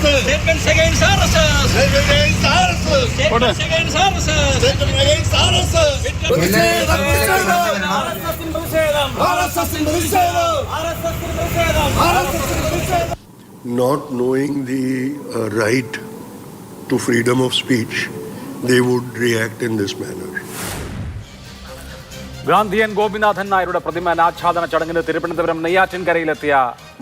Statements against RSS. Statements against RSS. Statements against RSS. Statements against RSS. Not knowing the right to freedom of speech, they would react in this manner. Gandhian Gopinathan നായരുടെ പ്രതിമ അനാച്ഛാദന ചടങ്ങിന് തിരുവനന്തപുരം നെയ്യാറ്റിൻകരയിലെത്തിയ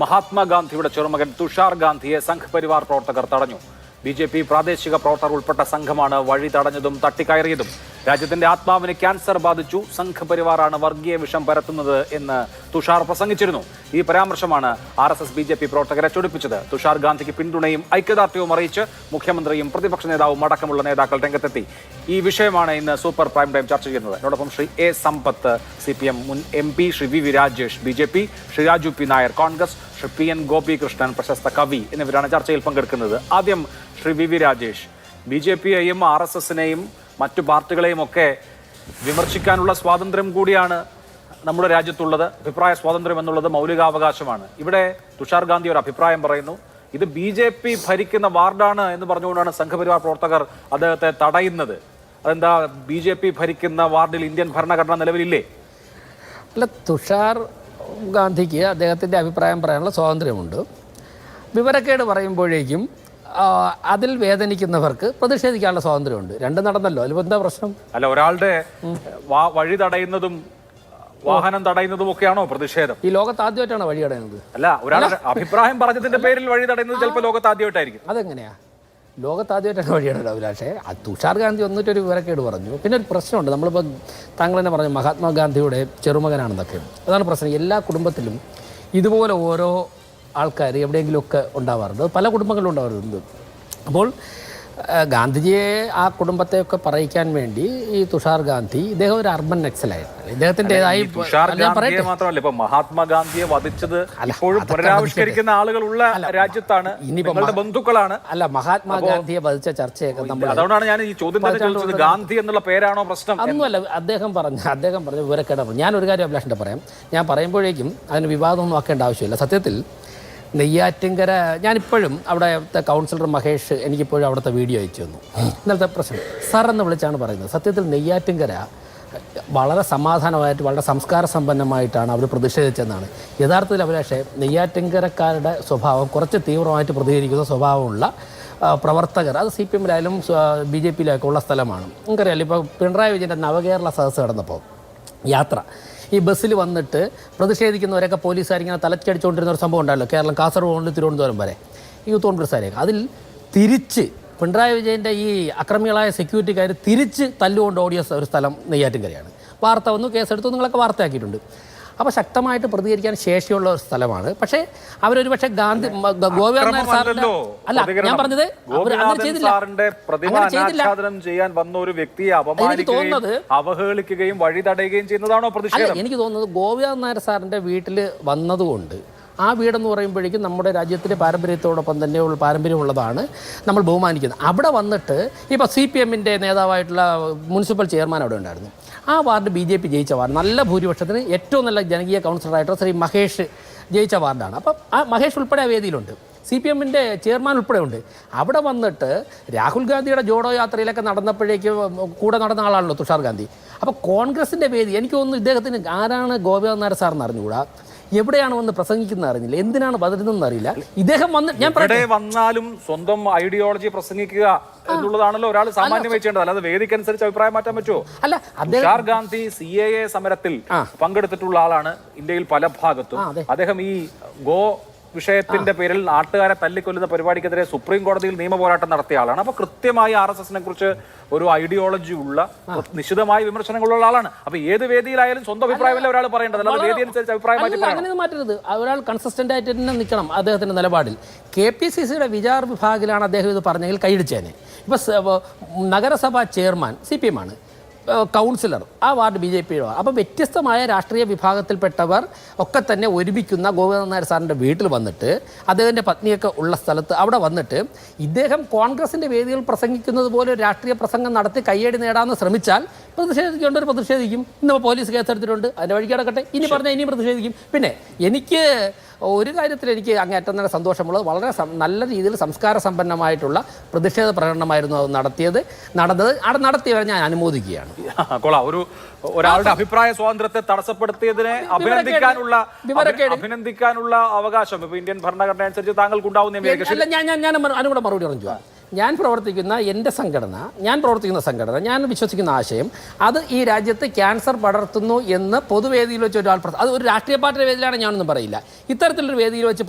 മഹാത്മാഗാന്ധിയുടെ ചെറുമകൻ തുഷാർ ഗാന്ധിയെ സംഘ് പരിവാർ പ്രവർത്തകർ തടഞ്ഞു. BJP പ്രാദേശിക പ്രവർത്തകർ ഉൾപ്പെട്ട സംഘമാണ് വഴി തടഞ്ഞതും തട്ടിക്കയറിയതും. രാജ്യത്തിന്റെ ആത്മാവിന് ക്യാൻസർ ബാധിച്ചു, സംഘ് പരിവാറാണ് വർഗീയ വിഷം പരത്തുന്നത് എന്ന് തുഷാർ പ്രസംഗിച്ചിരുന്നു. ഈ പരാമർശമാണ് RSS BJP പ്രവർത്തകരെ ചൊടിപ്പിച്ചത്. തുഷാർ ഗാന്ധിക്ക് പിന്തുണയും ഐക്യദാർഢ്യവും അറിയിച്ച് മുഖ്യമന്ത്രിയും പ്രതിപക്ഷ നേതാവും അടക്കമുള്ള നേതാക്കൾ രംഗത്തെത്തി. ഈ വിഷയമാണ് ഇന്ന് സൂപ്പർ പ്രൈം ടൈം ചർച്ച ചെയ്യുന്നത്. എന്നോടൊപ്പം ശ്രീ A. സമ്പത്ത് CPM മുൻ MP, Shri VV Rajesh BJP, Shri Raju P. Nair Congress, Shri PN Gopikrishnan പ്രശസ്ത കവി എന്നിവരാണ് ചർച്ചയിൽ പങ്കെടുക്കുന്നത്. ആദ്യം ശ്രീ VV രാജേഷ്, BJPയെയും RSSനെയും മറ്റു പാർട്ടികളെയും ഒക്കെ വിമർശിക്കാനുള്ള സ്വാതന്ത്ര്യം കൂടിയാണ് നമ്മുടെ രാജ്യത്തുള്ളത്. അഭിപ്രായ സ്വാതന്ത്ര്യം എന്നുള്ളത് മൗലികാവകാശമാണ്. ഇവിടെ തുഷാർ ഗാന്ധി ഒരു അഭിപ്രായം പറയുന്നു. ഇത് BJP ഭരിക്കുന്ന വാർഡാണ് എന്ന് പറഞ്ഞുകൊണ്ടാണ് സംഘപരിവാർ പ്രവർത്തകർ അദ്ദേഹത്തെ തടയുന്നത്. അതെന്താ, BJP ഭരിക്കുന്ന വാർഡിൽ ഇന്ത്യൻ ഭരണഘടന നിലവിലില്ലേ? അല്ല, തുഷാർ ഗാന്ധിക്ക് അദ്ദേഹത്തിൻ്റെ അഭിപ്രായം പറയാനുള്ള സ്വാതന്ത്ര്യമുണ്ട്. വിവരക്കേട് പറയുമ്പോഴേക്കും അതിൽ വേദനിക്കുന്നവർക്ക് പ്രതിഷേധിക്കാനുള്ള സ്വാതന്ത്ര്യമുണ്ട്. രണ്ടും നടന്നല്ലോ, അതിൽ എന്താ പ്രശ്നം? അല്ല, ഒരാളുടെ വഴി തടയുന്നതും വാഹനം തടയുന്നതും ഒക്കെയാണോ പ്രതിഷേധം? ഈ ലോകത്ത് ആദ്യമായിട്ടാണ് വഴി തടയുന്നത്. അല്ല, ഒരാളുടെ അഭിപ്രായം പറഞ്ഞതിന്റെ പേരിൽ വഴി തടയുന്നത് ചിലപ്പോൾ ലോകത്ത് ആദ്യമായിട്ടായിരിക്കും. അതെങ്ങനെയാ ലോകത്ത് ആദ്യമായിട്ടാണ് വഴിയാണ് അഭിലാഷേ? തുഷാർ ഗാന്ധി വന്നിട്ടൊരു വിവരക്കേട് പറഞ്ഞു. പിന്നെ ഒരു പ്രശ്നമുണ്ട്. നമ്മളിപ്പോൾ താങ്കൾ തന്നെ പറഞ്ഞു മഹാത്മാഗാന്ധിയുടെ ചെറുമകനാണെന്നൊക്കെ. അതാണ് പ്രശ്നം. എല്ലാ കുടുംബത്തിലും ഇതുപോലെ ഓരോ ആൾക്കാർ എവിടെയെങ്കിലുമൊക്കെ ഉണ്ടാവാറുണ്ട്. പല കുടുംബങ്ങളിലും ഉണ്ടാവാറുണ്ട്. അപ്പോൾ ഗാന്ധിജിയെ ആ കുടുംബത്തെയൊക്കെ പറയിക്കാൻ വേണ്ടി ഈ തുഷാർ ഗാന്ധി, ഇദ്ദേഹം ഒരു അർബൻ നക്സലായിരുന്നു. ഇദ്ദേഹത്തിൻ്റെതായി മാത്രമല്ല, ഇപ്പൊ മഹാത്മാഗാന്ധിയെ വധിച്ചത് ഇപ്പോഴും പുനരാവിഷ്കരിക്കുന്ന ആളുകളുള്ള രാജ്യത്താണ്, നിങ്ങളുടെ ബന്ധുക്കളാണ്. അല്ല, മഹാത്മാഗാന്ധിയെ വധിച്ച ചർച്ചയൊക്കെ നമ്മൾ, അതുകൊണ്ടാണ് ഞാൻ ഈ ചോദ്യം തന്നെ ചോദിച്ചത്, ഗാന്ധി എന്നുള്ള പേരാണോ പ്രശ്നം? അതൊന്നുമല്ല. അദ്ദേഹം പറഞ്ഞ വിവരക്കേടാണ്. ഞാനൊരു കാര്യം അഭിലാഷിൻ്റെ പറയാം. ഞാൻ പറയുമ്പോഴേക്കും അതിന് വിവാദമൊന്നും ആക്കേണ്ട ആവശ്യമില്ല. സത്യത്തിൽ നെയ്യാറ്റിൻകര, ഞാനിപ്പോഴും അവിടുത്തെ കൗൺസിലർ മഹേഷ് എനിക്കിപ്പോഴും അവിടുത്തെ വീഡിയോ അയച്ചു തന്നു. ഇന്നലത്തെ പ്രശ്നം സാർ എന്ന് വിളിച്ചാണ് പറയുന്നത്. സത്യത്തിൽ നെയ്യാറ്റിൻകര വളരെ സമാധാനമായിട്ട് വളരെ സംസ്കാര സമ്പന്നമായിട്ടാണ് അവർ പ്രതിഷേധിച്ചതെന്നാണ്. യഥാർത്ഥത്തിൽ അഭിലാഷേ, നെയ്യാറ്റിൻകരക്കാരുടെ സ്വഭാവം കുറച്ച് തീവ്രമായിട്ട് പ്രതികരിക്കുന്ന സ്വഭാവമുള്ള പ്രവർത്തകർ, അത് CPMലായാലും BJPയിലൊക്കെ ഉള്ള സ്ഥലമാണ്. നമുക്കറിയാമല്ലോ, ഇപ്പോൾ പിണറായി വിജയൻ്റെ നവകേരള സദസ്സ് നടന്നപ്പോൾ യാത്ര, ഈ ബസ്സിൽ വന്നിട്ട് പ്രതിഷേധിക്കുന്നവരൊക്കെ പോലീസുകാരിങ്ങനെ തലച്ചടിച്ചുകൊണ്ടിരുന്ന ഒരു സംഭവം ഉണ്ടല്ലോ, കേരളം കാസർഗോഡ് മുതൽ തിരുവനന്തപുരം വരെ യൂത്ത് കോൺഗ്രസ്സുകാരെയൊക്കെ. അതിൽ തിരിച്ച് പിണറായി വിജയൻ്റെ ഈ അക്രമികളായ സെക്യൂരിറ്റിക്കാർ തിരിച്ച് തല്ലുകൊണ്ട് ഓടിയ ഒരു സ്ഥലം നെയ്യാറ്റിൻകരയാണ്. വാർത്ത വന്നു, കേസെടുത്തു, നിങ്ങളൊക്കെ വാർത്തയാക്കിയിട്ടുണ്ട്. അപ്പോൾ ശക്തമായിട്ട് പ്രതികരിക്കാൻ ശേഷിയുള്ള ഒരു സ്ഥലമാണ്. പക്ഷേ അവരൊരു പക്ഷേ ഗോപിനാഥൻ നായർ സാറിന്റെ, അല്ല ഞാൻ പറഞ്ഞത് അങ്ങനെ ചെയ്തില്ല. എനിക്ക് തോന്നുന്നത് അവഹേളിക്കുകയും വഴി തടയുകയും ചെയ്യുന്നതാണോ പ്രതിഷേധം? എനിക്ക് തോന്നുന്നത് ഗോപിനാഥൻ നായർ സാറിന്റെ വീട്ടിൽ വന്നതുകൊണ്ട്, ആ വീടെന്ന് പറയുമ്പോഴേക്കും നമ്മുടെ രാജ്യത്തിൻ്റെ പാരമ്പര്യത്തോടൊപ്പം തന്നെ പാരമ്പര്യമുള്ളതാണ്, നമ്മൾ ബഹുമാനിക്കുന്നത്. അവിടെ വന്നിട്ട് ഇപ്പോൾ CPMൻ്റെ നേതാവായിട്ടുള്ള മുനിസിപ്പൽ ചെയർമാൻ അവിടെ ഉണ്ടായിരുന്നു. ആ വാർഡ് BJP ജയിച്ച വാർഡ്, നല്ല ഭൂരിപക്ഷത്തിന് ഏറ്റവും നല്ല ജനകീയ കൗൺസിലറായിട്ടുള്ള ശ്രീ മഹേഷ് ജയിച്ച വാർഡാണ്. അപ്പം ആ മഹേഷ് ഉൾപ്പെടെ ആ വേദിയിലുണ്ട്, CPMൻ്റെ ചെയർമാൻ ഉൾപ്പെടെ ഉണ്ട്. അവിടെ വന്നിട്ട് രാഹുൽ ഗാന്ധിയുടെ ജോഡോ യാത്രയിലൊക്കെ നടന്നപ്പോഴേക്ക് കൂടെ നടന്ന ആളാണല്ലോ തുഷാർ ഗാന്ധി. അപ്പോൾ കോൺഗ്രസിൻ്റെ വേദി, എനിക്ക് തോന്നുന്നു ഇദ്ദേഹത്തിന് ആരാണ് ഗോപിനാഥൻ നായർ സാറിന് അറിഞ്ഞുകൂടാ, എവിടെയാണ് വന്ന് പ്രസംഗിക്കുന്നത് അറിയില്ല, എന്തിനാണ് പതരുന്നതെന്ന് അറിയില്ല. ഇദ്ദേഹം വന്നാലും സ്വന്തം ഐഡിയോളജി പ്രസംഗിക്കുക എന്നുള്ളതാണല്ലോ ഒരാൾ സാമാന്യമായി ചെയ്യേണ്ടത്. അല്ലാതെ വേദിക്കനുസരിച്ച് അഭിപ്രായം മാറ്റാൻ പറ്റുമോ? അല്ല, തുഷാർ ഗാന്ധി CAA സമരത്തിൽ പങ്കെടുത്തിട്ടുള്ള ആളാണ് ഇന്ത്യയിൽ പല ഭാഗത്തും. അദ്ദേഹം ഈ വിഷയത്തിന്റെ പേരിൽ നാട്ടുകാരെ തല്ലിക്കൊല്ലുന്ന പരിപാടിക്കെതിരെ സുപ്രീം കോടതിയിൽ നിയമ പോരാട്ടം നടത്തിയ ആളാണ്. അപ്പൊ കൃത്യമായി RSSനെ കുറിച്ച് ഒരു ഐഡിയോളജി ഉള്ള, നിശ്ചിതമായ വിമർശനങ്ങളുള്ള ആളാണ്. അപ്പൊ ഏത് വേദിയിലായാലും സ്വന്തം അഭിപ്രായമല്ല ഒരാൾ പറയേണ്ടത്, അല്ലാതെ വേദി അനുസരിച്ച് അഭിപ്രായം മാറ്റരുത്. ഒരാൾ കൺസിസ്റ്റന്റ് ആയിട്ട് തന്നെ നിൽക്കണം അദ്ദേഹത്തിന്റെ നിലപാടിൽ. KPCCയുടെ വിചാർ വിഭാഗത്തിലാണ് അദ്ദേഹം ഇത് പറഞ്ഞെങ്കിൽ കൈയടിച്ചേനെ. ഇപ്പൊ നഗരസഭാ ചെയർമാൻ CPM ആണ്, കൗൺസിലർ ആ വാർഡ് BJPയുടെ. അപ്പോൾ വ്യത്യസ്തമായ രാഷ്ട്രീയ വിഭാഗത്തിൽപ്പെട്ടവർ ഒക്കെ തന്നെ ഒരുമിക്കുന്ന ഗോപിനാഥൻ നായർ സാറിൻ്റെ വീട്ടിൽ വന്നിട്ട്, അദ്ദേഹത്തിൻ്റെ പത്നിയൊക്കെ ഉള്ള സ്ഥലത്ത് അവിടെ വന്നിട്ട് ഇദ്ദേഹം കോൺഗ്രസിൻ്റെ വേദികൾ പ്രസംഗിക്കുന്നത് പോലെ ഒരു രാഷ്ട്രീയ പ്രസംഗം നടത്തി കയ്യടി നേടാമെന്ന് ശ്രമിച്ചാൽ പ്രതിഷേധിക്കേണ്ടവർ പ്രതിഷേധിക്കും. ഇന്നിപ്പോൾ പോലീസ് കേസെടുത്തിട്ടുണ്ട്, അതിൻ്റെ വഴിക്ക് കിടക്കട്ടെ. ഇനി പറഞ്ഞാൽ ഇനിയും പ്രതിഷേധിക്കും. പിന്നെ എനിക്ക് ഒരു കാര്യത്തിൽ എനിക്ക് അങ്ങേറ്റം തന്നെ സന്തോഷമുള്ളത് വളരെ നല്ല രീതിയിൽ സംസ്കാര സമ്പന്നമായിട്ടുള്ള പ്രതിഷേധ പ്രകടനമായിരുന്നു അത് നടത്തിയവരെ ഞാൻ അനുമോദിക്കുകയാണ്. ഒരാളുടെ അഭിപ്രായ സ്വാതന്ത്ര്യത്തെ തടസ്സപ്പെടുത്തിയതിനെ അഭിനന്ദിക്കാനുള്ള അവകാശം ഇപ്പൊ ഇന്ത്യൻ ഭരണഘടന അനുസരിച്ച് താങ്കൾക്ക് ഉണ്ടാവുന്ന അതിനൂടെ മറുപടി പറഞ്ഞു. ഞാൻ പ്രവർത്തിക്കുന്ന സംഘടന ഞാൻ വിശ്വസിക്കുന്ന ആശയം അത് ഈ രാജ്യത്ത് ക്യാൻസർ പടർത്തുന്നു എന്ന് പൊതുവേദിയിൽ വെച്ച് ഒരാൾ അത് ഒരു രാഷ്ട്രീയ പാർട്ടിയുടെ വേദിയിലാണ് ഞാനൊന്നും പറയില്ല. ഇത്തരത്തിലൊരു വേദിയിൽ വെച്ച്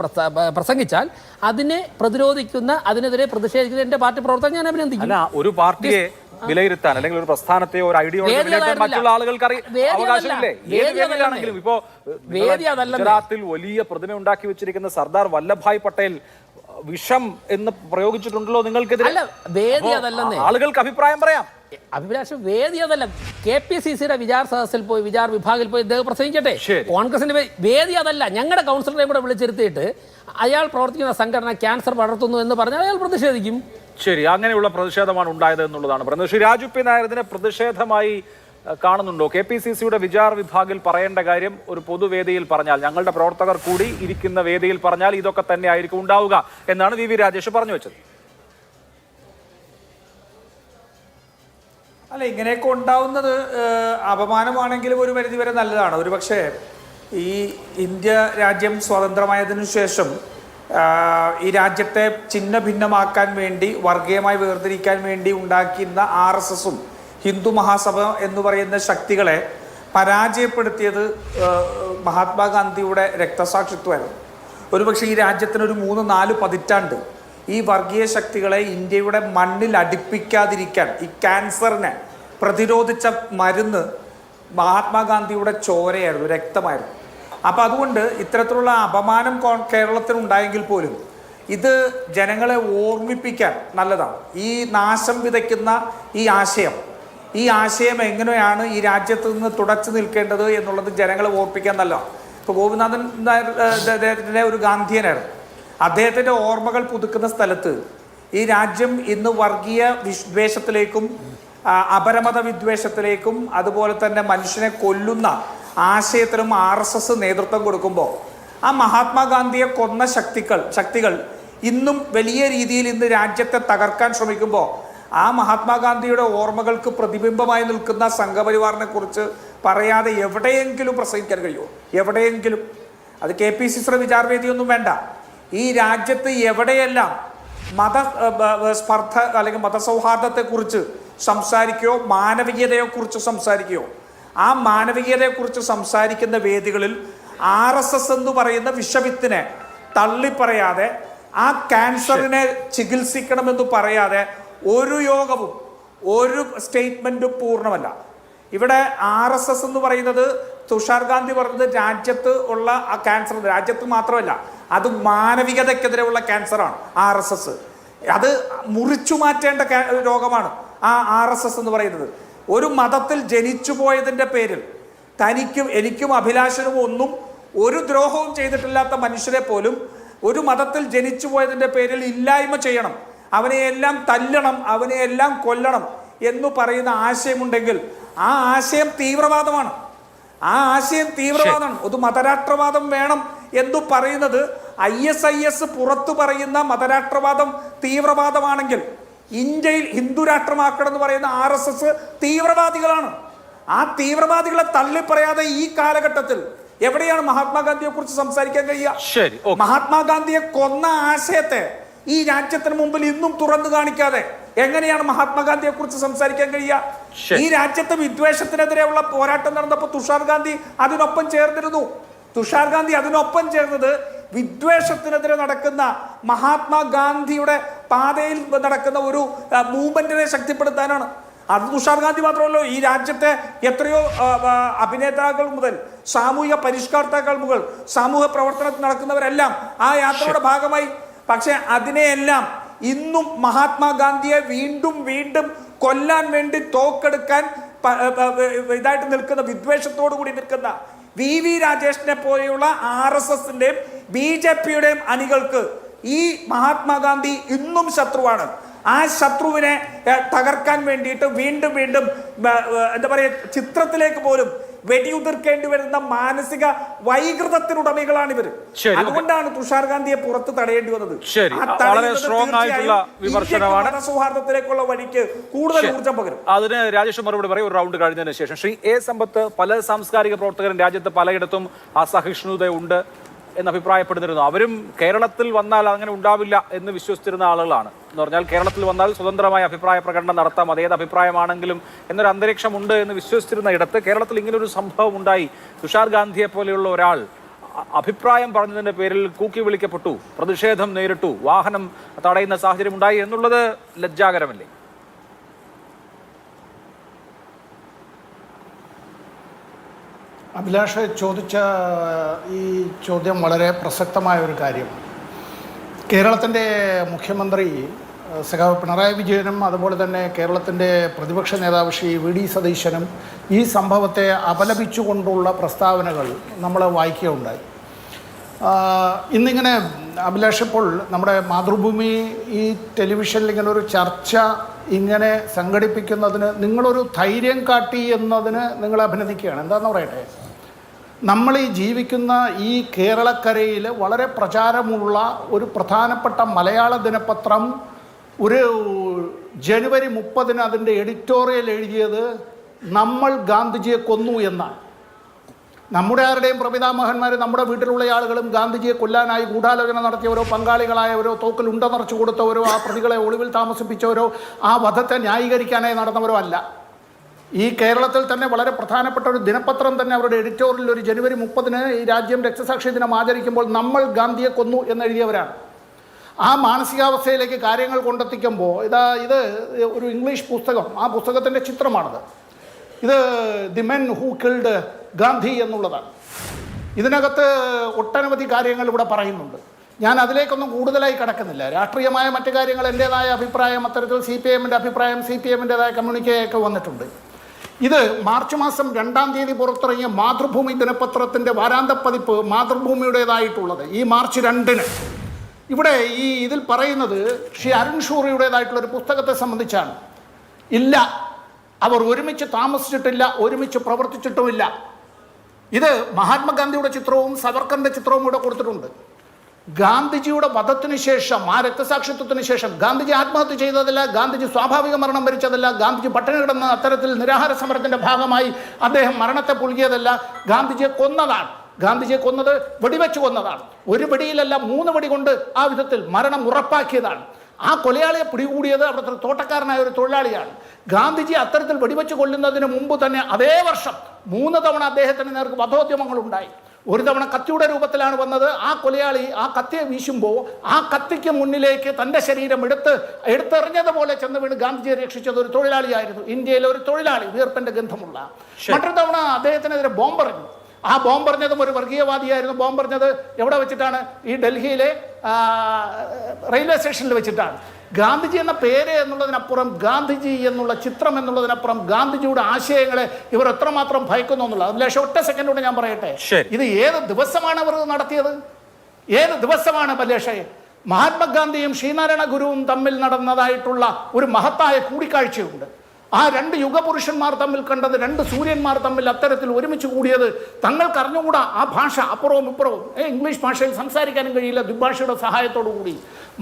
പ്രസംഗിച്ചാൽ അതിനെ പ്രതിരോധിക്കുന്ന അതിനെതിരെ പ്രതിഷേധിക്കുന്ന എൻ്റെ പാർട്ടി പ്രവർത്തകർ ഞാൻ അഭിനന്ദിക്കും. ഒരു പാർട്ടിയെ വിലയിരുത്താൻ അല്ലെങ്കിൽ ഒരു പ്രസ്ഥാനത്തെ ഒരു ഐഡിയോളജി മറ്റുള്ള ആളുകൾക്ക് അവകാശമില്ലേ? ഏതാണെങ്കിലും ഇപ്പോ ഗുജറാത്തിൽ വലിയ പ്രതിമ ഉണ്ടാക്കി വെച്ചിരിക്കുന്ന സർദാർ വല്ലഭായ് പട്ടേൽ വിഷം എന്ന് പ്രയോഗിച്ചിട്ടുണ്ടല്ലോ നിങ്ങൾക്കെതിരെ. ആളുകൾക്ക് അഭിപ്രായം പറയാം. അഭിലാഷം വേദി അതല്ല. KPCCയുടെ വിചാർ സദസ്സിൽ പോയി വിചാർ വിഭാഗിൽ പോയി ഇദ്ദേഹം പ്രസംഗിക്കട്ടെ. കോൺഗ്രസിന്റെ വേദി അതല്ല. ഞങ്ങളുടെ കൗൺസിലറെയും കൂടെ വിളിച്ചിരുത്തിയിട്ട് അയാൾ പ്രവർത്തിക്കുന്ന സംഘടന ക്യാൻസർ പടർത്തുന്നു എന്ന് പറഞ്ഞാൽ അയാൾ പ്രതിഷേധിക്കും. ശരി, അങ്ങനെയുള്ള പ്രതിഷേധമാണ് ഉണ്ടായത് എന്നുള്ളതാണ് പറയുന്നത്. ശ്രീ രാജു പി നായർ ഇതിനെ പ്രതിഷേധമായി കാണുന്നുണ്ടോ? KPCCയുടെ വിചാർ വിഭാഗിൽ പറയേണ്ട കാര്യം ഒരു പൊതുവേദിയിൽ പറഞ്ഞാൽ, ഞങ്ങളുടെ പ്രവർത്തകർ കൂടി ഇരിക്കുന്ന വേദിയിൽ പറഞ്ഞാൽ ഇതൊക്കെ തന്നെ ആയിരിക്കും ഉണ്ടാവുക എന്നാണ് VV രാജേഷ് പറഞ്ഞു വെച്ചത്. അല്ല, ഇങ്ങനെയൊക്കെ ഉണ്ടാവുന്നത് അപമാനമാണെങ്കിലും ഒരു പരിധിവരെ നല്ലതാണ്. ഒരുപക്ഷെ ഈ ഇന്ത്യ രാജ്യം സ്വതന്ത്രമായതിനു ശേഷം ഈ രാജ്യത്തെ ഛിന്ന ഭിന്നമാക്കാൻ വേണ്ടി വർഗീയമായി വേർതിരിക്കാൻ വേണ്ടി ഉണ്ടാക്കിയിരുന്ന RSSഉം ഹിന്ദു മഹാസഭ എന്ന് പറയുന്ന ശക്തികളെ പരാജയപ്പെടുത്തിയത് മഹാത്മാഗാന്ധിയുടെ രക്തസാക്ഷിത്വമായിരുന്നു. ഒരുപക്ഷെ ഈ രാജ്യത്തിനൊരു 3-4 പതിറ്റാണ്ട് ഈ വർഗീയ ശക്തികളെ ഇന്ത്യയുടെ മണ്ണിൽ അടുപ്പിക്കാതിരിക്കാൻ ഈ ക്യാൻസറിനെ പ്രതിരോധിച്ച മരുന്ന് മഹാത്മാഗാന്ധിയുടെ ചോരയായിരുന്നു, രക്തമായിരുന്നു. അപ്പം അതുകൊണ്ട് ഇത്തരത്തിലുള്ള അപമാനം കേരളത്തിനുണ്ടായെങ്കിൽ പോലും ഇത് ജനങ്ങളെ ഓർമ്മിപ്പിക്കാൻ നല്ലതാണ്. ഈ നാശം വിതയ്ക്കുന്ന ഈ ആശയം എങ്ങനെയാണ് ഈ രാജ്യത്ത് നിന്ന് തുടച്ചു നിൽക്കേണ്ടത് എന്നുള്ളത് ജനങ്ങളെ ഓർപ്പിക്കാൻ നല്ലതാണ്. ഇപ്പോൾ ഗോപിനാഥൻ നായർ ഒരു ഗാന്ധിയനായിരുന്നു. അദ്ദേഹത്തിൻ്റെ ഓർമ്മകൾ പുതുക്കുന്ന സ്ഥലത്ത് ഈ രാജ്യം ഇന്ന് വർഗീയ വിദ്വേഷത്തിലേക്കും അപരമത വിദ്വേഷത്തിലേക്കും അതുപോലെ തന്നെ മനുഷ്യനെ കൊല്ലുന്ന ആശയത്തിനും RSS നേതൃത്വം കൊടുക്കുമ്പോൾ ആ മഹാത്മാഗാന്ധിയെ കൊന്ന ശക്തികൾ ഇന്നും വലിയ രീതിയിൽ ഇന്ന് രാജ്യത്തെ തകർക്കാൻ ശ്രമിക്കുമ്പോൾ ആ മഹാത്മാഗാന്ധിയുടെ ഓർമ്മകൾക്ക് പ്രതിബിംബമായി നിൽക്കുന്ന സംഘപരിവാറിനെ കുറിച്ച് പറയാതെ എവിടെയെങ്കിലും പ്രസംഗിക്കാൻ കഴിയുമോ? എവിടെയെങ്കിലും. അത് KPCCയുടെ വിചാരവേദിയൊന്നും വേണ്ട. ഈ രാജ്യത്ത് എവിടെയെല്ലാം സ്പർദ്ധ അല്ലെങ്കിൽ മതസൗഹാർദ്ദത്തെക്കുറിച്ച് സംസാരിക്കുകയോ മാനവികതയെക്കുറിച്ച് സംസാരിക്കുകയോ ആ മാനവികതയെക്കുറിച്ച് സംസാരിക്കുന്ന വേദികളിൽ RSS എന്ന് പറയുന്ന വിഷവിത്തിനെ തള്ളിപ്പറയാതെ ആ ക്യാൻസറിനെ ചികിത്സിക്കണമെന്ന് പറയാതെ ഒരു യോഗവും ഒരു സ്റ്റേറ്റ്മെൻറ്റും പൂർണ്ണമല്ല. ഇവിടെ RSS എന്ന് പറയുന്നത് തുഷാർ ഗാന്ധി പറഞ്ഞത് രാജ്യത്ത് ഉള്ള ആ ക്യാൻസർ രാജ്യത്ത് മാത്രമല്ല, അത് മാനവികതയ്ക്കെതിരെയുള്ള ക്യാൻസറാണ് RSS. അത് മുറിച്ചു മാറ്റേണ്ട രോഗമാണ് ആ RSS എന്ന് പറയുന്നത്. ഒരു മതത്തിൽ ജനിച്ചു പോയതിൻ്റെ പേരിൽ എനിക്കും അഭിലാഷനും ഒന്നും ഒരു ദ്രോഹവും ചെയ്തിട്ടില്ലാത്ത മനുഷ്യരെ പോലും ഒരു മതത്തിൽ ജനിച്ചു പോയതിൻ്റെ പേരിൽ ഇല്ലായ്മ ചെയ്യണം, അവനെയെല്ലാം തല്ലണം, അവനെയെല്ലാം കൊല്ലണം എന്ന് പറയുന്ന ആശയമുണ്ടെങ്കിൽ ആ ആശയം തീവ്രവാദമാണ്. ഒരു മതരാഷ്ട്രവാദം വേണം എന്ന് പറയുന്നത് ISIS പുറത്തു പറയുന്ന മതരാഷ്ട്രവാദം തീവ്രവാദമാണെങ്കിൽ ഇന്ത്യയിൽ ഹിന്ദു രാഷ്ട്രമാക്കണം എന്ന് പറയുന്ന RSS തീവ്രവാദികളാണ്. ആ തീവ്രവാദികളെ തള്ളിപ്പറയാതെ ഈ കാലഘട്ടത്തിൽ എവിടെയാണ് മഹാത്മാഗാന്ധിയെ കുറിച്ച് സംസാരിക്കാൻ കഴിയുക? മഹാത്മാഗാന്ധിയെ കൊന്ന ആശയത്തെ ഈ രാജ്യത്തിന് മുമ്പിൽ ഇന്നും തുറന്നു കാണിക്കാതെ എങ്ങനെയാണ് മഹാത്മാഗാന്ധിയെ കുറിച്ച് സംസാരിക്കാൻ കഴിയുക? ഈ രാജ്യത്ത് വിദ്വേഷത്തിനെതിരെയുള്ള പോരാട്ടം നടന്നപ്പോൾ തുഷാർ ഗാന്ധി അതിനൊപ്പം ചേർന്നിരുന്നു. തുഷാർ ഗാന്ധി അതിനൊപ്പം ചേർന്നത് വിദ്വേഷത്തിനെതിരെ നടക്കുന്ന മഹാത്മാഗാന്ധിയുടെ പാതയിൽ നടക്കുന്ന ഒരു മൂവ്മെന്റിനെ ശക്തിപ്പെടുത്താനാണ്. അത് തുഷാർ ഗാന്ധി മാത്രമല്ലോ, ഈ രാജ്യത്തെ എത്രയോ അഭിനേതാക്കൾ മുതൽ സാമൂഹിക പരിഷ്കർത്താക്കൾ മുതൽ സാമൂഹ്യ പ്രവർത്തനത്തിൽ നടക്കുന്നവരെല്ലാം ആ യാത്രയുടെ ഭാഗമായി. പക്ഷെ അതിനെയെല്ലാം ഇന്നും മഹാത്മാഗാന്ധിയെ വീണ്ടും വീണ്ടും കൊല്ലാൻ വേണ്ടി തോക്കെടുക്കാൻ ഇതായിട്ട് നിൽക്കുന്ന വിദ്വേഷത്തോടു കൂടി നിൽക്കുന്ന VV രാജേഷിനെ പോലെയുള്ള RSSന്റെയും BJPയുടെയും അണികൾക്ക് ഈ മഹാത്മാഗാന്ധി ഇന്നും ശത്രുവാണ്. ആ ശത്രുവിനെ തകർക്കാൻ വേണ്ടിയിട്ട് വീണ്ടും വീണ്ടും എന്താ പറയുക ചിത്രത്തിലേക്ക് പോലും വെടിയുതിർക്കേണ്ടി വരുന്ന മാനസിക വൈകൃതത്തിനുടമകളാണ് ഇവർ. അതുകൊണ്ടാണ് തുഷാർ ഗാന്ധിയെ പുറത്ത് തടയേണ്ടി വന്നത്. വളരെ സ്ട്രോങ് ആയിട്ടുള്ള വിമർശനമാണ്. സൗഹാർദ്ദത്തിലേക്കുള്ള വഴിക്ക് കൂടുതൽ ഊർജ്ജം പകരും. അതിന് രാജേഷ് മറുപടി പറയും ഒരു റൗണ്ട് കഴിഞ്ഞതിന് ശേഷം. ശ്രീ എ സമ്പത്ത്, പല സാംസ്കാരിക പ്രവർത്തകരും രാജ്യത്ത് പലയിടത്തും അസഹിഷ്ണുതയുണ്ട് എന്ന് അഭിപ്രായപ്പെടുന്നിരുന്നു. അവരും കേരളത്തിൽ വന്നാൽ അങ്ങനെ ഉണ്ടാവില്ല എന്ന് വിശ്വസിച്ചിരുന്ന ആളുകളാണ്. എന്ന് പറഞ്ഞാൽ കേരളത്തിൽ വന്നാൽ സ്വതന്ത്രമായ അഭിപ്രായ പ്രകടനം നടത്താം, അതേത് അഭിപ്രായമാണെങ്കിലും എന്നൊരു അന്തരീക്ഷമുണ്ട് എന്ന് വിശ്വസിച്ചിരുന്ന ഇടത്ത് കേരളത്തിൽ ഇങ്ങനൊരു സംഭവം ഉണ്ടായി. തുഷാർ ഗാന്ധിയെ പോലെയുള്ള ഒരാൾ അഭിപ്രായം പറഞ്ഞതിന്റെ പേരിൽ കൂക്കി വിളിക്കപ്പെട്ടു, പ്രതിഷേധം നേരിട്ടു, വാഹനം തടയുന്ന സാഹചര്യം ഉണ്ടായി എന്നുള്ളത് ലജ്ജാകരമല്ലേ? അഭിലാഷ് ചോദിച്ച ഈ ചോദ്യം വളരെ പ്രസക്തമായ ഒരു കാര്യമാണ്. കേരളത്തിൻ്റെ മുഖ്യമന്ത്രി സഖാവ് പിണറായി വിജയനും അതുപോലെ തന്നെ കേരളത്തിൻ്റെ പ്രതിപക്ഷ നേതാവ് ശ്രീ വി ഡി സതീശനും ഈ സംഭവത്തെ അപലപിച്ചുകൊണ്ടുള്ള പ്രസ്താവനകൾ നമ്മൾ വായിക്കുകയുണ്ടായി. ഇന്നിങ്ങനെ അഭിലാഷ്, ഇപ്പോൾ നമ്മുടെ മാതൃഭൂമി ഈ ടെലിവിഷനിൽ ഇങ്ങനെ ഒരു ചർച്ച ഇങ്ങനെ സംഘടിപ്പിക്കുന്നതിന് നിങ്ങളൊരു ധൈര്യം കാട്ടി എന്നതിന് നിങ്ങൾ അഭിനന്ദിക്കുകയാണ്. എന്താണെന്ന് പറയട്ടെ, നമ്മൾ ഈ ജീവിക്കുന്ന ഈ കേരളക്കരയിൽ വളരെ പ്രചാരമുള്ള ഒരു പ്രധാനപ്പെട്ട മലയാള ദിനപത്രം ഒരു ജനുവരി 30 അതിൻ്റെ എഡിറ്റോറിയൽ എഴുതിയത് നമ്മൾ ഗാന്ധിജിയെ കൊന്നു എന്നാണ്. നമ്മുടെ ആരുടെയും പ്രപിതാമഹന്മാർ, നമ്മുടെ വീട്ടിലുള്ള ആളുകളും ഗാന്ധിജിയെ കൊല്ലാനായി ഗൂഢാലോചന നടത്തിയവരോ പങ്കാളികളായവരോ തോക്കിൽ ഉണ്ട നിറച്ചു കൊടുത്തവരോ ആ പ്രതികളെ ഒളിവിൽ താമസിപ്പിച്ചവരോ ആ വധത്തെ ന്യായീകരിക്കാനായി നടന്നവരോ അല്ല. ഈ കേരളത്തിൽ തന്നെ വളരെ പ്രധാനപ്പെട്ട ഒരു ദിനപത്രം തന്നെ അവരുടെ എഡിറ്റോറിയൽ ഒരു ജനുവരി 30 ഈ രാജ്യം രക്തസാക്ഷി ദിനം ആചരിക്കുമ്പോൾ നമ്മൾ ഗാന്ധിയെ കൊന്നു എന്നെഴുതിയവരാണ്. ആ മാനസികാവസ്ഥയിലേക്ക് കാര്യങ്ങൾ കൊണ്ടെത്തിക്കുമ്പോൾ ഇത് ഒരു ഇംഗ്ലീഷ് പുസ്തകം, ആ പുസ്തകത്തിൻ്റെ ചിത്രമാണിത്. ഇത് the men who killed Gandhi എന്നുള്ളതാണ്. ഇതിനകത്ത് ഒട്ടനവധി കാര്യങ്ങൾ ഇവിടെ പറയുന്നുണ്ട്. ഞാൻ അതിലേക്കൊന്നും കൂടുതലായി കടക്കുന്നില്ല. രാഷ്ട്രീയമായ മറ്റു കാര്യങ്ങൾ എൻ്റേതായ അഭിപ്രായം, അത്തരത്തിൽ CPM-ൻ്റെ അഭിപ്രായം, CPM-ൻ്റെതായ കമ്മ്യൂണിക്കേയൊക്കെ വന്നിട്ടുണ്ട്. ഇത് മാർച്ച് മാസം 2-ാം തീയതി പുറത്തിറങ്ങിയ മാതൃഭൂമി ദിനപത്രത്തിൻ്റെ വാരാന്ത പതിപ്പ് മാതൃഭൂമിയുടേതായിട്ടുള്ളത് ഈ മാർച്ച് 2-ന്. ഇവിടെ ഇതിൽ പറയുന്നത് ശ്രീ അരുൺ ഷൂറിയുടേതായിട്ടുള്ളൊരു പുസ്തകത്തെ സംബന്ധിച്ചാണ്. ഇല്ല, അവർ ഒരുമിച്ച് താമസിച്ചിട്ടില്ല, ഒരുമിച്ച് പ്രവർത്തിച്ചിട്ടുമില്ല. ഇത് മഹാത്മാഗാന്ധിയുടെ ചിത്രവും സവർക്കറിൻ്റെ ചിത്രവും ഇവിടെ കൊടുത്തിട്ടുണ്ട്. ഗാന്ധിജിയുടെ വധത്തിന് ശേഷം, ആ രക്തസാക്ഷിത്വത്തിന് ശേഷം ഗാന്ധിജി ആത്മഹത്യ ചെയ്തതല്ല, ഗാന്ധിജി സ്വാഭാവിക മരണം വരിച്ചതല്ല, ഗാന്ധിജി പട്ടിണി കിടന്ന അത്തരത്തിൽ നിരാഹാര സമരത്തിൻ്റെ ഭാഗമായി അദ്ദേഹം മരണത്തെ പുൽകിയതല്ല, ഗാന്ധിജിയെ കൊന്നതാണ്. ഗാന്ധിജിയെ കൊന്നത് വെടിവെച്ച് കൊന്നതാണ്. ഒരു വെടിയിലല്ല 3 വെടി കൊണ്ട് ആ വിധത്തിൽ മരണം ഉറപ്പാക്കിയതാണ്. ആ കൊലയാളിയെ പിടികൂടിയത് അവിടുത്തെ തോട്ടക്കാരനായ ഒരു തൊഴിലാളിയാണ്. ഗാന്ധിജി അത്തരത്തിൽ വെടിവെച്ച് കൊല്ലുന്നതിന് മുമ്പ് തന്നെ അതേ വർഷം 3 തവണ അദ്ദേഹത്തിന് നേർക്ക് വധോദ്യമങ്ങളുണ്ടായി. ഒരു തവണ കത്തിയുടെ രൂപത്തിലാണ് വന്നത്. ആ കൊലയാളി ആ കത്തിയെ വീശുമ്പോൾ ആ കത്തിക്ക് മുന്നിലേക്ക് തൻ്റെ ശരീരം എടുത്തെറിഞ്ഞതുപോലെ ചെന്ന് വീണ് ഗാന്ധിജിയെ രക്ഷിച്ചത് ഒരു തൊഴിലാളിയായിരുന്നു, ഇന്ത്യയിലെ ഒരു തൊഴിലാളി, വിയർപ്പിൻ്റെ ഗന്ധമുള്ള. മറ്റൊരു തവണ അദ്ദേഹത്തിനെതിരെ ബോംബെറിഞ്ഞു. ആ ബോംബെറിഞ്ഞതും ഒരു വർഗീയവാദിയായിരുന്നു. ബോംബെറിഞ്ഞത് എവിടെ വെച്ചിട്ടാണ്? ഈ ഡൽഹിയിലെ റെയിൽവേ സ്റ്റേഷനിൽ വെച്ചിട്ടാണ്. ഗാന്ധിജി എന്ന പേര് എന്നുള്ളതിനപ്പുറം, ഗാന്ധിജി എന്നുള്ള ചിത്രം എന്നുള്ളതിനപ്പുറം ഗാന്ധിജിയുടെ ആശയങ്ങളെ ഇവർ എത്രമാത്രം ഭയക്കുന്നു എന്നുള്ളത്. അതിലേശം ഒറ്റ സെക്കൻഡ് കൊണ്ട് ഞാൻ പറയട്ടെ, ഇത് ഏത് ദിവസമാണ് അവർ നടത്തിയത്? ഏത് ദിവസമാണ് പലേഷെ? മഹാത്മാഗാന്ധിയും ശ്രീനാരായണ ഗുരുവും തമ്മിൽ നടന്നതായിട്ടുള്ള ഒരു മഹത്തായ കൂടിക്കാഴ്ചയുണ്ട്. ആ 2 യുഗപുരുഷന്മാർ തമ്മിൽ കണ്ടത്, 2 സൂര്യന്മാർ തമ്മിൽ അത്തരത്തിൽ ഒരുമിച്ച് കൂടിയത് തങ്ങൾക്ക് അറിഞ്ഞുകൂടാ. ആ ഭാഷ അപ്പുറവും ഇപ്പുറവും ഇംഗ്ലീഷ് ഭാഷയിൽ സംസാരിക്കാനും കഴിയില്ല ദ്വിഭാഷയുടെ സഹായത്തോടു കൂടി.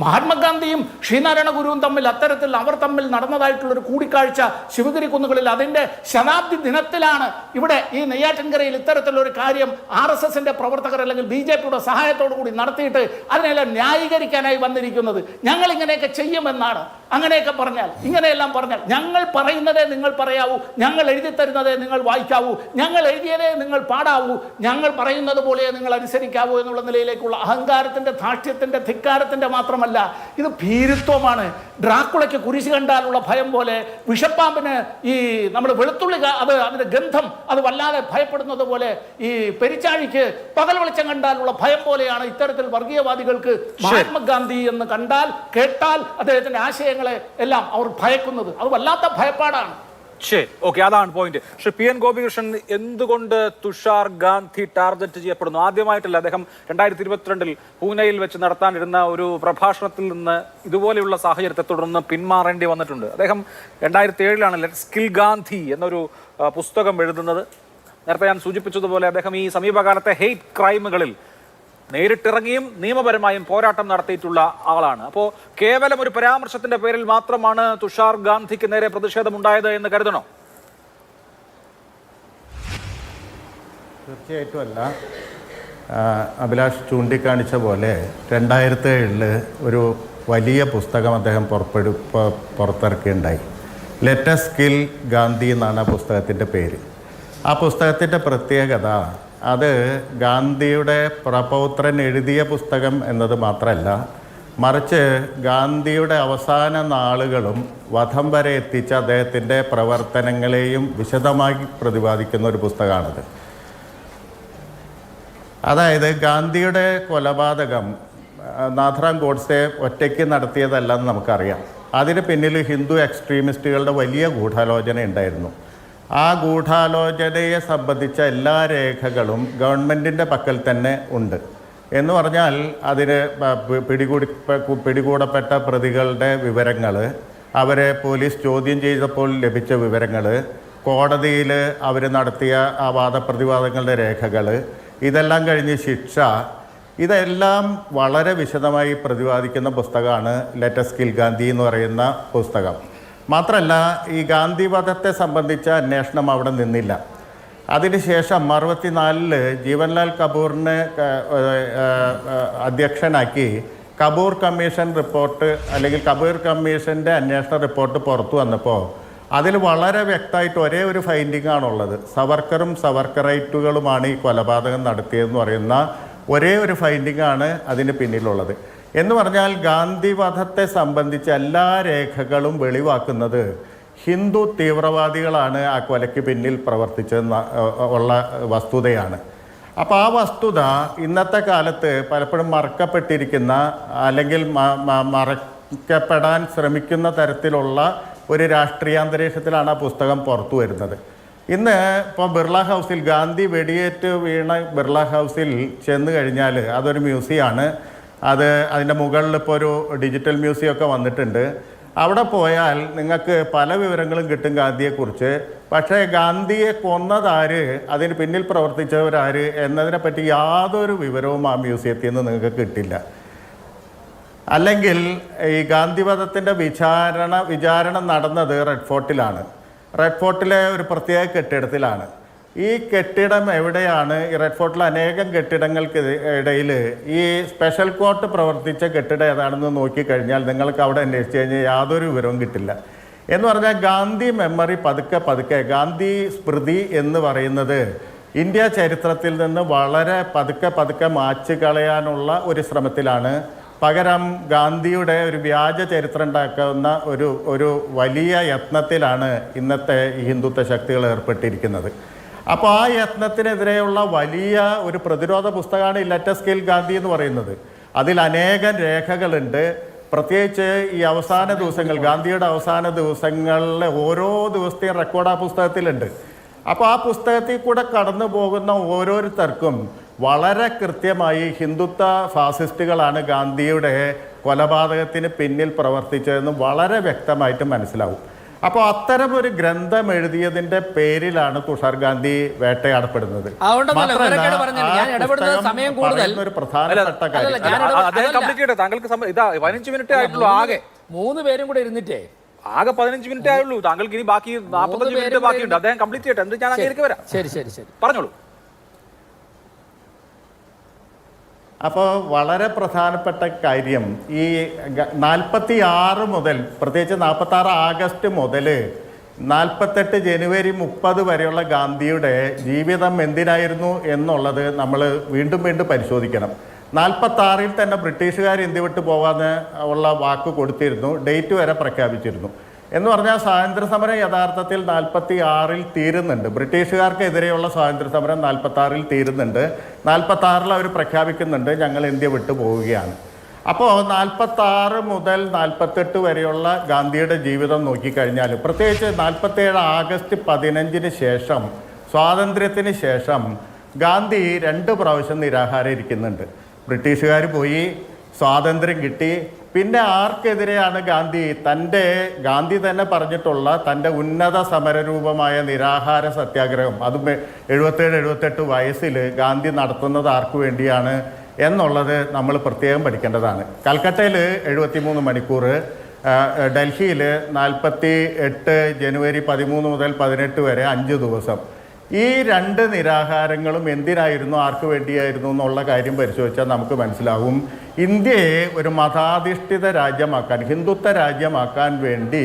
മഹാത്മാഗാന്ധിയും ശ്രീനാരായണ ഗുരുവും തമ്മിൽ അത്തരത്തിൽ അവർ തമ്മിൽ നടന്നതായിട്ടുള്ളൊരു കൂടിക്കാഴ്ച ശിവഗിരി കുന്നുകളിൽ അതിൻ്റെ ശതാബ്ദി ദിനത്തിലാണ് ഇവിടെ ഈ നെയ്യാറ്റിൻകരയിൽ ഇത്തരത്തിലൊരു കാര്യം RSSൻ്റെ പ്രവർത്തകർ അല്ലെങ്കിൽ BJPയുടെ സഹായത്തോടു കൂടി നടത്തിയിട്ട് അതിനെല്ലാം ന്യായീകരിക്കാനായി വന്നിരിക്കുന്നത്. ഞങ്ങൾ ഇങ്ങനെയൊക്കെ ചെയ്യുമെന്നാണ്. അങ്ങനെയൊക്കെ പറഞ്ഞാൽ, ഇങ്ങനെയെല്ലാം പറഞ്ഞാൽ ഞങ്ങൾ പറയുന്നതേ നിങ്ങൾ പറയാവൂ, ഞങ്ങൾ എഴുതി തരുന്നതേ നിങ്ങൾ വായിക്കാവൂ, ഞങ്ങൾ എഴുതിയതേ നിങ്ങൾ പാടാവൂ, ഞങ്ങൾ പറയുന്നത് പോലെ നിങ്ങൾ അനുസരിക്കാവൂ എന്നുള്ള നിലയിലേക്കുള്ള അഹങ്കാരത്തിൻ്റെ, ധാർഷ്ട്യത്തിൻ്റെ, ധിക്കാരത്തിൻ്റെ മാത്രമല്ല, ഇത് ഭീരുത്വമാണ്. ഡ്രാക്കുളയ്ക്ക് കുരിശ് കണ്ടാലുള്ള ഭയം പോലെ വിഷപ്പാമ്പിന് ഈ നമ്മൾ വെളുത്തുള്ളി അതിൻ്റെ ഗന്ധം അത് വല്ലാതെ ഭയപ്പെടുന്നത് പോലെ ഈ പെരിച്ചാഴിക്ക് പകൽ വെളിച്ചം കണ്ടാലുള്ള ഭയം പോലെയാണ് ഇത്തരത്തിൽ വർഗീയവാദികൾക്ക് മഹാത്മാഗാന്ധി എന്ന് കണ്ടാൽ, കേട്ടാൽ അദ്ദേഹത്തിൻ്റെ ആശയങ്ങളെ എല്ലാം അവർ ഭയക്കുന്നത്. അത് വല്ലാത്ത ഭയപ്പാടാണ്. ശരി, ഓക്കെ, അതാണ് പോയിന്റ്. ശ്രീ PN ഗോപികൃഷ്ണൻ, എന്തുകൊണ്ട് തുഷാർ ഗാന്ധി ടാർഗറ്റ് ചെയ്യപ്പെടുന്നു? ആദ്യമായിട്ടല്ല, അദ്ദേഹം 2022 പൂനെയിൽ വെച്ച് നടത്താനിരുന്ന ഒരു പ്രഭാഷണത്തിൽ നിന്ന് ഇതുപോലെയുള്ള സാഹചര്യത്തെ തുടർന്ന് പിന്മാറേണ്ടി വന്നിട്ടുണ്ട്. അദ്ദേഹം 2007 ലെറ്റ്സ് കിൽ ഗാന്ധി എന്നൊരു പുസ്തകം എഴുതുന്നത്. നേരത്തെ ഞാൻ സൂചിപ്പിച്ചതുപോലെ അദ്ദേഹം ഈ സമീപകാലത്തെ ഹെയ്റ്റ് ക്രൈമുകളിൽ നേരിട്ടിറങ്ങിയും നിയമപരമായും പോരാട്ടം നടത്തിയിട്ടുള്ള ആളാണ്. അപ്പോൾ കേവലം ഒരു പരാമർശത്തിന്റെ പേരിൽ മാത്രമാണ് തുഷാർ ഗാന്ധിക്ക് നേരെ പ്രതിഷേധമുണ്ടായത് എന്ന് കരുതണോ? തീർച്ചയായിട്ടും അല്ല. അഭിലാഷ് ചൂണ്ടിക്കാണിച്ച പോലെ 2007 ഒരു വലിയ പുസ്തകം അദ്ദേഹം പുറത്തിറക്കുകയുണ്ടായി. ലെറ്റസ് കിൽ ഗാന്ധി എന്നാണ് ആ പുസ്തകത്തിൻ്റെ പേര്. ആ പുസ്തകത്തിൻ്റെ പ്രത്യേകത അത് ഗാന്ധിയുടെ പ്രപൗത്രൻ എഴുതിയ പുസ്തകം എന്നത് മാത്രമല്ല, മറിച്ച് ഗാന്ധിയുടെ അവസാന നാളുകളും വധം വരെ എത്തിച്ച അദ്ദേഹത്തിൻ്റെ പ്രവർത്തനങ്ങളെയും വിശദമായി പ്രതിപാദിക്കുന്ന ഒരു പുസ്തകമാണിത്. അതായത് ഗാന്ധിയുടെ കൊലപാതകം നാഥറാം ഗോഡ്സെ ഒറ്റയ്ക്ക് നടത്തിയതല്ലെന്ന് നമുക്കറിയാം. അതിന് പിന്നിൽ ഹിന്ദു എക്സ്ട്രീമിസ്റ്റുകളുടെ വലിയ ഗൂഢാലോചന ഉണ്ടായിരുന്നു. ആ ഗൂഢാലോചനയെ സംബന്ധിച്ച എല്ലാ രേഖകളും ഗവൺമെൻറ്റിൻ്റെ പക്കൽ തന്നെ ഉണ്ട്. എന്ന് പറഞ്ഞാൽ അതിന് പിടികൂടപ്പെട്ട പ്രതികളുടെ വിവരങ്ങൾ, അവരെ പോലീസ് ചോദ്യം ചെയ്തപ്പോൾ ലഭിച്ച വിവരങ്ങൾ, കോടതിയിൽ അവർ നടത്തിയ ആ വാദപ്രതിവാദങ്ങളുടെ രേഖകൾ, ഇതെല്ലാം കഴിഞ്ഞ് ശിക്ഷ, ഇതെല്ലാം വളരെ വിശദമായി പ്രതിപാദിക്കുന്ന പുസ്തകമാണ് ലെറ്റസ് കിൽ ഗാന്ധി എന്ന് പറയുന്ന പുസ്തകം. മാത്രമല്ല, ഈ ഗാന്ധി വധത്തെ സംബന്ധിച്ച അന്വേഷണം അവിടെ നിന്നില്ല. അതിനുശേഷം 64 ജീവൻലാൽ കപൂറിനെ അധ്യക്ഷനാക്കി കപൂർ കമ്മീഷൻ റിപ്പോർട്ട് അല്ലെങ്കിൽ കപൂർ കമ്മീഷൻ്റെ അന്വേഷണ റിപ്പോർട്ട് പുറത്തു വന്നപ്പോൾ അതിൽ വളരെ വ്യക്തമായിട്ട് ഒരേ ഒരു ഫൈൻഡിംഗ് ആണുള്ളത്. സവർക്കറും സവർക്കറൈറ്റുകളുമാണ് ഈ കൊലപാതകം നടത്തിയതെന്ന് പറയുന്ന ഒരേ ഒരു ഫൈൻഡിംഗ് ആണ് അതിന് പിന്നിലുള്ളത്. എന്ന് പറഞ്ഞാൽ ഗാന്ധി വധത്തെ സംബന്ധിച്ച എല്ലാ രേഖകളും വെളിവാക്കുന്നത് ഹിന്ദു തീവ്രവാദികളാണ് ആ കൊലയ്ക്ക് പിന്നിൽ പ്രവർത്തിച്ചെന്ന ഉള്ള വസ്തുതയാണ്. അപ്പോൾ ആ വസ്തുത ഇന്നത്തെ കാലത്ത് പലപ്പോഴും മറക്കപ്പെട്ടിരിക്കുന്ന അല്ലെങ്കിൽ മറക്കപ്പെടാൻ ശ്രമിക്കുന്ന തരത്തിലുള്ള ഒരു രാഷ്ട്രീയാന്തരീക്ഷത്തിലാണ് ആ പുസ്തകം പുറത്തു വരുന്നത്. ഇന്ന് ഇപ്പോൾ ബിർള ഹൗസിൽ ഗാന്ധി വെടിയേറ്റ് വീണ ബിർള ഹൗസിൽ ചെന്ന് കഴിഞ്ഞാൽ അതൊരു മ്യൂസിയമാണ്. അതിൻ്റെ മുകളിൽ ഇപ്പോൾ ഒരു ഡിജിറ്റൽ മ്യൂസിയം ഒക്കെ വന്നിട്ടുണ്ട്. അവിടെ പോയാൽ നിങ്ങൾക്ക് പല വിവരങ്ങളും കിട്ടും ഗാന്ധിയെക്കുറിച്ച്. പക്ഷേ ഗാന്ധിയെ കൊന്നതാര്, അതിന് പിന്നിൽ പ്രവർത്തിച്ചവരാര് എന്നതിനെപ്പറ്റി യാതൊരു വിവരവും ആ മ്യൂസിയത്തിൽ നിന്ന് നിങ്ങൾക്ക് കിട്ടില്ല. അല്ലെങ്കിൽ ഈ ഗാന്ധിവധത്തിൻ്റെ വിചാരണ നടന്നത് റെഡ് ഫോർട്ടിലാണ്. റെഡ് ഫോർട്ടിലെ ഒരു പ്രത്യേക കെട്ടിടത്തിലാണ്. ഈ കെട്ടിടം എവിടെയാണ്? ഈ റെഡ് ഫോർട്ടിലെ അനേകം കെട്ടിടങ്ങൾക്ക് ഇടയിൽ ഈ സ്പെഷ്യൽ കോർട്ട് പ്രവർത്തിച്ച കെട്ടിടം ഏതാണെന്ന് നോക്കിക്കഴിഞ്ഞാൽ നിങ്ങൾക്ക് അവിടെ അന്വേഷിച്ച് കഴിഞ്ഞാൽ യാതൊരു വിവരവും കിട്ടില്ല. എന്ന് പറഞ്ഞാൽ ഗാന്ധി മെമ്മറി പതുക്കെ ഗാന്ധി സ്മൃതി എന്ന് പറയുന്നത് ഇന്ത്യ ചരിത്രത്തിൽ നിന്ന് വളരെ പതുക്കെ മായ്ച്ചു കളയാനുള്ള ഒരു ശ്രമത്തിലാണ്. പകരം ഗാന്ധിയുടെ ഒരു വ്യാജ ചരിത്രം ഉണ്ടാക്കുന്ന ഒരു വലിയ യത്നത്തിലാണ് ഇന്നത്തെ ഹിന്ദുത്വ ശക്തികൾ ഏർപ്പെട്ടിരിക്കുന്നത്. അപ്പോൾ ആ യത്നത്തിനെതിരെയുള്ള വലിയ ഒരു പ്രതിരോധ പുസ്തകമാണ് ഈ ലെറ്റസ് കിൽ ഗാന്ധി എന്ന് പറയുന്നത്. അതിൽ അനേകം രേഖകളുണ്ട്. പ്രത്യേകിച്ച് ഈ അവസാന ദിവസങ്ങൾ, ഗാന്ധിയുടെ അവസാന ദിവസങ്ങളിലെ ഓരോ ദിവസത്തെയും റെക്കോർഡ് ആ പുസ്തകത്തിലുണ്ട്. അപ്പോൾ ആ പുസ്തകത്തിൽ കൂടെ കടന്നു പോകുന്ന ഓരോരുത്തർക്കും വളരെ കൃത്യമായി ഹിന്ദുത്വ ഫാസിസ്റ്റുകളാണ് ഗാന്ധിയുടെ കൊലപാതകത്തിന് പിന്നിൽ പ്രവർത്തിച്ചതെന്ന് വളരെ വ്യക്തമായിട്ട് മനസ്സിലാവും. അപ്പോൾ അത്തരം ഒരു ഗ്രന്ഥം എഴുതിയതിന്റെ പേരിലാണ് തുഷാർ ഗാന്ധി വേട്ടയാടപ്പെടുന്നത്. ഒരു പ്രധാനപ്പെട്ട കാര്യം, താങ്കൾക്ക് 15 മിനിറ്റേ ആയിട്ടുള്ളൂ. ആകെ 3 പേരും കൂടെ ഇരുന്നിട്ടേ ആകെ 15 മിനിറ്റേ ആയുള്ളൂ. താങ്കൾക്ക് ഇനി ബാക്കി 45 മിനിറ്റ് ബാക്കിയുണ്ട്. അദ്ദേഹം കംപ്ലീറ്റ് ചെയ്യട്ടെ, എന്നിട്ട് ഞാൻ അങ്ങേക്ക് വരാം. ശരി പറഞ്ഞോളൂ. അപ്പോൾ വളരെ പ്രധാനപ്പെട്ട കാര്യം, ഈ 46 മുതൽ, പ്രത്യേകിച്ച് 46 ആഗസ്റ്റ് മുതൽ 48 ജനുവരി 30 വരെയുള്ള ഗാന്ധിയുടെ ജീവിതം എന്തിനായിരുന്നു എന്നുള്ളത് നമ്മൾ വീണ്ടും പരിശോധിക്കണം. 46-ൽ തന്നെ ബ്രിട്ടീഷുകാർ ഇന്ത്യ വിട്ട് പോകാമെന്ന് ഉള്ള വാക്ക് കൊടുത്തിരുന്നു, ഡേറ്റ് വരെ പ്രഖ്യാപിച്ചിരുന്നു. എന്ന് പറഞ്ഞാൽ സ്വാതന്ത്ര്യ സമരം യഥാർത്ഥത്തിൽ 46-ൽ തീരുന്നുണ്ട്. ബ്രിട്ടീഷുകാർക്കെതിരെയുള്ള സ്വാതന്ത്ര്യ സമരം 46-ൽ തീരുന്നുണ്ട്. 46-ൽ അവർ പ്രഖ്യാപിക്കുന്നുണ്ട് ഞങ്ങൾ ഇന്ത്യ വിട്ടു പോവുകയാണ്. അപ്പോൾ 46 മുതൽ 48 വരെയുള്ള ഗാന്ധിയുടെ ജീവിതം നോക്കിക്കഴിഞ്ഞാൽ, പ്രത്യേകിച്ച് 47 ആഗസ്റ്റ് 15-ന് ശേഷം, സ്വാതന്ത്ര്യത്തിന് ശേഷം ഗാന്ധി 2 പ്രാവശ്യം നിരാഹാരം ഇരിക്കുന്നുണ്ട്. ബ്രിട്ടീഷുകാർ പോയി, സ്വാതന്ത്ര്യം കിട്ടി. പിന്നെ ആർക്കെതിരെയാണ് ഗാന്ധി തന്നെ പറഞ്ഞിട്ടുള്ള തൻ്റെ ഉന്നത സമരരൂപമായ നിരാഹാര സത്യാഗ്രഹം, അതും 77-78 വയസ്സിൽ ഗാന്ധി നടത്തുന്നത് ആർക്കു വേണ്ടിയാണ് എന്നുള്ളത് നമ്മൾ പ്രത്യേകം പഠിക്കേണ്ടതാണ്. കൽക്കട്ടയിൽ 73 മണിക്കൂർ, ഡൽഹിയിൽ 48 ജനുവരി 13 മുതൽ 18 വരെ 5 ദിവസം. ഈ 2 നിരാഹാരങ്ങളും എന്തിനായിരുന്നു, ആർക്ക് വേണ്ടിയായിരുന്നു എന്നുള്ള കാര്യം പരിശോധിച്ചാൽ നമുക്ക് മനസ്സിലാവും. ഇന്ത്യയെ ഒരു മതാധിഷ്ഠിത രാജ്യമാക്കാൻ, ഹിന്ദുത്വ രാജ്യമാക്കാൻ വേണ്ടി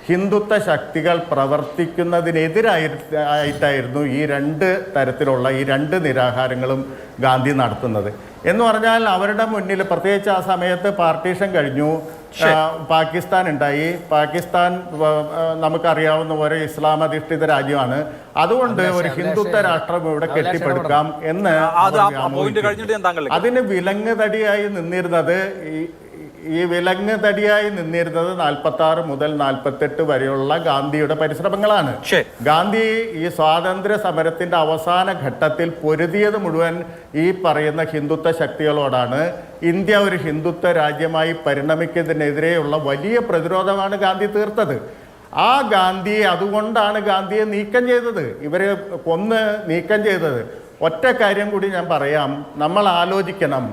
ഹിന്ദുത്വ ശക്തികൾ പ്രവർത്തിക്കുന്നതിനെതിരായിട്ടായിരുന്നു ഈ 2 തരത്തിലുള്ള ഈ 2 നിരാഹാരങ്ങളും ഗാന്ധി നടത്തുന്നത്. എന്ന് പറഞ്ഞാൽ അവരുടെ മുന്നിൽ, പ്രത്യേകിച്ച് ആ സമയത്ത് പാർട്ടീഷൻ കഴിഞ്ഞു, പാകിസ്ഥാൻ ഉണ്ടായി. പാകിസ്ഥാൻ നമുക്കറിയാവുന്ന പോലെ ഇസ്ലാം അധിഷ്ഠിത രാജ്യമാണ്. അതുകൊണ്ട് ഒരു ഹിന്ദുത്വ രാഷ്ട്രം ഇവിടെ കെട്ടിപ്പടുക്കാം എന്ന് അതിന് വിലങ്ങുതടിയായി നിന്നിരുന്നത് 46 മുതൽ 48 വരെയുള്ള ഗാന്ധിയുടെ പരിശ്രമങ്ങളാണ്. ഗാന്ധി ഈ സ്വാതന്ത്ര്യ സമരത്തിന്റെ അവസാന ഘട്ടത്തിൽ പൊരുതിയത് മുഴുവൻ ഈ പറയുന്ന ഹിന്ദുത്വ ശക്തികളോടാണ്. ഇന്ത്യ ഒരു ഹിന്ദുത്വ രാജ്യമായി പരിണമിക്കുന്നതിനെതിരെയുള്ള വലിയ പ്രതിരോധമാണ് ഗാന്ധി തീർത്തത്. അതുകൊണ്ടാണ് ഗാന്ധിയെ നീക്കം ചെയ്തത്, ഇവരെ കൊന്ന് നീക്കം ചെയ്തത്. ഒറ്റ കാര്യം കൂടി ഞാൻ പറയാം, നമ്മൾ ആലോചിക്കണം.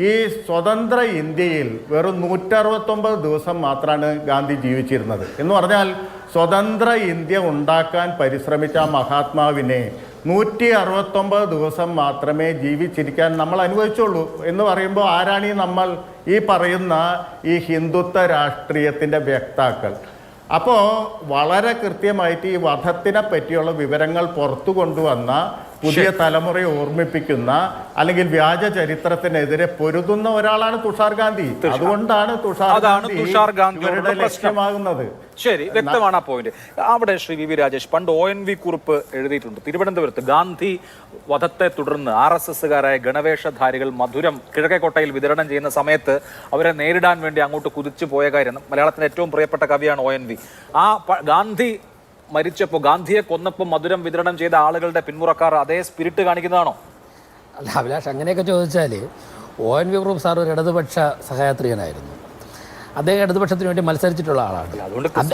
ഈ സ്വതന്ത്ര ഇന്ത്യയിൽ വെറും 169 ദിവസം മാത്രമാണ് ഗാന്ധി ജീവിച്ചിരുന്നത്. എന്ന് പറഞ്ഞാൽ സ്വതന്ത്ര ഇന്ത്യ ഉണ്ടാക്കാൻ പരിശ്രമിച്ച മഹാത്മാവിനെ 169 ദിവസം മാത്രമേ ജീവിച്ചിരിക്കാൻ നമ്മൾ അനുവദിച്ചുള്ളൂ. എന്ന് പറയുമ്പോൾ ആരാണ് ഈ പറയുന്ന ഈ ഹിന്ദുത്വ രാഷ്ട്രീയത്തിൻ്റെ വ്യക്താക്കൾ? അപ്പോൾ വളരെ കൃത്യമായിട്ട് ഈ വധത്തിനെ പറ്റിയുള്ള വിവരങ്ങൾ പുറത്തു കൊണ്ടുവന്ന, പുതിയ തലമുറയെ ഓർമ്മിപ്പിക്കുന്ന, അല്ലെങ്കിൽ വ്യാജ ചരിത്രത്തിനെതിരെ പൊരുതുന്ന ഒരാളാണ് തുഷാർ ഗാന്ധി. അതുകൊണ്ടാണ് തുഷാർ ഗാന്ധി ലക്ഷ്യമാകുന്നത്. ശരി, വ്യക്തമാണ് ആ പോയിന്റ്. അവിടെ ശ്രീ വി രാജേഷ്, പണ്ട് ONV കുറിപ്പ് എഴുതിയിട്ടുണ്ട്. തിരുവനന്തപുരത്ത് ഗാന്ധി വധത്തെ തുടർന്ന് RSSകാരായ ഗണവേഷധാരികൾ മധുരം കിഴക്കേക്കോട്ടയിൽ വിതരണം ചെയ്യുന്ന സമയത്ത് അവരെ നേരിടാൻ വേണ്ടി അങ്ങോട്ട് കുതിച്ചു പോയ കാര്യം, മലയാളത്തിന്റെ ഏറ്റവും പ്രിയപ്പെട്ട കവിയാണ് ONV. ആ ഗാന്ധി മരിച്ചപ്പോൾ, ഗാന്ധിയെ കൊന്നപ്പോൾ മധുരം വിതരണം ചെയ്ത ആളുകളുടെ പിന്മുറക്കാർ അതേ സ്പിരിറ്റ് കാണിക്കുന്നതാണോ? അല്ല അഭിലാഷ്, അങ്ങനെയൊക്കെ ചോദിച്ചാൽ ONV കുറുപ്പ് സാർ ഒരു ഇടതുപക്ഷ സഹയാത്രികനായിരുന്നു. അദ്ദേഹം ഇടതുപക്ഷത്തിന് വേണ്ടി മത്സരിച്ചിട്ടുള്ള ആളാണ്.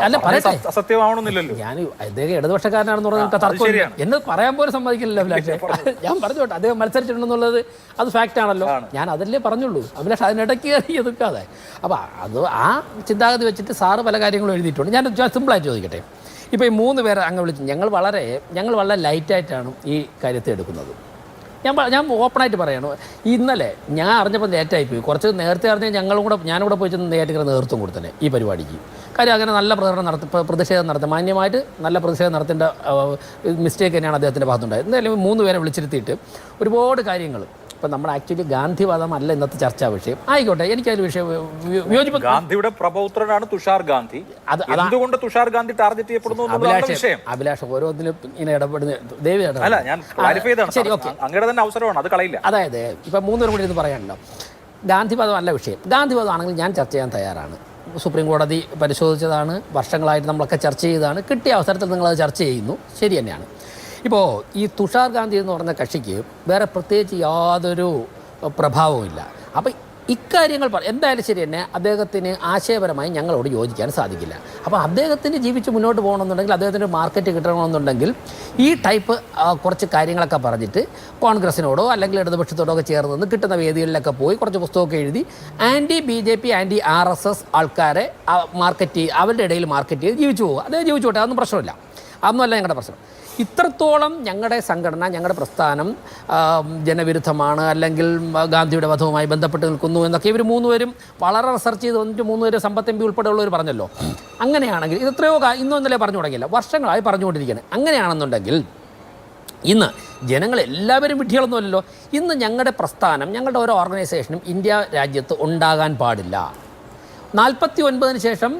അല്ല പറയട്ടെ, അസത്യമാവണമെന്നില്ലല്ലോ. ഞാൻ അദ്ദേഹം ഇടതുപക്ഷക്കാരനാണെന്ന് പറഞ്ഞാൽ തർക്കമില്ല എന്ന് പറയാൻ പോലും സമ്മതിക്കില്ലല്ലോ അഭിലാഷ്. ഞാൻ പറഞ്ഞോട്ടെ, അദ്ദേഹം മത്സരിച്ചിട്ടുണ്ടെന്നുള്ളത് അത് ഫാക്റ്റ് ആണല്ലോ. ഞാൻ അതല്ലേ പറഞ്ഞുള്ളൂ അഭിലാഷ്, അതിനിടയ്ക്ക് എതുക്കാതെ. അപ്പോൾ ആ ചിന്താഗതി വെച്ചിട്ട് സാറ് പല കാര്യങ്ങളും എഴുതിയിട്ടുണ്ട്. ഞാൻ സിമ്പിളായിട്ട് ചോദിക്കട്ടെ, ഇപ്പോൾ ഈ 3 പേരെ അങ്ങ് വിളിച്ച് ഞങ്ങൾ വളരെ ലൈറ്റായിട്ടാണ് ഈ കാര്യത്തെ എടുക്കുന്നത്. ഞാൻ ഓപ്പണായിട്ട് പറയണം, ഇന്നലെ ഞാൻ അറിഞ്ഞപ്പോൾ ലേറ്റായിപ്പോയി. കുറച്ച് നേരത്തെ അറിഞ്ഞാൽ ഞാനും കൂടെ പോയി ചെന്ന് നെയ്യാറ്റിൻകര നേതൃത്വം കൊടുത്തന്നെ ഈ പരിപാടിക്ക്. കാര്യം അങ്ങനെ നല്ല പ്രതിഷേധം നടത്തുക, മാന്യമായിട്ട് നല്ല പ്രതിഷേധം നടത്തേണ്ട മിസ്റ്റേക്ക് തന്നെയാണ് അദ്ദേഹത്തിൻ്റെ ഭാഗത്തുണ്ടായത്. എന്തായാലും 3 പേരെ വിളിച്ചിരുത്തിയിട്ട് ഒരുപാട് കാര്യങ്ങൾ, ഇപ്പം നമ്മൾ ആക്ച്വലി ഗാന്ധിവാദം അല്ല ഇന്നത്തെ ചർച്ചാ വിഷയം. ആയിക്കോട്ടെ, എനിക്കതിൽ വിഷയം വിയോജിപ്പ്. ഗാന്ധിയുടെ പ്രബോധനാണ് തുഷാർ ഗാന്ധി. അതുകൊണ്ട് തുഷാർ ഗാന്ധി ടാർഗറ്റ് ചെയ്യപ്പെടുന്നു. അഭിലാഷ് ഓരോന്നിലും ഇങ്ങനെ ഇടപെടുന്ന ദേവിയാണ്. അല്ല, ഞാൻ ക്ലാരിഫൈ ചെയ്താണ്. ശരി, ഓക്കെ, അങ്ങയുടെ തന്നെ അവസരമാണ്, അത് കളയില്ല. അതായത് ഇപ്പം 3 പേരും കൂടി ഇത് പറയാനുണ്ടോ, ഗാന്ധിവാദം അല്ല വിഷയം. ഗാന്ധിവാദം ആണെങ്കിൽ ഞാൻ ചർച്ച ചെയ്യാൻ തയ്യാറാണ്. സുപ്രീം കോടതി പരിശോധിച്ചതാണ്, വർഷങ്ങളായിട്ട് നമ്മളൊക്കെ ചർച്ച ചെയ്തതാണ്. കിട്ടിയ അവസരത്തിൽ നിങ്ങളത് ചർച്ച ചെയ്യുന്നു, ശരി തന്നെയാണ്. ഇപ്പോൾ ഈ തുഷാർ ഗാന്ധി എന്ന് പറഞ്ഞ കക്ഷിക്ക് വേറെ പ്രത്യേകിച്ച് യാതൊരു പ്രഭാവവുമില്ല. അപ്പോൾ ഇക്കാര്യങ്ങൾ എന്തായാലും ശരി തന്നെ അദ്ദേഹത്തിന് ആശയപരമായി ഞങ്ങളോട് യോജിക്കാൻ സാധിക്കില്ല. അപ്പോൾ അദ്ദേഹത്തിന് ജീവിച്ച് മുന്നോട്ട് പോകണമെന്നുണ്ടെങ്കിൽ, അദ്ദേഹത്തിന് മാർക്കറ്റ് കിട്ടണമെന്നുണ്ടെങ്കിൽ ഈ ടൈപ്പ് കുറച്ച് കാര്യങ്ങളൊക്കെ പറഞ്ഞിട്ട് കോൺഗ്രസിനോടോ അല്ലെങ്കിൽ ഇടതുപക്ഷത്തോടോ ഒക്കെ ചേർന്ന് നിന്ന് കിട്ടുന്ന വേദികളിലൊക്കെ പോയി കുറച്ച് പുസ്തകമൊക്കെ എഴുതി BJP RSS ആൾക്കാരെ അവരുടെ ഇടയിൽ മാർക്കറ്റ് ചെയ്ത് ജീവിച്ചു പോകുക. അദ്ദേഹം ജീവിച്ചോട്ടെ, അതൊന്നും പ്രശ്നമില്ല, അതൊന്നുമല്ല ഞങ്ങളുടെ പ്രശ്നം. ഇത്രത്തോളം ഞങ്ങളുടെ സംഘടന, ഞങ്ങളുടെ പ്രസ്ഥാനം ജനവിരുദ്ധമാണ്, അല്ലെങ്കിൽ ഗാന്ധിയുടെ വധവുമായി ബന്ധപ്പെട്ട് നിൽക്കുന്നു എന്നൊക്കെ ഇവർ 3 പേരും വളരെ റിസർച്ച് ചെയ്ത് വന്നിട്ട് 3 പേര് സമ്പത്ത് MP ഉൾപ്പെടെയുള്ളവർ പറഞ്ഞല്ലോ. അങ്ങനെയാണെങ്കിൽ ഇത് എത്രയോ ഇന്നൊന്നല്ലേ പറഞ്ഞു തുടങ്ങിയില്ല, വർഷങ്ങളായി പറഞ്ഞുകൊണ്ടിരിക്കുകയാണ്. അങ്ങനെയാണെന്നുണ്ടെങ്കിൽ ഇന്ന് ജനങ്ങളെല്ലാവരും വിഡ്ഢികളൊന്നുമല്ലല്ലോ. ഇന്ന് ഞങ്ങളുടെ പ്രസ്ഥാനം, ഞങ്ങളുടെ ഓരോ ഓർഗനൈസേഷനും ഇന്ത്യ രാജ്യത്ത് ഉണ്ടാകാൻ പാടില്ല. 49-ന് ശേഷം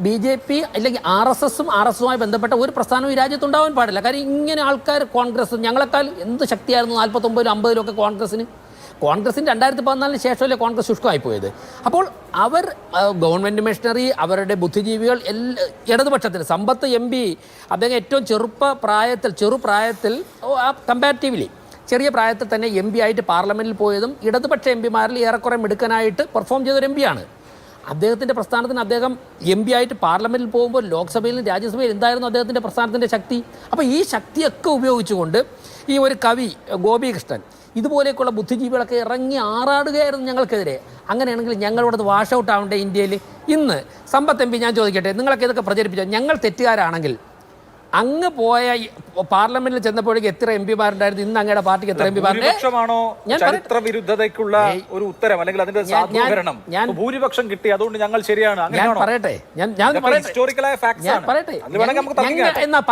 BJP അല്ലെങ്കിൽ RSSുമായി ബന്ധപ്പെട്ട ഒരു പ്രസ്ഥാനവും ഈ രാജ്യത്തുണ്ടാവാൻ പാടില്ല. കാര്യം ഇങ്ങനെ ആൾക്കാർ, കോൺഗ്രസ് ഞങ്ങളെക്കാൾ എന്ത് ശക്തിയായിരുന്നു 49-ലും 50-ലും ഒക്കെ കോൺഗ്രസ്സിന്. 2014-ന് ശേഷമല്ലേ കോൺഗ്രസ് ശുഷ്കമായി പോയത്. അപ്പോൾ അവർ ഗവൺമെൻറ് മിഷണറി, അവരുടെ ബുദ്ധിജീവികൾ ഇടതുപക്ഷത്തിന്, സമ്പത്ത് MP അദ്ദേഹം ഏറ്റവും ചെറുപ്രായത്തിൽ കമ്പാരിറ്റീവ്ലി ചെറിയ പ്രായത്തിൽ തന്നെ എം പി ആയിട്ട് പാർലമെൻറ്റിൽ പോയതും ഇടതുപക്ഷ എം പിമാരിൽ ഏറെക്കുറെ മിടുക്കനായിട്ട് പെർഫോം ചെയ്തൊരു എം പിയാണ്. അദ്ദേഹത്തിൻ്റെ പ്രസ്ഥാനത്തിന് അദ്ദേഹം എം പി ആയിട്ട് പാർലമെൻറ്റിൽ പോകുമ്പോൾ ലോക്സഭയിലും രാജ്യസഭയിലും എന്തായിരുന്നു അദ്ദേഹത്തിൻ്റെ പ്രസ്ഥാനത്തിൻ്റെ ശക്തി? അപ്പോൾ ഈ ശക്തിയൊക്കെ ഉപയോഗിച്ചുകൊണ്ട് ഈ ഒരു കവി ഗോപികൃഷ്ണൻ ഇതുപോലെയൊക്കെയുള്ള ബുദ്ധിജീവികളൊക്കെ ഇറങ്ങി ആറാടുകയായിരുന്നു ഞങ്ങൾക്കെതിരെ. അങ്ങനെയാണെങ്കിൽ ഞങ്ങളിവിടെ വാഷ് ഔട്ട് ആവേണ്ട ഇന്ത്യയിൽ ഇന്ന് സമ്പത്ത് എം പി, ഞാൻ ചോദിക്കട്ടെ, നിങ്ങളൊക്കെ ഇതൊക്കെ പ്രചരിപ്പിച്ചോ? ഞങ്ങൾ തെറ്റുകാരാണെങ്കിൽ അങ്ങ് പോയ പാർലമെന്റിൽ ചെന്നപ്പോഴേക്ക് എത്ര എം പിമാരുണ്ടായിരുന്നു? ഇന്ന് അങ്ങയുടെ പാർട്ടിക്ക് എത്ര എം ഭൂരിപക്ഷമാണോ ചരിത്ര വിരുദ്ധതയ്ക്കുള്ള ഒരു ഉത്തരം അല്ലെങ്കിൽ അതിന്റെ സാധൂകരണം ഭൂരിപക്ഷം കിട്ടി അതുകൊണ്ട് ഞങ്ങൾ ശരിയാണ്? ഞാൻ പറയട്ടെ, എന്നാൽ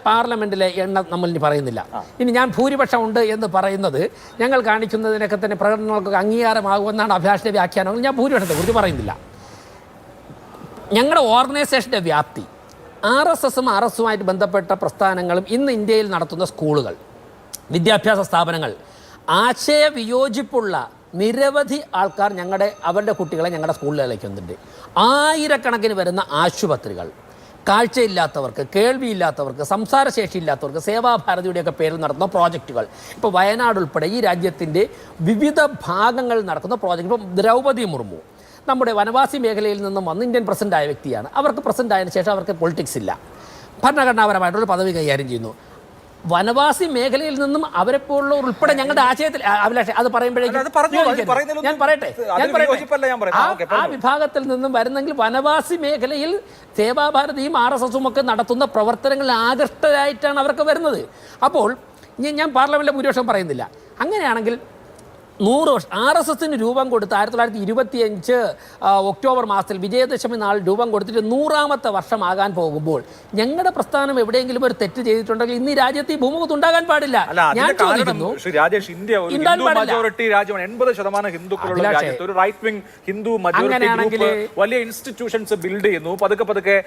പാർലമെന്റിലെ എണ്ണം നമ്മൾ ഇനി പറയുന്നില്ല. ഇനി ഞാൻ ഭൂരിപക്ഷം ഉണ്ട് എന്ന് പറയുന്നത് ഞങ്ങൾ കാണിക്കുന്നതിനൊക്കെ തന്നെ പ്രകടനങ്ങൾക്ക് അംഗീകാരമാകുമെന്നാണ് അഭിലാഷിന്റെ വ്യാഖ്യാനങ്ങൾ. ഞാൻ ഭൂരിപക്ഷത്തെ കുറിച്ച് പറയുന്നില്ല. ഞങ്ങളുടെ ഓർഗനൈസേഷന്റെ വ്യാപ്തി, RSSും RSസുമായിട്ട് ബന്ധപ്പെട്ട പ്രസ്ഥാനങ്ങളും ഇന്ന് ഇന്ത്യയിൽ നടത്തുന്ന സ്കൂളുകൾ, വിദ്യാഭ്യാസ സ്ഥാപനങ്ങൾ, ആശയവിയോജിപ്പുള്ള നിരവധി ആൾക്കാർ അവരുടെ കുട്ടികളെ ഞങ്ങളുടെ സ്കൂളുകളിലേക്ക് വന്നിട്ടുണ്ട്. ആയിരക്കണക്കിന് വരുന്ന ആശുപത്രികൾ, കാഴ്ചയില്ലാത്തവർക്ക്, കേൾവിയില്ലാത്തവർക്ക്, സംസാരശേഷിയില്ലാത്തവർക്ക് സേവാഭാരതിയുടെയൊക്കെ പേരിൽ നടത്തുന്ന പ്രോജക്റ്റുകൾ, ഇപ്പോൾ വയനാട് ഉൾപ്പെടെ ഈ രാജ്യത്തിൻ്റെ വിവിധ ഭാഗങ്ങളിൽ നടക്കുന്ന പ്രോജക്റ്റ്. ഇപ്പം ദ്രൗപദി മുർമു നമ്മുടെ വനവാസി മേഖലയിൽ നിന്നും വന്ന് ഇന്ത്യൻ പ്രസിഡൻ്റായ വ്യക്തിയാണ്. അവർക്ക് പ്രസിഡൻ്റ് ആയതിനു ശേഷം അവർക്ക് പൊളിറ്റിക്സ് ഇല്ല, ഭരണഘടനാപരമായിട്ടുള്ള പദവി കൈകാര്യം ചെയ്യുന്നു. വനവാസി മേഖലയിൽ നിന്നും അവരെപ്പോലുള്ള ഉൾപ്പെടെ ഞങ്ങളുടെ ആശയത്തിൽ അഭിലാഷ് അത് പറയുമ്പോഴേക്കും ഞാൻ പറയട്ടെ ആ വിഭാഗത്തിൽ നിന്നും വരുന്നെങ്കിൽ വനവാസി മേഖലയിൽ സേവാഭാരതിയും RSSും ഒക്കെ നടത്തുന്ന പ്രവർത്തനങ്ങളിൽ ആകൃഷ്ടരായിട്ടാണ് അവർക്ക് വരുന്നത്. അപ്പോൾ ഞാൻ പാർലമെന്റിലെ ഭൂരിപക്ഷം പറയുന്നില്ല. അങ്ങനെയാണെങ്കിൽ 100 വർഷം RSSന് രൂപം കൊടുത്ത് 1925 ഒക്ടോബർ മാസത്തിൽ വിജയദശമി നാൾ രൂപം കൊടുത്തിട്ട് 100ാമത്തെ വർഷമാകാൻ പോകുമ്പോൾ ഞങ്ങളുടെ പ്രസ്ഥാനം എവിടെയെങ്കിലും ഒരു തെറ്റ് ചെയ്തിട്ടുണ്ടെങ്കിൽ ഇന്ന് ഈ രാജ്യത്ത് ഈ ഭൂമുഖത്ത് ഉണ്ടാകാൻ പാടില്ല. ഞാൻ ചോദിക്കുന്നു, അങ്ങനെയാണെങ്കിൽ വലിയ ഇൻസ്റ്റിറ്റ്യൂഷൻസ് ബിൽഡ് ചെയ്യുന്നു, പതുക്കെ പതുക്കെ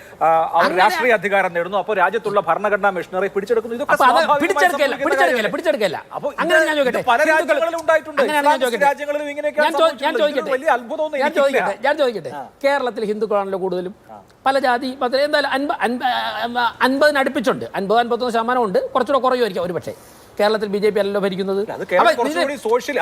രാഷ്ട്രീയ അധികാരം നേടുന്നു, അപ്പോൾ രാജ്യത്തുള്ള ഭരണഘടനാ മെഷീനറി പിടിച്ചെടുക്കുന്നു. ഇതൊക്കെ പിടിച്ചെടുക്കല്ല. അങ്ങനെ ഞാൻ ചോദിക്കട്ടെ, പല രാജ്യങ്ങളിലും ഉണ്ടായിട്ടുണ്ട്. ഞാൻ ചോദിക്കട്ടെ, കേരളത്തിൽ ഹിന്ദുക്കളാണല്ലോ കൂടുതലും, പല ജാതി എന്തായാലും 50 അടുപ്പിച്ചുണ്ട്, 50-51% ഉണ്ട്. കുറച്ചുകൂടെ കുറയുമായിരിക്കും ഒരു പക്ഷേ. കേരളത്തിൽ BJP അല്ലല്ലോ ഭരിക്കുന്നത്. സോഷ്യലി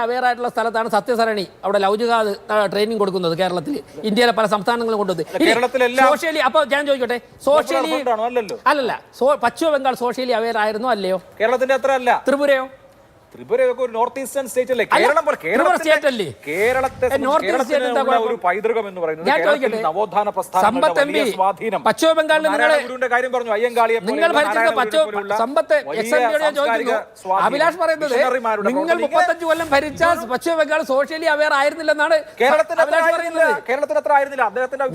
അവെയർ ആയിട്ടുള്ള സ്ഥലത്താണ് സത്യസരണി അവിടെ ലവ് ജിഹാദ് ട്രെയിനിങ് കൊടുക്കുന്നത് കേരളത്തിൽ, ഇന്ത്യയിലെ പല സംസ്ഥാനങ്ങളും കൊണ്ടുവന്നത്. സോഷ്യലി, അപ്പൊ ഞാൻ ചോദിക്കട്ടെ, സോഷ്യലി അല്ലല്ല, പശ്ചിമ ബംഗാൾ സോഷ്യലി അവെയർ ആയിരുന്നോ അല്ലയോ? കേരളത്തിന്റെ അത്ര അല്ല. ത്രിപുരയോ? ത്രിപുരയൊക്കെ ഒരു നോർത്ത് ഈസ്റ്റേൺ സ്റ്റേറ്റ് അല്ലേ? ഒരു പൈതൃകം എന്ന് പറയുന്നത് നവോത്ഥാന പ്രസ്ഥാനം, സ്വാധീനം. പശ്ചിമ ബംഗാളിൽ കാര്യം പറഞ്ഞു, അയ്യങ്കാളിയെ അഭിലാഷ് പറയുന്നത് നിങ്ങൾ 35 കൊല്ലം ഭരിച്ച പശ്ചിമ ബംഗാൾ സോഷ്യലി അവെയർ ആയിരുന്നില്ലെന്നാണ് കേരളത്തിന് അത്ര ആയിരുന്നില്ല. അദ്ദേഹത്തിന്റെ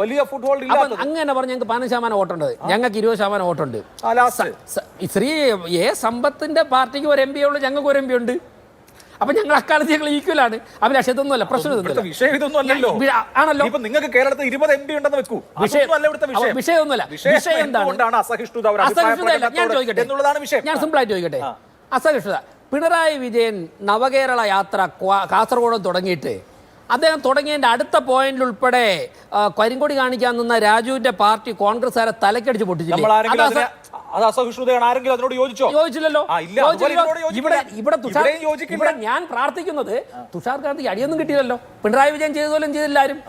വലിയ ഫുട്ബോൾ ഇല്ല. അങ്ങനെ പറഞ്ഞ് ഞങ്ങൾക്ക് 15% വോട്ടുണ്ട്, ഞങ്ങൾക്ക് 20% വോട്ടുണ്ട്. ശ്രീ സമ്പത്തിന്റെ പാർട്ടിക്ക് ഒരു MP ഉള്ളൂ, ഞങ്ങൾക്ക് ഒരു MP ഉണ്ട്. അപ്പൊ ഞങ്ങൾ അക്കാലത്ത് ഞങ്ങൾ ഈക്വലാണ്. അഭിലാഷ് ഇതൊന്നുമല്ല പ്രശ്നം, വിഷയം ഇതൊന്നും അല്ലല്ലോ. ആണല്ലോ, നിങ്ങൾക്ക് കേരളത്തിൽ 20 MP ഉണ്ടെന്ന് വെക്കൂ. വിഷയമൊന്നുമല്ല. വിഷയം എന്താണ്? അസഹിഷ്ണുത. ഞാൻ സിമ്പിളായിട്ട് ചോദിക്കട്ടെ, അസഹിഷ്ണുത. പിണറായി വിജയൻ നവകേരള യാത്ര കാസർഗോഡ് തുടങ്ങിയിട്ട് അദ്ദേഹം തുടങ്ങിയതിൻ്റെ അടുത്ത പോയിന്റിൽ ഉൾപ്പെടെ കരിങ്കൊടി കാണിക്കാൻ നിന്ന രാജുവിന്റെ പാർട്ടി കോൺഗ്രസ്സുകാരെ തലക്കടിച്ച് പൊട്ടിച്ചില്ല. ചോദിച്ചില്ലല്ലോ. ഇവിടെ ഞാൻ പ്രാർത്ഥിക്കുന്നത് തുഷാർ ഗാന്ധി അടിയൊന്നും കിട്ടിയില്ലല്ലോ. പിണറായി വിജയൻ ചെയ്തതുപോലും ചെയ്തില്ല ആരും.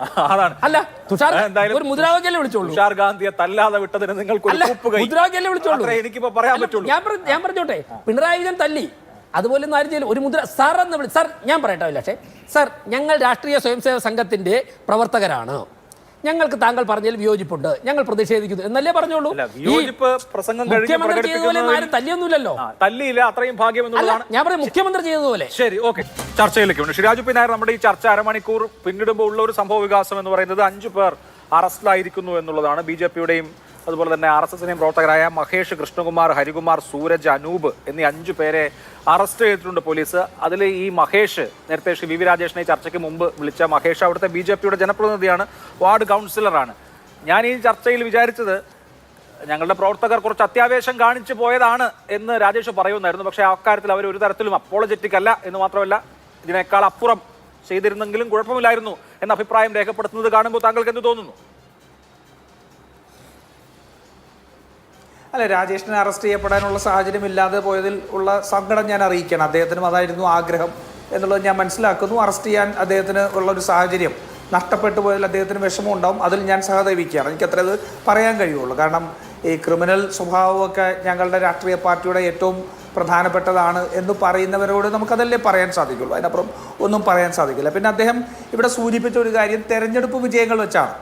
അല്ല, തുഷാർ ഒരു മുദ്രാവാക്യല്ലേ വിളിച്ചോളൂ. തുഷാർ ഗാന്ധിയെ തല്ലാതെ വിട്ടതിന് നിങ്ങൾക്ക് മുദ്രാവാക്യല്ലേ വിളിച്ചോളൂ. എനിക്കിപ്പോ പറയാൻ പറ്റുള്ളൂ. ഞാൻ പറഞ്ഞോട്ടെ, പിണറായി വിജയൻ തല്ലി, അതുപോലെ ഒന്നും ആരും ചെയ്യില്ല. ഒരു മുദ്ര സാർ എന്ന് വിളി. സാർ ഞാൻ പറയട്ടെ അഭിലാഷേ, സാർ ഞങ്ങൾ രാഷ്ട്രീയ സ്വയംസേവക സംഘത്തിന്റെ പ്രവർത്തകരാണ്, ഞങ്ങൾക്ക് താങ്കൾ പറഞ്ഞതിൽ വിയോജിപ്പുണ്ട്, ഞങ്ങൾ പ്രതിഷേധിക്കുന്നു എന്നല്ലേ പറഞ്ഞോളൂ. മുഖ്യമന്ത്രി ചെയ്തതുപോലെ ആരും തല്ലിയൊന്നുമില്ലല്ലോ. തല്ലിയില്ല, അത്രയും ഭാഗ്യം എന്നുള്ളതാണ് ഞാൻ പറയും. മുഖ്യമന്ത്രി ചെയ്തതുപോലെ. ശരി, ഓക്കെ. ചർച്ചയിലേക്ക് ഷിരാജു പി നായർ, നമ്മുടെ ഈ ചർച്ച അരമണിക്കൂർ പിന്നിടുമ്പോൾ ഉള്ള ഒരു സംഭവ വികാസം എന്ന് പറയുന്നത് 5 പേർ അറസ്റ്റിലായിരിക്കുന്നു എന്നുള്ളതാണ്. BJPയുടെയും അതുപോലെ തന്നെ RSSന്റെയും പ്രവർത്തകരായ മഹേഷ്, കൃഷ്ണകുമാർ, ഹരികുമാർ, സൂരജ്, അനൂപ് എന്നീ 5 പേരെ അറസ്റ്റ് ചെയ്തിട്ടുണ്ട് പോലീസ്. അതിൽ ഈ മഹേഷ്, നേരത്തെ ശ്രീ VV രാജേഷിനെ ചർച്ചയ്ക്ക് മുമ്പ് വിളിച്ച മഹേഷ് അവിടുത്തെ BJPയുടെ ജനപ്രതിനിധിയാണ്, വാർഡ് കൗൺസിലറാണ്. ഞാൻ ഈ ചർച്ചയിൽ വിചാരിച്ചത് ഞങ്ങളുടെ പ്രവർത്തകർ കുറച്ച് അത്യാവേശം കാണിച്ചു പോയതാണ് എന്ന് രാജേഷ് പറയുമായിരുന്നു. പക്ഷേ അക്കാര്യത്തിൽ അവർ ഒരു തരത്തിലും അപ്പോളജറ്റിക് അല്ല എന്ന് മാത്രമല്ല ഇതിനേക്കാൾ അപ്പുറം ചെയ്തിരുന്നെങ്കിലും കുഴപ്പമില്ലായിരുന്നു എന്ന അഭിപ്രായം രേഖപ്പെടുത്തുന്നത് കാണുമ്പോൾ താങ്കൾക്ക് എന്ത് തോന്നുന്നു? അല്ല, രാജേഷിനെ അറസ്റ്റ് ചെയ്യപ്പെടാനുള്ള സാഹചര്യം ഇല്ലാതെ പോയതിൽ ഉള്ള സങ്കടം ഞാൻ അറിയിക്കണം. അദ്ദേഹത്തിനും അതായിരുന്നു ആഗ്രഹം എന്നുള്ളത് ഞാൻ മനസ്സിലാക്കുന്നു. അറസ്റ്റ് ചെയ്യാൻ അദ്ദേഹത്തിന് ഉള്ള ഒരു സാഹചര്യം നഷ്ടപ്പെട്ടു പോയതിൽ അദ്ദേഹത്തിന് വിഷമം ഉണ്ടാവും. അതിൽ ഞാൻ സഹതപിക്കുകയാണ്. എനിക്കത്ര അത് പറയാൻ കഴിയുള്ളൂ. കാരണം ഈ ക്രിമിനൽ സ്വഭാവമൊക്കെ ഞങ്ങളുടെ രാഷ്ട്രീയ പാർട്ടിയുടെ ഏറ്റവും പ്രധാനപ്പെട്ടതാണ് എന്ന് പറയുന്നവരോട് നമുക്കതല്ലേ പറയാൻ സാധിക്കുള്ളൂ. അതിനപ്പുറം ഒന്നും പറയാൻ സാധിക്കില്ല. പിന്നെ അദ്ദേഹം ഇവിടെ സൂചിപ്പിച്ച ഒരു കാര്യം തെരഞ്ഞെടുപ്പ് വിജയങ്ങൾ വെച്ചാണ്.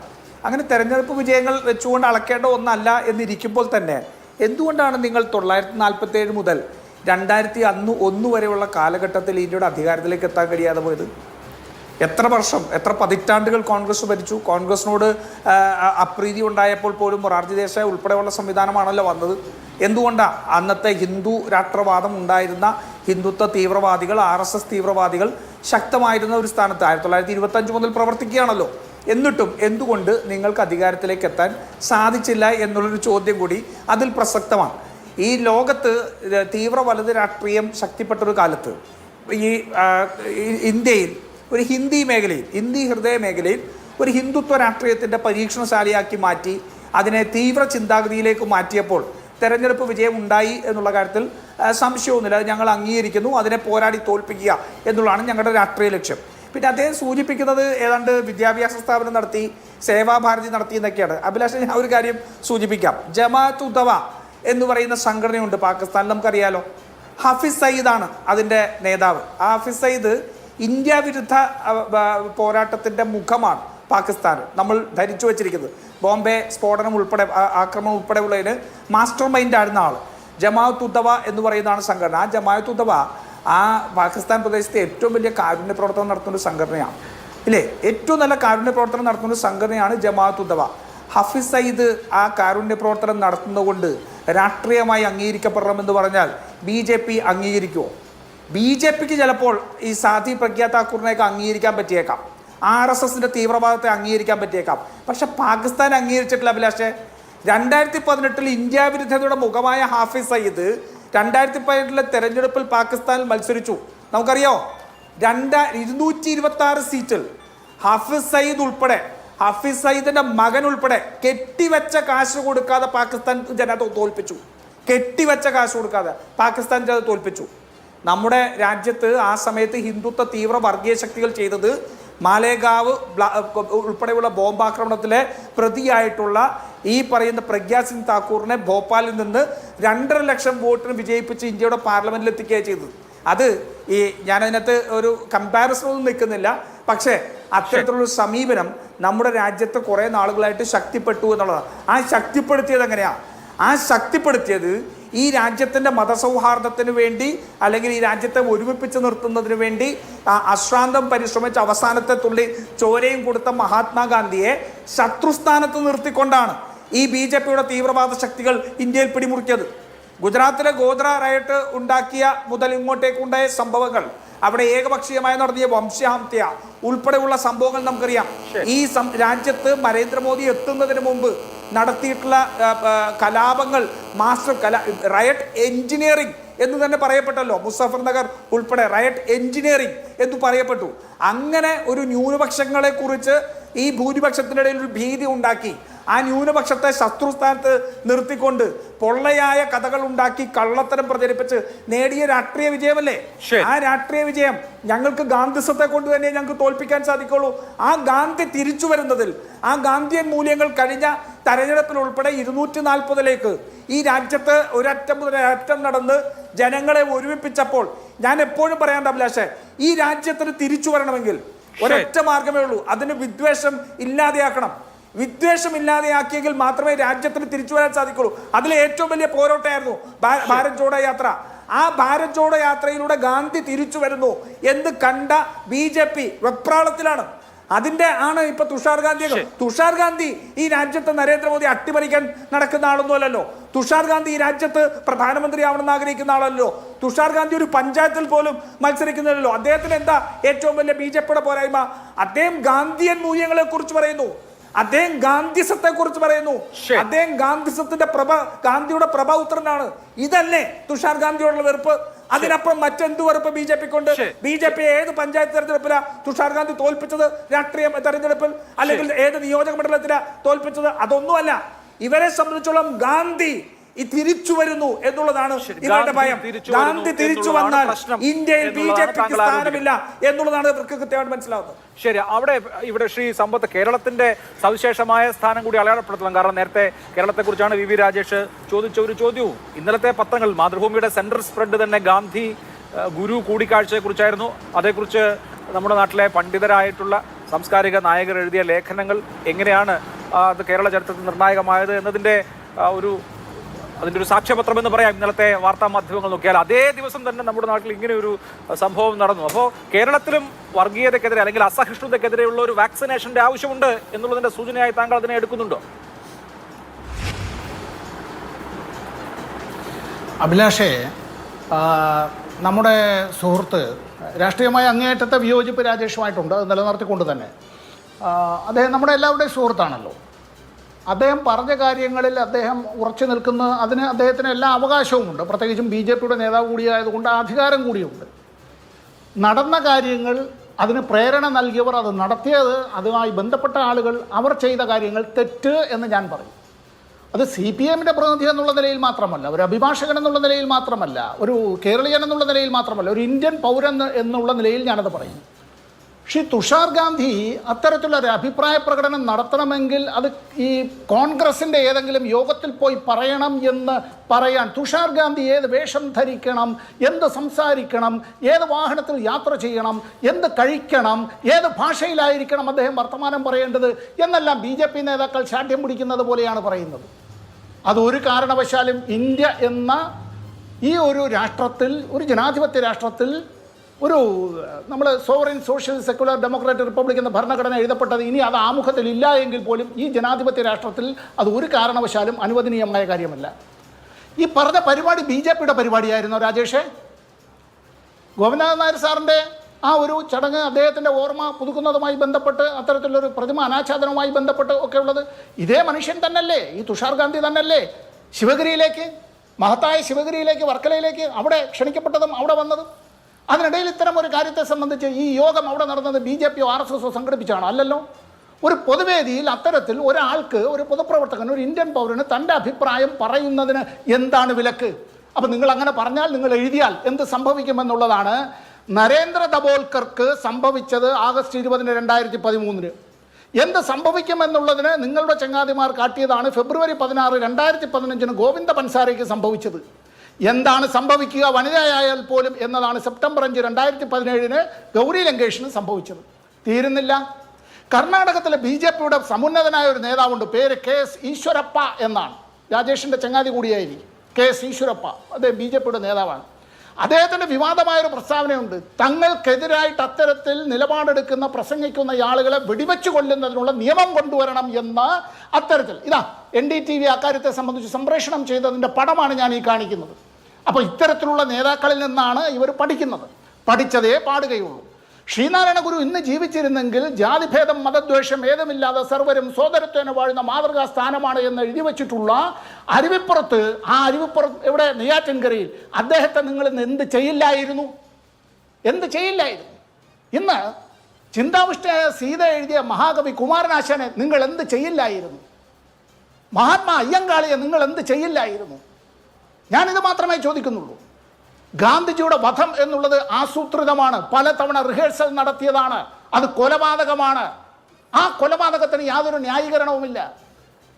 അങ്ങനെ തെരഞ്ഞെടുപ്പ് വിജയങ്ങൾ വെച്ചുകൊണ്ട് അളക്കേണ്ട ഒന്നല്ല എന്നിരിക്കുമ്പോൾ തന്നെ എന്തുകൊണ്ടാണ് നിങ്ങൾ 1947 മുതൽ 2001 വരെയുള്ള കാലഘട്ടത്തിൽ ഇന്ത്യയുടെ അധികാരത്തിലേക്ക് എത്താൻ കഴിയാതെ പോയത്? എത്ര വർഷം, എത്ര പതിറ്റാണ്ടുകൾ കോൺഗ്രസ് ഭരിച്ചു? കോൺഗ്രസിനോട് അപ്രീതി ഉണ്ടായപ്പോൾ പോലും മൊറാർജി ദേശായി ഉൾപ്പെടെയുള്ള സംവിധാനമാണല്ലോ വന്നത്. എന്തുകൊണ്ടാണ് അന്നത്തെ ഹിന്ദു രാഷ്ട്രവാദം ഉണ്ടായിരുന്ന ഹിന്ദുത്വ തീവ്രവാദികൾ, RSS തീവ്രവാദികൾ ശക്തമായിരുന്ന ഒരു സ്ഥാനത്ത് 1925 മുതൽ പ്രവർത്തിക്കുകയാണല്ലോ. എന്നിട്ടും എന്തുകൊണ്ട് നിങ്ങൾക്ക് അധികാരത്തിലേക്ക് എത്താൻ സാധിച്ചില്ല എന്നുള്ളൊരു ചോദ്യം കൂടി അതിൽ പ്രസക്തമാണ്. ഈ ലോകത്ത് തീവ്ര വലത് രാഷ്ട്രീയം ശക്തിപ്പെട്ടൊരു കാലത്ത് ഈ ഇന്ത്യയിൽ ഒരു ഹിന്ദി മേഖലയിൽ, ഹിന്ദി ഹൃദയ മേഖലയിൽ ഒരു ഹിന്ദുത്വ രാഷ്ട്രീയത്തിൻ്റെ പരീക്ഷണശാലയാക്കി മാറ്റി അതിനെ തീവ്ര ചിന്താഗതിയിലേക്ക് മാറ്റിയപ്പോൾ തെരഞ്ഞെടുപ്പ് വിജയം ഉണ്ടായി എന്നുള്ള കാര്യത്തിൽ സംശയമൊന്നുമില്ല. അത് ഞങ്ങൾ അംഗീകരിക്കുന്നു. അതിനെ പോരാടി തോൽപ്പിക്കുക എന്നുള്ളതാണ് ഞങ്ങളുടെ രാഷ്ട്രീയ ലക്ഷ്യം. പിന്നെ അദ്ദേഹം സൂചിപ്പിക്കുന്നത് ഏതാണ്ട് വിദ്യാഭ്യാസ സ്ഥാപനം നടത്തി, സേവാഭാരതി നടത്തി എന്നൊക്കെയാണ്. അഭിലാഷ്, ഞാൻ ഒരു കാര്യം സൂചിപ്പിക്കാം. ജമാഅത്ത് ഉദവ എന്ന് പറയുന്ന സംഘടനയുണ്ട് പാകിസ്ഥാനിൽ, നമുക്കറിയാലോ. ഹഫീസ് സയ്യിദാണ് അതിൻ്റെ നേതാവ്. ആ ഹഫീസ് സയ്യിദ് ഇന്ത്യ വിരുദ്ധ പോരാട്ടത്തിൻ്റെ മുഖമാണ് പാകിസ്ഥാൻ നമ്മൾ ധരിച്ചു വച്ചിരിക്കുന്നത്. ബോംബെ സ്ഫോടനം ഉൾപ്പെടെ, ആക്രമണം ഉൾപ്പെടെ ഉള്ളതിന് മാസ്റ്റർ മൈൻഡ് ആയിരുന്ന ആൾ. ജമാഅത്ത് ഉദവ എന്ന് പറയുന്നതാണ് സംഘടന. ആ ജമാഅത്ത് ഉദവ ആ പാകിസ്ഥാൻ പ്രദേശത്തെ ഏറ്റവും വലിയ കാരുണ്യ പ്രവർത്തനം നടത്തുന്ന ഒരു സംഘടനയാണ്, ഇല്ലേ? ഏറ്റവും നല്ല കാരുണ്യ പ്രവർത്തനം നടത്തുന്ന ഒരു സംഘടനയാണ് ജമാഅത്ത് ഉദവ. ഹഫീസ് സയ്യിദ് ആ കാരുണ്യ പ്രവർത്തനം നടത്തുന്നതുകൊണ്ട് രാഷ്ട്രീയമായി അംഗീകരിക്കപ്പെടണമെന്ന് പറഞ്ഞാൽ BJP അംഗീകരിക്കുമോ? BJPക്ക് ചിലപ്പോൾ ഈ സാധി പ്രഗ്യാ താക്കൂറിനെയൊക്കെ അംഗീകരിക്കാൻ പറ്റിയേക്കാം, RSSന്റെ തീവ്രവാദത്തെ അംഗീകരിക്കാൻ പറ്റിയേക്കാം. പക്ഷെ പാകിസ്ഥാൻ അംഗീകരിച്ചിട്ടില്ല. അഭിലാഷേ, 2018 ഇന്ത്യ വിരുദ്ധതയുടെ മുഖമായ ഹാഫിസ് സയ്യിദ് 2018 തെരഞ്ഞെടുപ്പിൽ പാകിസ്ഥാനിൽ മത്സരിച്ചു. നമുക്കറിയോ, 226 സീറ്റിൽ ഹാഫിസ് സയ്യിദ് ഉൾപ്പെടെ, ഹാഫിസ് സയ്യിദിന്റെ മകൻ ഉൾപ്പെടെ കെട്ടിവെച്ച കാശ് കൊടുക്കാതെ പാകിസ്ഥാൻ ജനത തോൽപ്പിച്ചു. കെട്ടിവെച്ച കാശ് കൊടുക്കാതെ പാകിസ്ഥാൻ ജനത തോൽപ്പിച്ചു. നമ്മുടെ രാജ്യത്ത് ആ സമയത്ത് ഹിന്ദുത്വ തീവ്ര വർഗീയ ശക്തികൾ ചെയ്തത് മാലേഗാവ് ഉൾപ്പെടെയുള്ള ബോംബാക്രമണത്തിലെ പ്രതിയായിട്ടുള്ള ഈ പറയുന്ന പ്രഗ്യാ സിംഗ് താക്കൂറിനെ ഭോപ്പാലിൽ നിന്ന് 2.5 ലക്ഷം വോട്ടിന് വിജയിപ്പിച്ച് ഇന്ത്യയുടെ പാർലമെന്റിൽ എത്തിക്കുകയാണ് ചെയ്തത്. അത് ഈ ഞാനതിനകത്ത് ഒരു കമ്പാരിസണൊന്നും നിൽക്കുന്നില്ല. പക്ഷേ അത്തരത്തിലുള്ളൊരു സമീപനം നമ്മുടെ രാജ്യത്ത് കുറേ നാളുകളായിട്ട് ശക്തിപ്പെട്ടു എന്നുള്ളതാണ്. ആ ശക്തിപ്പെടുത്തിയത് എങ്ങനെയാണ്? ആ ശക്തിപ്പെടുത്തിയത് ഈ രാജ്യത്തിൻ്റെ മതസൗഹാർദ്ദത്തിന് വേണ്ടി, അല്ലെങ്കിൽ ഈ രാജ്യത്തെ ഒരുമിപ്പിച്ച് നിർത്തുന്നതിന് വേണ്ടി അശ്രാന്തം പരിശ്രമിച്ച് അവസാനത്തെ തുള്ളി ചോരയും കൊടുത്ത മഹാത്മാഗാന്ധിയെ ശത്രുസ്ഥാനത്ത് നിർത്തിക്കൊണ്ടാണ് ഈ BJPയുടെ തീവ്രവാദ ശക്തികൾ ഇന്ത്യയിൽ പിടിമുറുക്കിയത്. ഗുജറാത്തിലെ ഗോദ്ര റയട്ട് ഉണ്ടാക്കിയ മുതൽ ഇങ്ങോട്ടേക്കുണ്ടായ സംഭവങ്ങൾ, അവിടെ ഏകപക്ഷീയമായി നടത്തിയ വംശഹത്യ ഉൾപ്പെടെയുള്ള സംഭവങ്ങൾ നമുക്കറിയാം. ഈ രാജ്യത്ത് നരേന്ദ്രമോദി എത്തുന്നതിന് മുമ്പ് നടത്തിയിട്ടുള്ള കലാപങ്ങൾ, റയട്ട് എഞ്ചിനീയറിംഗ് എന്ന് തന്നെ പറയപ്പെട്ടല്ലോ. മുസഫർ നഗർ ഉൾപ്പെടെ റയട്ട് എഞ്ചിനീയറിംഗ് എന്ന് പറയപ്പെട്ടു. അങ്ങനെ ഒരു ന്യൂനപക്ഷങ്ങളെ കുറിച്ച് ഈ ഭൂരിപക്ഷത്തിൻ്റെ ഇടയിൽ ഒരു ഭീതി ഉണ്ടാക്കി ആ ന്യൂനപക്ഷത്തെ ശത്രുസ്ഥാനത്ത് നിർത്തിക്കൊണ്ട് പൊള്ളയായ കഥകൾ ഉണ്ടാക്കി കള്ളത്തരം പ്രചരിപ്പിച്ച് നേടിയ രാഷ്ട്രീയ വിജയമല്ലേ? ആ രാഷ്ട്രീയ വിജയം ഞങ്ങൾക്ക് ഗാന്ധിസത്തെ കൊണ്ട് തന്നെ ഞങ്ങൾക്ക് തോൽപ്പിക്കാൻ സാധിക്കുള്ളൂ. ആ ഗാന്ധി തിരിച്ചു വരുന്നതിൽ, ആ ഗാന്ധിയൻ മൂല്യങ്ങൾ കഴിഞ്ഞ തെരഞ്ഞെടുപ്പിൽ ഉൾപ്പെടെ 240ലേക്ക് ഈ രാജ്യത്ത് ഒരറ്റം മുതൽ ഒരറ്റം നടന്ന് ജനങ്ങളെ ഒരുമിപ്പിച്ചപ്പോൾ ഞാൻ എപ്പോഴും പറയാൻ അഭിലാഷേ, ഈ രാജ്യത്തിന് തിരിച്ചു വരണമെങ്കിൽ ഒരൊറ്റ മാർഗമേ ഉള്ളൂ. അതിന് വിദ്വേഷം ഇല്ലാതെയാക്കണം. വിദ്വേഷം ഇല്ലാതെയാക്കിയെങ്കിൽ മാത്രമേ രാജ്യത്തിന് തിരിച്ചു വരാൻ സാധിക്കുള്ളൂ. അതിലെ ഏറ്റവും വലിയ പോരാട്ടമായിരുന്നു ഭാരത് ജോഡോ യാത്ര. ആ ഭാരത് ജോഡോ യാത്രയിലൂടെ ഗാന്ധി തിരിച്ചു വരുന്നു എന്ന് കണ്ട BJP വെപ്രാളത്തിലാണ്. അതിന്റെ ആണ് ഇപ്പൊ തുഷാർ ഗാന്ധി ഈ രാജ്യത്ത് നരേന്ദ്രമോദി അട്ടിമറിക്കാൻ നടക്കുന്ന ആളൊന്നും അല്ലല്ലോ. തുഷാർ ഗാന്ധി ഈ രാജ്യത്ത് പ്രധാനമന്ത്രി ആവണമെന്ന് ആഗ്രഹിക്കുന്ന ആളല്ലോ. തുഷാർ ഗാന്ധി ഒരു പഞ്ചായത്തിൽ പോലും മത്സരിക്കുന്നില്ലല്ലോ. അദ്ദേഹത്തിന് എന്താ ഏറ്റവും വലിയ BJPയുടെ പോരായ്മ? അദ്ദേഹം ഗാന്ധിയൻ മൂല്യങ്ങളെ കുറിച്ച് പറയുന്നു. അദ്ദേഹം ഗാന്ധിസത്തെ കുറിച്ച് പറയുന്നു. അദ്ദേഹം ഗാന്ധിയുടെ പ്രഭാപുത്രനാണ്. ഇതല്ലേ തുഷാർ ഗാന്ധിയോടുള്ള വെറുപ്പ്? അതിനപ്പുറം മറ്റെന്തു വെറുപ്പ് ബി ജെ പി കൊണ്ട്? ബി ജെ പി ഏത് പഞ്ചായത്ത് തെരഞ്ഞെടുപ്പിലാണ് തുഷാർ ഗാന്ധി തോൽപ്പിച്ചത്? രാഷ്ട്രീയ തെരഞ്ഞെടുപ്പിൽ അല്ലെങ്കിൽ ഏത് നിയോജക മണ്ഡലത്തിലാണ് തോൽപ്പിച്ചത്? അതൊന്നുമല്ല. ഇവരെ സംബന്ധിച്ചോളം ഗാന്ധി തിരിച്ചു വരുന്നു എന്നുള്ളതാണ് ഇവരുടെ ഭയം. ഗാന്ധി തിരിച്ചു വന്നാൽ ഇന്ത്യയിൽ ബി ജെ പിക്ക് സ്ഥാനമില്ല എന്നുള്ളതാണ് ഇവർക്ക് കൃത്യമായിട്ട് മനസ്സിലാവുന്നത്. ശരി, ഇവിടെ ശ്രീ സമ്പത്ത് കേരളത്തിന്റെ സവിശേഷമായ സ്ഥാനം കൂടി അടയാളപ്പെടുത്തണം. കാരണം നേരത്തെ കേരളത്തെക്കുറിച്ചാണ് വി രാജേഷ് ചോദിച്ച ഒരു ചോദ്യവും ഇന്നലത്തെ പത്രങ്ങൾ മാതൃഭൂമിയുടെ സെൻട്രൽ സ്പ്രെഡ് തന്നെ ഗാന്ധി ഗുരു കൂടിക്കാഴ്ചയെക്കുറിച്ചായിരുന്നു. അതേക്കുറിച്ച് നമ്മുടെ നാട്ടിലെ പണ്ഡിതരായിട്ടുള്ള സാംസ്കാരിക നായകർ എഴുതിയ ലേഖനങ്ങൾ എങ്ങനെയാണ് അത് കേരള ചരിത്രത്തിൽ നിർണായകമായത് എന്നതിൻ്റെ അതിൻ്റെ ഒരു സാക്ഷ്യപത്രം എന്ന് പറയാം. ഇന്നലത്തെ വാർത്താ മാധ്യമങ്ങൾ നോക്കിയാൽ അതേ ദിവസം തന്നെ നമ്മുടെ നാട്ടിൽ ഇങ്ങനെ ഒരു സംഭവം നടന്നു. അപ്പോൾ കേരളത്തിലും വർഗീയതയ്ക്കെതിരെ അല്ലെങ്കിൽ അസഹിഷ്ണുതയ്ക്കെതിരെയുള്ള ഒരു വാക്സിനേഷന്റെ ആവശ്യമുണ്ട് എന്നുള്ളതിന്റെ സൂചനയായി താങ്കൾ അതിനെ എടുക്കുന്നുണ്ടോ? അഭിലാഷേ, നമ്മുടെ സുഹൃത്ത് രാഷ്ട്രീയമായ അങ്ങേയറ്റത്തെ വിയോജിപ്പ് രാജേഷുമായിട്ടുണ്ട്. അത് നിലനിർത്തിക്കൊണ്ട് തന്നെ അദ്ദേഹം നമ്മുടെ എല്ലാവരുടെയും സുഹൃത്താണല്ലോ. അദ്ദേഹം പറഞ്ഞ കാര്യങ്ങളിൽ അദ്ദേഹം ഉറച്ചു നിൽക്കുന്ന അതിന് അദ്ദേഹത്തിന് എല്ലാ അവകാശവുമുണ്ട്. പ്രത്യേകിച്ചും ബി ജെ പിയുടെ നേതാവ് കൂടിയായതുകൊണ്ട് അധികാരം കൂടിയുണ്ട്. നടന്ന കാര്യങ്ങൾ, അതിന് പ്രേരണ നൽകിയവർ, അത് നടത്തിയത്, അതുമായി ബന്ധപ്പെട്ട ആളുകൾ, അവർ ചെയ്ത കാര്യങ്ങൾ തെറ്റ് എന്ന് ഞാൻ പറയും. അത് സി പി എമ്മിൻ്റെ പ്രതിനിധി എന്നുള്ള നിലയിൽ മാത്രമല്ല, ഒരു അഭിഭാഷകൻ എന്നുള്ള നിലയിൽ മാത്രമല്ല, ഒരു കേരളീയൻ എന്നുള്ള നിലയിൽ മാത്രമല്ല, ഒരു ഇന്ത്യൻ പൗരൻ എന്നുള്ള നിലയിൽ ഞാനത് പറയും. പക്ഷേ തുഷാർ ഗാന്ധി അത്തരത്തിലുള്ള ഒരു അഭിപ്രായ പ്രകടനം നടത്തണമെങ്കിൽ അത് ഈ കോൺഗ്രസിൻ്റെ ഏതെങ്കിലും യോഗത്തിൽ പോയി പറയണം എന്ന് പറയാൻ തുഷാർ ഗാന്ധി ഏത് വേഷം ധരിക്കണം, എന്ത് സംസാരിക്കണം, ഏത് വാഹനത്തിൽ യാത്ര ചെയ്യണം, എന്ത് കഴിക്കണം, ഏത് ഭാഷയിലായിരിക്കണം അദ്ദേഹം വർത്തമാനം പറയേണ്ടത് എന്നെല്ലാം ബി ജെ പി നേതാക്കൾ ശാഠ്യം പിടിക്കുന്നത് പോലെയാണ് പറയുന്നത്. അതൊരു കാരണവശാലും ഇന്ത്യ എന്ന ഈ ഒരു രാഷ്ട്രത്തിൽ, ഒരു ജനാധിപത്യ രാഷ്ട്രത്തിൽ, ഒരു നമ്മൾ sovereign social secular democratic republic എന്ന ഭരണഘടന എഴുതപ്പെട്ടത് ഇനി അത് ആമുഖത്തിൽ ഇല്ല എങ്കിൽ പോലും ഈ ജനാധിപത്യ രാഷ്ട്രത്തിൽ അത് ഒരു കാരണവശാലും അനുവദനീയമായ കാര്യമല്ല. ഈ പറഞ്ഞ പരിപാടി ബി ജെ പിയുടെ പരിപാടിയായിരുന്നു രാജേഷേ. ഗോവിന്ദനാഥ് നായർ സാറിൻ്റെ ആ ഒരു ചടങ്ങ്, അദ്ദേഹത്തിൻ്റെ ഓർമ്മ പുതുക്കുന്നതുമായി ബന്ധപ്പെട്ട്, അത്തരത്തിലുള്ളൊരു പ്രതിമ അനാച്ഛാദനവുമായി ബന്ധപ്പെട്ട് ഒക്കെ ഉള്ളത് ഇതേ മനുഷ്യൻ തന്നെയല്ലേ, ഈ തുഷാർ ഗാന്ധി തന്നെയല്ലേ ശിവഗിരിയിലേക്ക്, മഹത്തായ ശിവഗിരിയിലേക്ക്, വർക്കലയിലേക്ക് അവിടെ ക്ഷണിക്കപ്പെട്ടതും അവിടെ വന്നതും. അതിനിടയിൽ ഇത്തരം ഒരു കാര്യത്തെ സംബന്ധിച്ച് ഈ യോഗം അവിടെ നടന്നത് ബി ജെ പിയോ ആർ എസ് എസോ സംഘടിപ്പിച്ചാണോ? അല്ലല്ലോ. ഒരു പൊതുവേദിയിൽ അത്തരത്തിൽ ഒരാൾക്ക്, ഒരു പൊതുപ്രവർത്തകന്, ഒരു ഇന്ത്യൻ പൗരന് തൻ്റെ അഭിപ്രായം പറയുന്നതിന് എന്താണ് വിലക്ക്? അപ്പം നിങ്ങൾ അങ്ങനെ പറഞ്ഞാൽ, നിങ്ങൾ എഴുതിയാൽ എന്ത് സംഭവിക്കുമെന്നുള്ളതാണ്. നരേന്ദ്ര ദബോൽക്കർക്ക് സംഭവിച്ചത് ആഗസ്റ്റ് 20, 2013 എന്ത് സംഭവിക്കുമെന്നുള്ളതിന് നിങ്ങളുടെ ചങ്ങാതിമാർ കാട്ടിയതാണ് ഫെബ്രുവരി 16, 2015 ഗോവിന്ദ പൻസാരയ്ക്ക് സംഭവിച്ചത്. എന്താണ് സംഭവിക്കുക വനിതയായാൽ പോലും എന്നതാണ് സെപ്റ്റംബർ 5, 2017 ഗൗരി ലങ്കേഷിന് സംഭവിച്ചത്. തീരുന്നില്ല. കർണാടകത്തിലെ ബി ജെ പിയുടെ സമുന്നതനായ ഒരു നേതാവുണ്ട്, പേര് കെ എസ് ഈശ്വരപ്പ എന്നാണ്. രാജേഷിൻ്റെ ചങ്ങാതി കൂടിയായിരിക്കും കെ എസ് ഈശ്വരപ്പ. അദ്ദേഹം ബി ജെ പിയുടെ നേതാവാണ്. അദ്ദേഹത്തിൻ്റെ വിവാദമായൊരു പ്രസ്താവനയുണ്ട്. തങ്ങൾക്കെതിരായിട്ട് അത്തരത്തിൽ നിലപാടെടുക്കുന്ന, പ്രസംഗിക്കുന്ന ആളുകളെ വെടിവെച്ച് കൊല്ലുന്നതിനുള്ള നിയമം കൊണ്ടുവരണം എന്ന അത്തരത്തിൽ ഇതാ NDTV അക്കാര്യത്തെ സംബന്ധിച്ച് സംപ്രേഷണം ചെയ്തതിൻ്റെ പടമാണ് ഞാൻ ഈ കാണിക്കുന്നത്. അപ്പോൾ ഇത്തരത്തിലുള്ള നേതാക്കളിൽ നിന്നാണ് ഇവർ പഠിക്കുന്നത്. പഠിച്ചതേ പാടുകയുള്ളൂ. ശ്രീനാരായണ ഗുരു ഇന്ന് ജീവിച്ചിരുന്നെങ്കിൽ ജാതിഭേദം മതദ്വേഷം ഏതുമില്ലാതെ സർവരും സോദരത്വേന വാഴുന്ന മാതൃകാ സ്ഥാനമാണ് എന്ന് എഴുതി വച്ചിട്ടുള്ള അരുവിപ്പുറത്ത്, ആ അരുവിപ്പുറത്ത് എവിടെ, നെയ്യാറ്റിൻകരയിൽ അദ്ദേഹത്തെ നിങ്ങൾ ഇന്ന് എന്ത് ചെയ്യില്ലായിരുന്നു? എന്ത് ചെയ്യില്ലായിരുന്നു? ഇന്ന് ചിന്താവിഷ്ടയായ സീത എഴുതിയ മഹാകവി കുമാരനാശാനെ നിങ്ങൾ എന്ത് ചെയ്യില്ലായിരുന്നു? മഹാത്മാ അയ്യങ്കാളിയെ നിങ്ങൾ എന്ത് ചെയ്യില്ലായിരുന്നു? ഞാനിത് മാത്രമേ ചോദിക്കുന്നുള്ളൂ. ഗാന്ധിജിയുടെ വധം എന്നുള്ളത് ആസൂത്രിതമാണ്, പലതവണ റിഹേഴ്സൽ നടത്തിയതാണ്. അത് കൊലപാതകമാണ്. ആ കൊലപാതകത്തിന് യാതൊരു ന്യായീകരണവുമില്ല.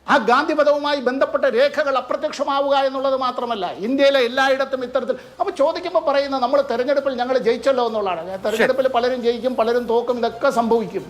ആ ഗാന്ധിവധവുമായി ബന്ധപ്പെട്ട രേഖകൾ അപ്രത്യക്ഷമാവുക എന്നുള്ളത് മാത്രമല്ല, ഇന്ത്യയിലെ എല്ലായിടത്തും ഇത്തരത്തിൽ. അപ്പോൾ ചോദിക്കുമ്പോൾ പറയുന്നത് നമ്മൾ തെരഞ്ഞെടുപ്പിൽ ഞങ്ങൾ ജയിച്ചല്ലോ എന്നുള്ളതാണ്. തെരഞ്ഞെടുപ്പിൽ പലരും ജയിക്കും, പലരും തോക്കും, ഇതൊക്കെ സംഭവിക്കും.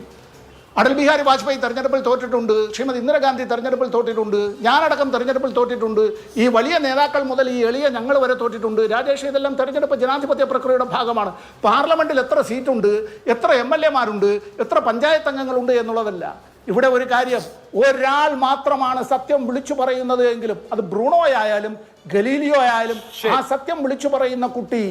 അടൽ ബിഹാരി വാജ്പേയി തെരഞ്ഞെടുപ്പിൽ തോറ്റിട്ടുണ്ട്, ശ്രീമതി ഇന്ദിരാഗാന്ധി തെരഞ്ഞെടുപ്പിൽ തോറ്റിട്ടുണ്ട്, ഞാനടക്കം തെരഞ്ഞെടുപ്പിൽ തോറ്റിട്ടുണ്ട്, ഈ വലിയ നേതാക്കൾ മുതൽ ഈ എളിയ ഞങ്ങൾ വരെ തോറ്റിട്ടുണ്ട്. രാജേഷ്, ഇതെല്ലാം തെരഞ്ഞെടുപ്പ് ജനാധിപത്യ പ്രക്രിയയുടെ ഭാഗമാണ്. പാർലമെൻറ്റിൽ എത്ര സീറ്റുണ്ട്, എത്ര MLA-മാരുണ്ട്, എത്ര പഞ്ചായത്ത് അംഗങ്ങളുണ്ട് എന്നുള്ളതല്ല. ഇവിടെ ഒരു കാര്യം, ഒരാൾ മാത്രമാണ് സത്യം വിളിച്ചു പറയുന്നത് എങ്കിലും, അത് ബ്രൂണോ ആയാലും ഗലീലിയോ ആയാലും, ആ സത്യം വിളിച്ചു പറയുന്ന കുട്ടി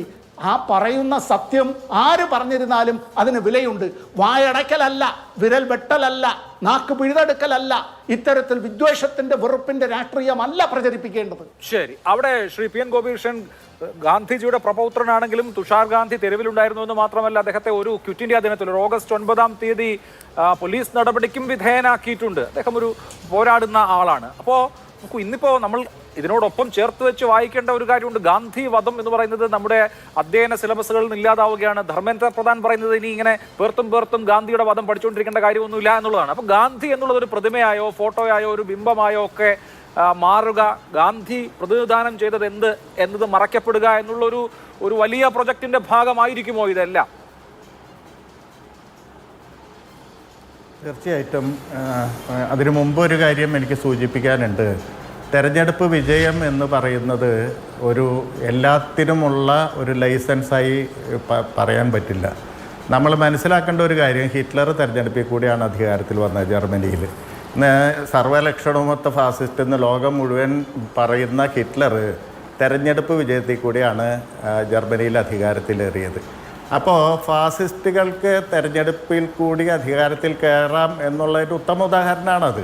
ആ പറയുന്ന സത്യം ആര് പറഞ്ഞിരുന്നാലും അതിന് വിലയുണ്ട്. വായടക്കലല്ല, വിരൽ വെട്ടലല്ല, നാക്ക് പിഴുതെടുക്കലല്ല, ഇത്തരത്തിൽ വിദ്വേഷത്തിന്റെ വെറുപ്പിന്റെ രാഷ്ട്രീയമല്ല പ്രചരിപ്പിക്കേണ്ടത്. ശരി, അവിടെ ശ്രീ പി എൻ ഗോപികൃഷ്ണൻ ഗാന്ധിജിയുടെ പ്രപൗത്രനാണെങ്കിലും തുഷാർ ഗാന്ധി തെരുവിലുണ്ടായിരുന്നു എന്ന് മാത്രമല്ല, അദ്ദേഹത്തെ ഒരു ക്വിറ്റ് ഇന്ത്യ ദിനത്തിൽ ഒരു ഓഗസ്റ്റ് 9 പോലീസ് നടപടിക്കും വിധേയനാക്കിയിട്ടുണ്ട്. അദ്ദേഹം ഒരു പോരാടുന്ന ആളാണ്. അപ്പോൾ നമുക്ക് ഇന്നിപ്പോൾ നമ്മൾ ഇതിനോടൊപ്പം ചേർത്ത് വെച്ച് വായിക്കേണ്ട ഒരു കാര്യമുണ്ട്. ഗാന്ധി വധം എന്ന് പറയുന്നത് നമ്മുടെ അധ്യയന സിലബസുകളിൽ നിന്ന് ഇല്ലാതാവുകയാണ്. ധർമ്മേന്ദ്ര പ്രധാൻ പറയുന്നത് ഇനി ഇങ്ങനെ പേർത്തും ഗാന്ധിയുടെ വധം പഠിച്ചുകൊണ്ടിരിക്കേണ്ട കാര്യമൊന്നുമില്ല എന്നുള്ളതാണ്. അപ്പോൾ ഗാന്ധി എന്നുള്ളത് ഒരു പ്രതിമയായോ ഫോട്ടോയായോ ഒരു ബിംബമായോ ഒക്കെ മാറുക, ഗാന്ധി പ്രതിനിധാനം ചെയ്തത് എന്ത് എന്നത് മറയ്ക്കപ്പെടുക എന്നുള്ളൊരു വലിയ പ്രൊജക്ടിന്റെ ഭാഗമായിരിക്കുമോ ഇതെല്ലാം? തീർച്ചയായിട്ടും. അതിനു മുമ്പ് ഒരു കാര്യം എനിക്ക് സൂചിപ്പിക്കാനുണ്ട്. തെരഞ്ഞെടുപ്പ് വിജയം എന്ന് പറയുന്നത് ഒരു എല്ലാത്തിനുമുള്ള ഒരു ലൈസൻസായി പറയാൻ പറ്റില്ല. നമ്മൾ മനസ്സിലാക്കേണ്ട ഒരു കാര്യം, ഹിറ്റ്ലർ തെരഞ്ഞെടുപ്പിൽ കൂടിയാണ് അധികാരത്തിൽ വന്നത് ജർമ്മനിയിൽ. സർവ്വലക്ഷണമൊത്ത ഫാസിസ്റ്റ് എന്ന് ലോകം മുഴുവൻ പറയുന്ന ഹിറ്റ്ലർ തെരഞ്ഞെടുപ്പ് വിജയത്തിൽ കൂടിയാണ് ജർമ്മനിയിൽ അധികാരത്തിലേറിയത്. അപ്പോൾ ഫാസിസ്റ്റുകൾക്ക് തെരഞ്ഞെടുപ്പിൽ കൂടി അധികാരത്തിൽ കയറാം എന്നുള്ളൊരു ഉത്തമ ഉദാഹരണമാണത്.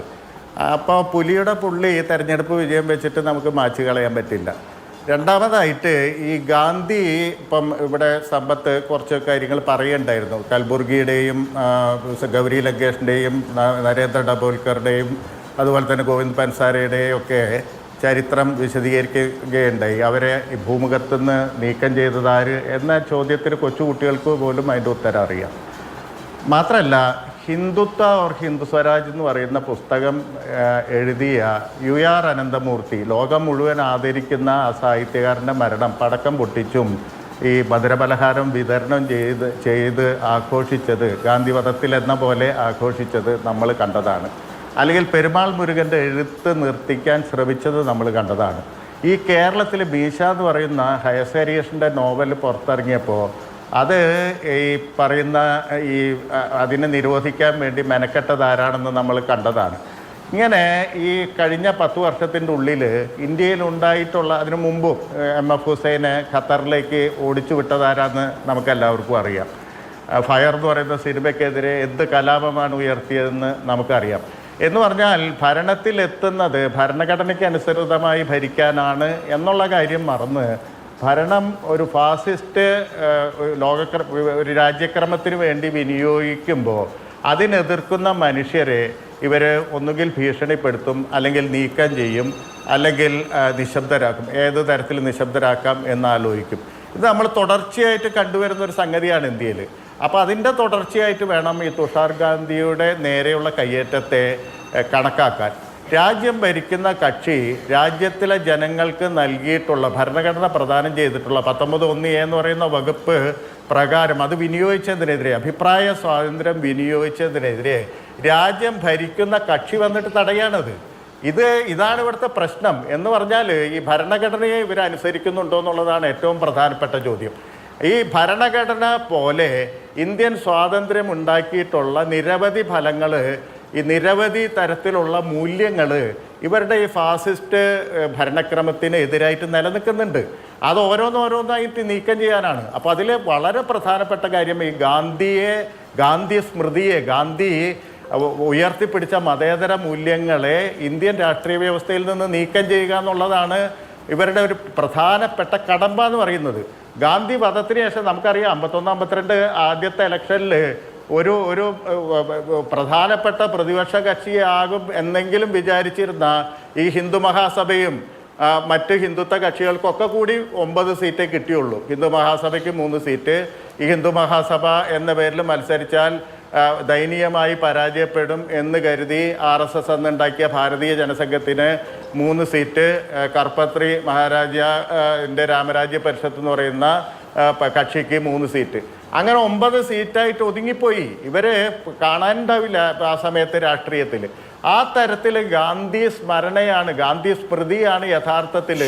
അപ്പോൾ പുലിയുടെ പുള്ളി തെരഞ്ഞെടുപ്പ് വിജയം വെച്ചിട്ട് നമുക്ക് മാറ്റി കളയാൻ പറ്റില്ല. രണ്ടാമതായിട്ട് ഈ ഗാന്ധി ഇപ്പം ഇവിടെ സമ്പത്ത് കുറച്ച് കാര്യങ്ങൾ പറയുണ്ടായിരുന്നു. കൽബുർഗിയുടെയും ഗൗരി ലങ്കേഷിൻ്റെയും നരേന്ദ്ര ഡബോൽക്കറുടെയും അതുപോലെ തന്നെ ഗോവിന്ദ് പൻസാരയുടെയും ഒക്കെ ചരിത്രം വിശദീകരിക്കുകയുണ്ടായി. അവരെ ഈ ഭൂമുഖത്തുനിന്ന് നീക്കം ചെയ്തതാര് എന്ന ചോദ്യത്തിന് കൊച്ചുകുട്ടികൾക്ക് പോലും അതിൻ്റെ ഉത്തരം അറിയാം. മാത്രമല്ല, ഹിന്ദുത്വ ഓർ ഹിന്ദു സ്വരാജ് എന്ന് പറയുന്ന പുസ്തകം എഴുതിയ UR അനന്തമൂർത്തി, ലോകം മുഴുവൻ ആദരിക്കുന്ന ആ സാഹിത്യകാരൻ്റെ മരണം പടക്കം പൊട്ടിച്ചും ഈ മധുരപലഹാരം വിതരണം ചെയ്ത് ആഘോഷിച്ചത്, ഗാന്ധിവധത്തിൽ എന്ന പോലെ ആഘോഷിച്ചത് നമ്മൾ കണ്ടതാണ്. അല്ലെങ്കിൽ പെരുമാൾ മുരുകൻ്റെ എഴുത്ത് നിർത്തിക്കാൻ ശ്രമിച്ചത് നമ്മൾ കണ്ടതാണ്. ഈ കേരളത്തിൽ മീശ എന്ന് പറയുന്ന ഹയസരിയേഷൻ്റെ നോവൽ പുറത്തിറങ്ങിയപ്പോൾ അത് ഈ പറയുന്ന അതിനെ നിരോധിക്കാൻ വേണ്ടി മെനക്കെട്ടതാരാണെന്ന് നമ്മൾ കണ്ടതാണ്. ഇങ്ങനെ ഈ കഴിഞ്ഞ 10 വർഷത്തിൻ്റെ ഉള്ളിൽ ഇന്ത്യയിലുണ്ടായിട്ടുള്ള, അതിനു മുമ്പും MF ഹുസൈനെ ഖത്തറിലേക്ക് ഓടിച്ചു വിട്ടതാരാന്ന് നമുക്കെല്ലാവർക്കും അറിയാം. ഫയർ എന്ന് പറയുന്ന സിനിമയ്ക്കെതിരെ എന്ത് കലാപമാണ് ഉയർത്തിയതെന്ന് നമുക്കറിയാം. എന്ന് പറഞ്ഞാൽ ഭരണത്തിലെത്തുന്നത് ഭരണഘടനയ്ക്ക് അനുസൃതമായി ഭരിക്കാനാണ് എന്നുള്ള കാര്യം മറന്ന് ഭരണം ഒരു ഫാസിസ്റ്റ് ഒരു രാജ്യക്രമത്തിന് വേണ്ടി വിനിയോഗിക്കുമ്പോൾ അതിനെതിർക്കുന്ന മനുഷ്യരെ ഇവർ ഒന്നുകിൽ ഭീഷണിപ്പെടുത്തും, അല്ലെങ്കിൽ നീക്കം ചെയ്യും, അല്ലെങ്കിൽ നിശബ്ദരാക്കും. ഏത് തരത്തിൽ നിശബ്ദരാക്കാം എന്നാലോചിക്കും. ഇത് നമ്മൾ തുടർച്ചയായിട്ട് കണ്ടുവരുന്ന ഒരു സംഗതിയാണ് ഇന്ത്യയിൽ. അപ്പോൾ അതിൻ്റെ തുടർച്ചയായിട്ട് വേണം ഈ തുഷാർ ഗാന്ധിയുടെ നേരെയുള്ള കയ്യേറ്റത്തെ കണക്കാക്കാൻ. രാജ്യം ഭരിക്കുന്ന കക്ഷി രാജ്യത്തിലെ ജനങ്ങൾക്ക് നൽകിയിട്ടുള്ള ഭരണഘടന പ്രദാനം ചെയ്തിട്ടുള്ള 19(1)(a) എന്ന് പറയുന്ന വകുപ്പ് പ്രകാരം അത് വിനിയോഗിച്ചതിനെതിരെ, അഭിപ്രായ സ്വാതന്ത്ര്യം വിനിയോഗിച്ചതിനെതിരെ രാജ്യം ഭരിക്കുന്ന കക്ഷി വന്നിട്ട് തടയാണത്. ഇതാണ് ഇവിടുത്തെ പ്രശ്നം. എന്ന് പറഞ്ഞാൽ ഈ ഭരണഘടനയെ ഇവരനുസരിക്കുന്നുണ്ടോ എന്നുള്ളതാണ് ഏറ്റവും പ്രധാനപ്പെട്ട ചോദ്യം. ഈ ഭരണഘടന പോലെ ഇന്ത്യൻ സ്വാതന്ത്ര്യം ഉണ്ടാക്കിയിട്ടുള്ള നിരവധി ഫലങ്ങൾ, ഈ നിരവധി തരത്തിലുള്ള മൂല്യങ്ങൾ ഇവരുടെ ഈ ഫാസിസ്റ്റ് ഭരണക്രമത്തിന് എതിരായിട്ട് നിലനിൽക്കുന്നുണ്ട്. അത് ഓരോന്നോരോന്നായിട്ട് നീക്കം ചെയ്യാനാണ്. അപ്പോൾ അതിൽ വളരെ പ്രധാനപ്പെട്ട കാര്യം ഈ ഗാന്ധി സ്മൃതിയെ, ഗാന്ധി ഉയർത്തിപ്പിടിച്ച മതേതര മൂല്യങ്ങളെ ഇന്ത്യൻ രാഷ്ട്രീയ വ്യവസ്ഥയിൽ നിന്ന് നീക്കം ചെയ്യുക എന്നുള്ളതാണ് ഇവരുടെ ഒരു പ്രധാനപ്പെട്ട കടമ്പ എന്ന് പറയുന്നത്. ഗാന്ധി വധത്തിന് ശേഷം നമുക്കറിയാം 51-52 ആദ്യത്തെ ഇലക്ഷനിൽ ഒരു പ്രധാനപ്പെട്ട പ്രതിപക്ഷ കക്ഷിയാകും എന്നെങ്കിലും വിചാരിച്ചിരുന്ന ഈ ഹിന്ദു മഹാസഭയും മറ്റ് ഹിന്ദുത്വ കക്ഷികൾക്കൊക്കെ കൂടി 9 സീറ്റേ കിട്ടിയുള്ളൂ. ഹിന്ദു മഹാസഭയ്ക്ക് 3 സീറ്റ്. ഈ ഹിന്ദു മഹാസഭ എന്ന പേരിൽ മത്സരിച്ചാൽ ദയനീയമായി പരാജയപ്പെടും എന്ന് കരുതി RSS അന്നുണ്ടാക്കിയ ഭാരതീയ ജനസംഘത്തിന് 3 സീറ്റ്, കർപ്പത്രി മഹാരാജാൻ്റെ രാമരാജ്യ പരിഷത്ത് എന്ന് പറയുന്ന കക്ഷിക്ക് 3 സീറ്റ്. അങ്ങനെ 9 സീറ്റായിട്ട് ഒതുങ്ങിപ്പോയി. ഇവരെ കാണാനുണ്ടാവില്ല ആ സമയത്ത് രാഷ്ട്രീയത്തിൽ. ആ തരത്തിൽ ഗാന്ധി സ്മരണയാണ്, ഗാന്ധി സ്മൃതിയാണ് യഥാർത്ഥത്തിൽ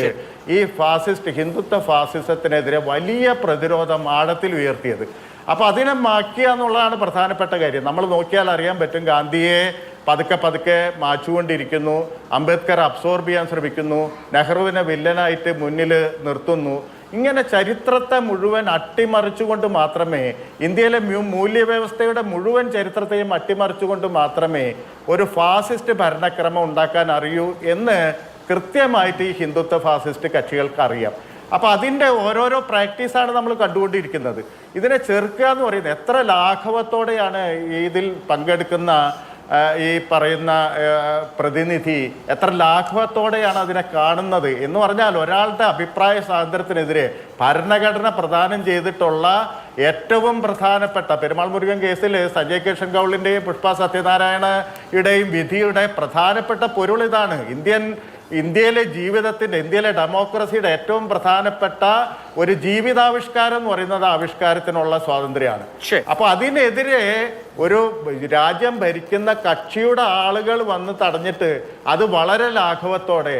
ഈ ഫാസിസ്റ്റ് ഹിന്ദുത്വ ഫാസിസത്തിനെതിരെ വലിയ പ്രതിരോധം ആഴത്തിൽ ഉയർത്തിയത്. അപ്പോൾ അതിനെ മാറ്റുക എന്നുള്ളതാണ് പ്രധാനപ്പെട്ട കാര്യം. നമ്മൾ നോക്കിയാൽ അറിയാൻ പറ്റും, ഗാന്ധിയെ പതുക്കെ മാച്ചുകൊണ്ടിരിക്കുന്നു. അംബേദ്കർ അബ്സോർബ് ചെയ്യാൻ ശ്രമിക്കുന്നു. നെഹ്റുവിനെ വില്ലനായിട്ട് മുന്നിൽ നിർത്തുന്നു. ഇങ്ങനെ ചരിത്രത്തെ മുഴുവൻ അട്ടിമറിച്ചുകൊണ്ട് മാത്രമേ, ഇന്ത്യയിലെ മൂല്യവ്യവസ്ഥയുടെ മുഴുവൻ ചരിത്രത്തെയും അട്ടിമറിച്ചുകൊണ്ട് മാത്രമേ ഒരു ഫാസിസ്റ്റ് ഭരണക്രമം ഉണ്ടാക്കാൻ അറിയൂ എന്ന് കൃത്യമായിട്ട് ഈ ഹിന്ദുത്വ ഫാസിസ്റ്റ് കക്ഷികൾക്ക് അറിയാം. അപ്പോൾ അതിൻ്റെ ഓരോരോ പ്രാക്ടീസാണ് നമ്മൾ കണ്ടുകൊണ്ടിരിക്കുന്നത്. ഇതിനെ ചെറുക്കുക എന്ന് പറയുന്നത് എത്ര ലാഘവത്തോടെയാണ് ഇതിൽ പങ്കെടുക്കുന്ന ഈ പറയുന്ന പ്രതിനിധി എത്ര ലാഘവത്തോടെയാണ് അതിനെ കാണുന്നത് എന്ന് പറഞ്ഞാൽ, ഒരാളുടെ അഭിപ്രായ സ്വാതന്ത്ര്യത്തിനെതിരെ ഭരണഘടന പ്രദാനം ചെയ്തിട്ടുള്ള ഏറ്റവും പ്രധാനപ്പെട്ട പെരുമാൾ മുരുകൻ കേസിൽ സഞ്ജയ് കിഷൻ കൗളിൻ്റെയും പുഷ്പ സത്യനാരായണയുടെയും വിധിയുടെ പ്രധാനപ്പെട്ട പൊരുൾ ഇതാണ്. ഇന്ത്യയിലെ ജീവിതത്തിൻ്റെ, ഇന്ത്യയിലെ ഡെമോക്രസിയുടെ ഏറ്റവും പ്രധാനപ്പെട്ട ഒരു ജീവിതാവിഷ്കാരം എന്ന് പറയുന്നത് ആവിഷ്കാരത്തിനുള്ള സ്വാതന്ത്ര്യമാണ്. അപ്പോൾ അതിനെതിരെ ഒരു രാജ്യം ഭരിക്കുന്ന കക്ഷിയുടെ ആളുകൾ വന്ന് തടഞ്ഞിട്ട് അത് വളരെ ലാഘവത്തോടെ,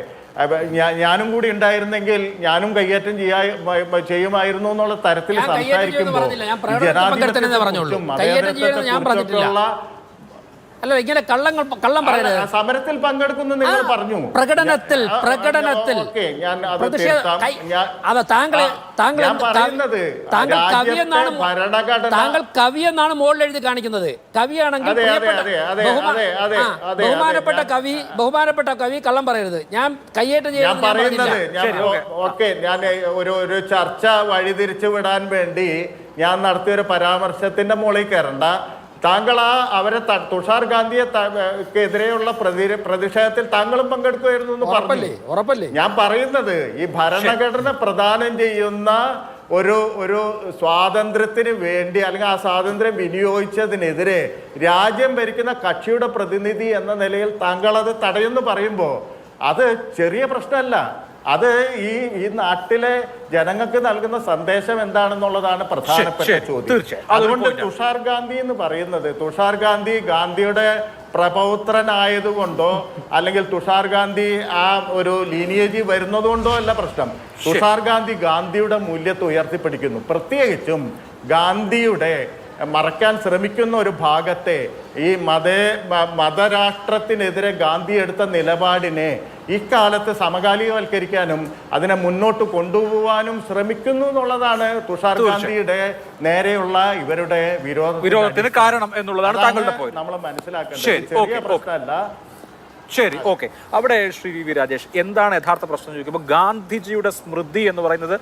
ഞാനും കൂടി ഉണ്ടായിരുന്നെങ്കിൽ ഞാനും കയ്യേറ്റം ചെയ്യുമായിരുന്നു എന്നുള്ള തരത്തിൽ സംസാരിക്കുമ്പോൾ ജനാധിപത്യത്തിലുള്ള അല്ല, ഇങ്ങനെ കള്ളം പറയരുത്. സമരത്തിൽ പങ്കെടുക്കുന്നു നിങ്ങൾ പറഞ്ഞു. പ്രകടനത്തിൽ താങ്കൾ കവിയെന്നാണ് മുകളിൽ എഴുതി കാണിക്കുന്നത്. കവിയാണെങ്കിൽ ബഹുമാനപ്പെട്ട കവി കള്ളം പറയരുത്. ഞാൻ കയ്യേറ്റം ചെയ്യുന്നത് ഞാൻ ഒരു ചർച്ച വഴിതിരിച്ചു വിടാൻ വേണ്ടി ഞാൻ നടത്തിയൊരു പരാമർശത്തിന്റെ മുകളിൽ കയറണ്ട. താങ്കൾ അവരെ തുഷാർ ഗാന്ധിയെ എതിരെയുള്ള പ്രതിഷേധത്തിൽ താങ്കളും പങ്കെടുക്കുമായിരുന്നു എന്ന് പറഞ്ഞു. ഞാൻ പറയുന്നത് ഈ ഭരണഘടന പ്രദാനം ചെയ്യുന്ന ഒരു സ്വാതന്ത്ര്യത്തിന് വേണ്ടി, അല്ലെങ്കിൽ ആ സ്വാതന്ത്ര്യം വിനിയോഗിച്ചതിനെതിരെ രാജ്യം ഭരിക്കുന്ന കക്ഷിയുടെ പ്രതിനിധി എന്ന നിലയിൽ താങ്കൾ അത് തടയുമെന്ന് പറയുമ്പോൾ അത് ചെറിയ പ്രശ്നമല്ല. അത് ഈ നാട്ടിലെ ജനങ്ങൾക്ക് നൽകുന്ന സന്ദേശം എന്താണെന്നുള്ളതാണ് പ്രധാനപ്പെട്ട ചോദ്യം. അതുകൊണ്ട് തുഷാർ ഗാന്ധി എന്ന് പറയുന്നത്, തുഷാർ ഗാന്ധിയുടെ പ്രപൗത്രനായതുകൊണ്ടോ അല്ലെങ്കിൽ തുഷാർ ഗാന്ധി ആ ഒരു ലീനിയേജ് വരുന്നത് കൊണ്ടോ അല്ല പ്രശ്നം. തുഷാർ ഗാന്ധിയുടെ മൂല്യത്തെ ഉയർത്തിപ്പിടിക്കുന്നു. പ്രത്യേകിച്ചും ഗാന്ധിയുടെ മറക്കാൻ ശ്രമിക്കുന്ന ഒരു ഭാഗത്തെ, ഈ മതരാഷ്ട്രത്തിനെതിരെ ഗാന്ധി എടുത്ത നിലപാടിനെ ഇക്കാലത്ത് സമകാലികവൽക്കരിക്കാനും അതിനെ മുന്നോട്ട് കൊണ്ടുപോകാനും ശ്രമിക്കുന്നു എന്നുള്ളതാണ് തുഷാർ ഗാന്ധിയുടെ നേരെയുള്ള ഇവരുടെ വിരോധത്തിന് കാരണം എന്നുള്ളതാണ് താങ്കളുടെ പോയിന്റ്. നമ്മൾ മനസ്സിലാക്കേണ്ടത് ചെറിയ പ്രശ്നമല്ല. ശരി, ഓക്കെ. അവിടെ ശ്രീ വി രാജേഷ്, എന്താണ് യഥാർത്ഥ പ്രശ്നം ചോദിക്കുമ്പോൾ ഗാന്ധിജിയുടെ സ്മൃതി എന്ന് പറയുന്നത്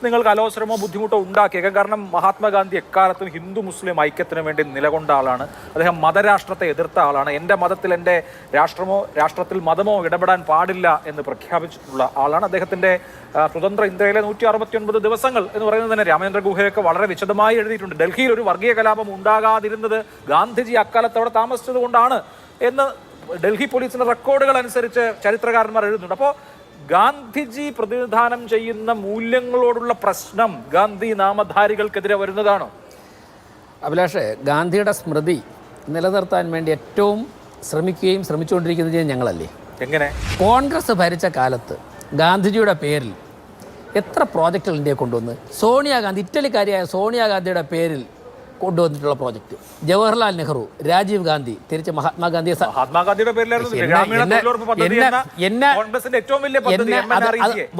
നിങ്ങൾക്ക് അലോസരമോ ബുദ്ധിമുട്ടോ ഉണ്ടാക്കിയേക്കാം. കാരണം മഹാത്മാഗാന്ധി എക്കാലത്തും ഹിന്ദു മുസ്ലിം ഐക്യത്തിന് വേണ്ടി നിലകൊണ്ട ആളാണ്. അദ്ദേഹം മതരാഷ്ട്രത്തെ എതിർത്ത ആളാണ്. എൻ്റെ മതത്തിൽ എൻ്റെ രാഷ്ട്രത്തിൽ മതമോ ഇടപെടാൻ പാടില്ല എന്ന് പ്രഖ്യാപിച്ചിട്ടുള്ള ആളാണ്. അദ്ദേഹത്തിൻ്റെ സ്വതന്ത്ര ഇന്ത്യയിലെ 169 ദിവസങ്ങൾ എന്ന് പറയുന്നത് തന്നെ രാമചന്ദ്ര ഗുഹയൊക്കെ വളരെ വിശദമായി എഴുതിയിട്ടുണ്ട്. ഡൽഹിയിൽ ഒരു വർഗീയ കലാപം ഉണ്ടാകാതിരുന്നത് ഗാന്ധിജി അക്കാലത്ത് അവിടെ താമസിച്ചത് കൊണ്ടാണ് എന്ന് ഡൽഹി പോലീസിന്റെ റെക്കോർഡുകൾ അനുസരിച്ച് ചരിത്രകാരന്മാർ എഴുതുന്നുണ്ട്. അപ്പോൾ ഗാന്ധിജി പ്രതിനിധാനം ചെയ്യുന്ന മൂല്യങ്ങളോടുള്ള പ്രശ്നം ഗാന്ധി നാമധാരികൾക്കെതിരെ വരുന്നതാണോ? അഭിലാഷേ, ഗാന്ധിയുടെ സ്മൃതി നിലനിർത്താൻ വേണ്ടി ഏറ്റവും ശ്രമിച്ചുകൊണ്ടിരിക്കുന്നത് ഞങ്ങളല്ലേ? എങ്ങനെ? കോൺഗ്രസ് ഭരിച്ച കാലത്ത് ഗാന്ധിജിയുടെ പേരിൽ എത്ര പ്രോജക്റ്റുകൾ ഇന്ത്യയെ കൊണ്ടുവന്ന്, സോണിയാഗാന്ധി, ഇറ്റലിക്കാരിയായ സോണിയാഗാന്ധിയുടെ പേരിൽ കൊണ്ടുവന്നിട്ടുള്ള പ്രോജക്റ്റ്, ജവഹർലാൽ നെഹ്റു, രാജീവ് ഗാന്ധി, തിരിച്ച് മഹാത്മാഗാന്ധിയുടെ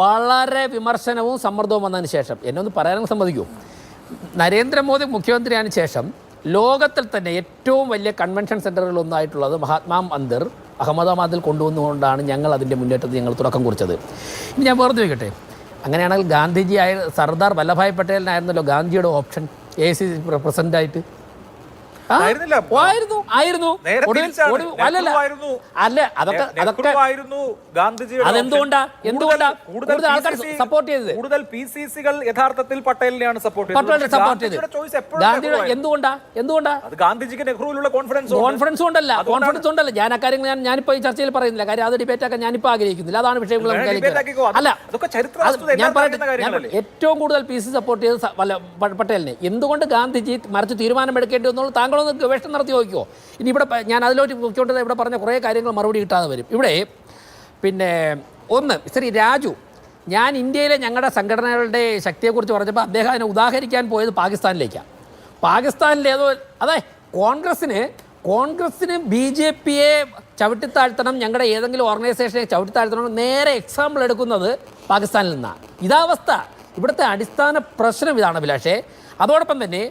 വളരെ വിമർശനവും സമ്മർദ്ദവും വന്നതിന് ശേഷം എന്നെ ഒന്ന് പറയാനും സമ്മതിക്കൂ, നരേന്ദ്രമോദി മുഖ്യമന്ത്രിയായതിനു ശേഷം ലോകത്തിൽ തന്നെ ഏറ്റവും വലിയ കൺവെൻഷൻ സെൻ്ററുകളൊന്നായിട്ടുള്ളത് മഹാത്മാ മന്ദിർ അഹമ്മദാബാദിൽ കൊണ്ടുവന്നുകൊണ്ടാണ് ഞങ്ങൾ അതിൻ്റെ മുന്നേറ്റത്തിൽ ഞങ്ങൾ തുടക്കം കുറിച്ചത്. ഇനി ഞാൻ വേർത് വയ്ക്കട്ടെ, അങ്ങനെയാണെങ്കിൽ ഗാന്ധിജി സർദാർ വല്ലഭായ് പട്ടേലിനായിരുന്നല്ലോ ഗാന്ധിയുടെ ഓപ്ഷൻ AICC പ്രസിഡന്റായിട്ട്. സപ്പോർട്ട് ചെയ്തത് കൂടുതൽ PCCകൾ യഥാർത്ഥത്തിൽ പട്ടേലിനെയാണ് സപ്പോർട്ട് എന്തുകൊണ്ടാ ഗാന്ധിജിക്ക് നെഹ്റുവിലുള്ള കോൺഫിഡൻസ് കൊണ്ടല്ല. ഞാൻ ആ കാര്യങ്ങൾ ഞാനിപ്പോ ഈ ചർച്ചയിൽ പറയുന്നില്ല. കാര്യം അത് ഡിബേറ്റ് ആക്കാൻ ഞാനിപ്പോ ആഗ്രഹിക്കുന്നില്ല. അതാണ് വിഷയങ്ങൾ. ഞാൻ പറയട്ടെ, ഏറ്റവും കൂടുതൽ PC സപ്പോർട്ട് ചെയ്തത് പട്ടേലിനെ. എന്തുകൊണ്ട് ഗാന്ധിജി മറിച്ച് തീരുമാനമെടുക്കേണ്ടി വന്നുള്ള താങ്കളൊന്ന് ഗവേഷണം നടത്തി നോക്കിയോ? ഇനി ഇവിടെ ഞാൻ അതിലോട്ട് നോക്കിക്കൊണ്ടത് ഇവിടെ പറഞ്ഞ കുറേ കാര്യങ്ങൾ മറുപടി കിട്ടാതെ വരും. ഇവിടെ പിന്നെ ഒന്ന്, ശ്രീ രാജു, ഞാൻ ഇന്ത്യയിലെ ഞങ്ങളുടെ സംഘടനകളുടെ ശക്തിയെക്കുറിച്ച് പറഞ്ഞപ്പോൾ അദ്ദേഹം അതിനെ ഉദാഹരിക്കാൻ പോയത് പാകിസ്ഥാനിലേക്കാണ്. പാകിസ്ഥാനിലേതോ അതെ കോൺഗ്രസ്സിന് BJPയെ ചവിട്ടിത്താഴ്ത്തണം, ഞങ്ങളുടെ ഏതെങ്കിലും ഓർഗനൈസേഷനെ ചവിട്ടിത്താഴ്ത്തണം, നേരെ എക്സാമ്പിൾ എടുക്കുന്നത് പാകിസ്ഥാനിൽ നിന്നാണ്. ഇതാവസ്ഥ. ഇവിടുത്തെ അടിസ്ഥാന പ്രശ്നം ഇതാണ് അഭിലാഷേ. അതോടൊപ്പം തന്നെ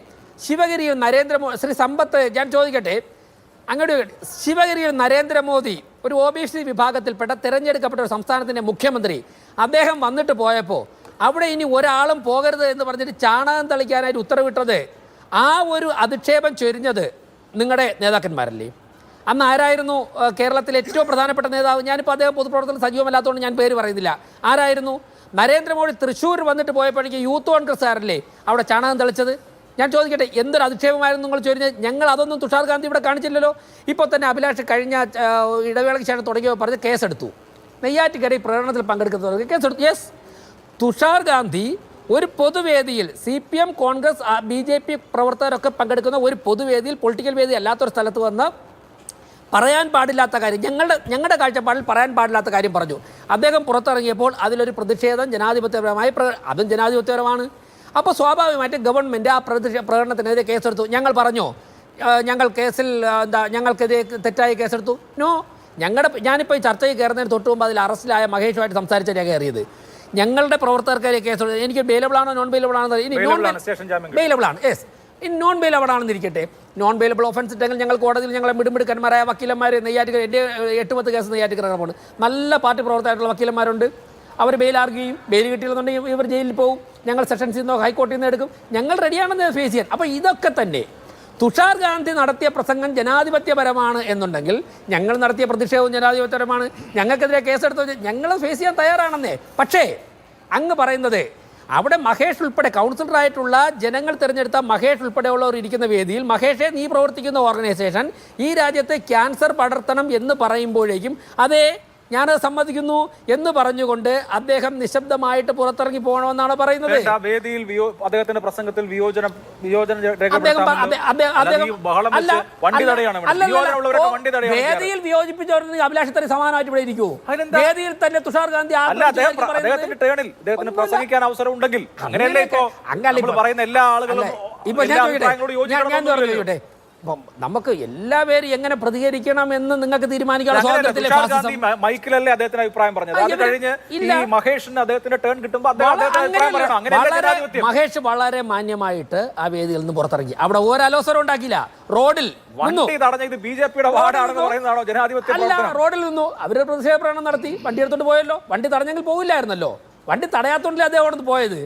ശിവഗിരിയിൽ നരേന്ദ്രമോദി, ശ്രീ സമ്പത്ത് ഞാൻ ചോദിക്കട്ടെ, അങ്ങോട്ട് ശിവഗിരിയിൽ നരേന്ദ്രമോദി ഒരു OBC വിഭാഗത്തിൽപ്പെട്ട തിരഞ്ഞെടുക്കപ്പെട്ട ഒരു സംസ്ഥാനത്തിൻ്റെ മുഖ്യമന്ത്രി, അദ്ദേഹം വന്നിട്ട് പോയപ്പോൾ അവിടെ ഇനി ഒരാളും പോകരുത് എന്ന് പറഞ്ഞിട്ട് ചാണകം തളിക്കാനായിട്ട് ഉത്തരവിട്ടത്, ആ ഒരു അധിക്ഷേപം ചൊരിഞ്ഞത് നിങ്ങളുടെ നേതാക്കന്മാരല്ലേ? അന്ന് ആരായിരുന്നു കേരളത്തിലെ ഏറ്റവും പ്രധാനപ്പെട്ട നേതാവ്? ഞാനിപ്പോൾ അദ്ദേഹം പൊതുപ്രവർത്തനം സജീവമല്ലാത്തതുകൊണ്ട് ഞാൻ പേര് പറയുന്നില്ല. ആരായിരുന്നു? നരേന്ദ്രമോദി തൃശ്ശൂർ വന്നിട്ട് പോയപ്പോഴേക്ക് യൂത്ത് കോൺഗ്രസ്സുകാരല്ലേ അവിടെ ചാണകം തളിച്ചത്? ഞാൻ ചോദിക്കട്ടെ, എന്തൊരു അധിക്ഷേപമായിരുന്നു നിങ്ങൾ ചൊരിഞ്ഞത്? ഞങ്ങൾ അതൊന്നും തുഷാർ ഗാന്ധി ഇവിടെ കാണിച്ചില്ലല്ലോ. ഇപ്പോൾ തന്നെ അഭിലാഷ് കഴിഞ്ഞ ഇടവേളയ്ക്ക് ശേഷം തുടങ്ങിയപ്പോൾ പറഞ്ഞ് കേസെടുത്തു. നെയ്യാറ്റിൻകരയിൽ പ്രകടനത്തിൽ പങ്കെടുക്കുന്നവർക്ക് കേസെടുത്തു. യെസ്, തുഷാർ ഗാന്ധി ഒരു പൊതുവേദിയിൽ CPM, കോൺഗ്രസ്, BJP പ്രവർത്തകരൊക്കെ പങ്കെടുക്കുന്ന ഒരു പൊതുവേദിയിൽ, പൊളിറ്റിക്കൽ വേദി അല്ലാത്തൊരു സ്ഥലത്ത് വന്ന് പറയാൻ പാടില്ലാത്ത കാര്യം, ഞങ്ങളുടെ കാഴ്ചപ്പാടിൽ പറയാൻ പാടില്ലാത്ത കാര്യം പറഞ്ഞു. അദ്ദേഹം പുറത്തിറങ്ങിയപ്പോൾ അതിലൊരു പ്രതിഷേധം ജനാധിപത്യപരമായി അതും ജനാധിപത്യപരമാണ്. അപ്പോൾ സ്വാഭാവികമായിട്ട് ഗവൺമെൻറ് ആ പ്രകടനത്തിനെതിരെ കേസെടുത്തു. ഞങ്ങൾ പറഞ്ഞോ ഞങ്ങൾ കേസിൽ ഞങ്ങൾക്കെതിരെ തെറ്റായി കേസെടുത്തു? നോ. ഞാനിപ്പോൾ ഈ ചർച്ചയിൽ കയറുന്നതിന് തൊട്ട് മുമ്പ് അതിൽ അറസ്റ്റിലായ മഹേഷുമായിട്ട് സംസാരിച്ചാണ് കയറിയത്. ഞങ്ങളുടെ പ്രവർത്തകർക്കെതിരെ കേസെടുത്തു. എനിക്ക് ബെയിലബിളാണോ നോൺ ബെയിലബിളാണോ? ഇനി ബെയിലബിളാണ്. യെസ്, ഇനി നോൺ ബെയിലബിൾ ആണെന്നിരിക്കട്ടെ. നോൺ ബെയിലബിൾ ഒഫൻസ് ഇട്ടെങ്കിൽ ഞങ്ങൾ കോടതിയിൽ ഞങ്ങളെ മിടുമിടുക്കന്മാരായ വക്കീലന്മാർ നെയ്യാറ്റിക്കര, എൻ്റെ 8-10 കേസ് നെയ്യാറ്റിക്കര കിടപ്പുണ്ട്. നല്ല പാർട്ടി പ്രവർത്തകരായിട്ടുള്ള വക്കീലന്മാരുണ്ട്. അവർ ബെയിൽ ആർഗ്യൂ ചെയ്യും. ബെയിൽ കിട്ടിയില്ലെന്നുണ്ടെങ്കിൽ ഇവർ ജയിലിൽ പോകും. ഞങ്ങൾ സെഷൻസിൽ നിന്നോ ഹൈക്കോടതിയിൽ നിന്ന് എടുക്കും. ഞങ്ങൾ റെഡിയാണെന്ന് ഫേസ് ചെയ്യാൻ. അപ്പോൾ ഇതൊക്കെ തന്നെ തുഷാർ ഗാന്ധി നടത്തിയ പ്രസംഗം ജനാധിപത്യപരമാണ് എന്നുണ്ടെങ്കിൽ ഞങ്ങൾ നടത്തിയ പ്രതിഷേധവും ജനാധിപത്യപരമാണ്. ഞങ്ങൾക്കെതിരെ കേസെടുത്ത് ഞങ്ങൾ ഫേസ് ചെയ്യാൻ തയ്യാറാണെന്നേ. പക്ഷേ അങ്ങ് പറയുന്നത് അവിടെ മഹേഷ് ഉൾപ്പെടെ കൗൺസിലറായിട്ടുള്ള ജനങ്ങൾ തിരഞ്ഞെടുത്ത മഹേഷ് ഉൾപ്പെടെയുള്ളവർ ഇരിക്കുന്ന വേദിയിൽ, മഹേഷെ നീ പ്രവർത്തിക്കുന്ന ഓർഗനൈസേഷൻ ഈ രാജ്യത്ത് ക്യാൻസർ പടർത്തണം എന്ന് പറയുമ്പോഴേക്കും അതേ ഞാനത് സമ്മതിക്കുന്നു എന്ന് പറഞ്ഞുകൊണ്ട് അദ്ദേഹം നിശബ്ദമായിട്ട് പുറത്തിറങ്ങി പോകണമെന്നാണ് പറയുന്നത്. അദ്ദേഹത്തിന്റെ പ്രസംഗത്തിൽ വേദിയിൽ വിയോജിപ്പിച്ചവർ അഭിലാഷത്തിന് സമാനമായിട്ട് ഇവിടെ ഇരിക്കൂ. വേദിയിൽ തന്നെ തുഷാർ ഗാന്ധി പ്രസംഗിക്കാൻ അവസരം ഉണ്ടെങ്കിൽ അങ്ങനെയല്ലേ ഇപ്പൊ പറയുന്ന എല്ലാ ആളുകളും ചോദിക്കട്ടെ, നമുക്ക് എല്ലാവരും എങ്ങനെ പ്രതികരിക്കണം എന്ന് നിങ്ങൾക്ക് തീരുമാനിക്കാൻ മൈക്കിലല്ലേ അദ്ദേഹത്തിന് അഭിപ്രായം പറഞ്ഞത്. അത് കഴിഞ്ഞ് ഈ മഹേഷിന് അദ്ദേഹത്തിന്റെ ടേൺ കിട്ടുമ്പോൾ മഹേഷ് വളരെ മാന്യമായിട്ട് ആ വേദിയിൽ നിന്ന് പുറത്തിറങ്ങി. അവിടെ ഒരലോസരം ഉണ്ടാക്കിയില്ല. റോഡിൽ റോഡിൽ നിന്നു അവര് പ്രതിഷേധ പ്രകടനം നടത്തി. വണ്ടി എടുത്തോണ്ട് പോയല്ലോ. വണ്ടി തടഞ്ഞെങ്കിൽ പോകില്ലായിരുന്നല്ലോ. വണ്ടി തടയാത്തോണ്ടല്ലേ അദ്ദേഹം അവിടെ നിന്ന് പോയത്.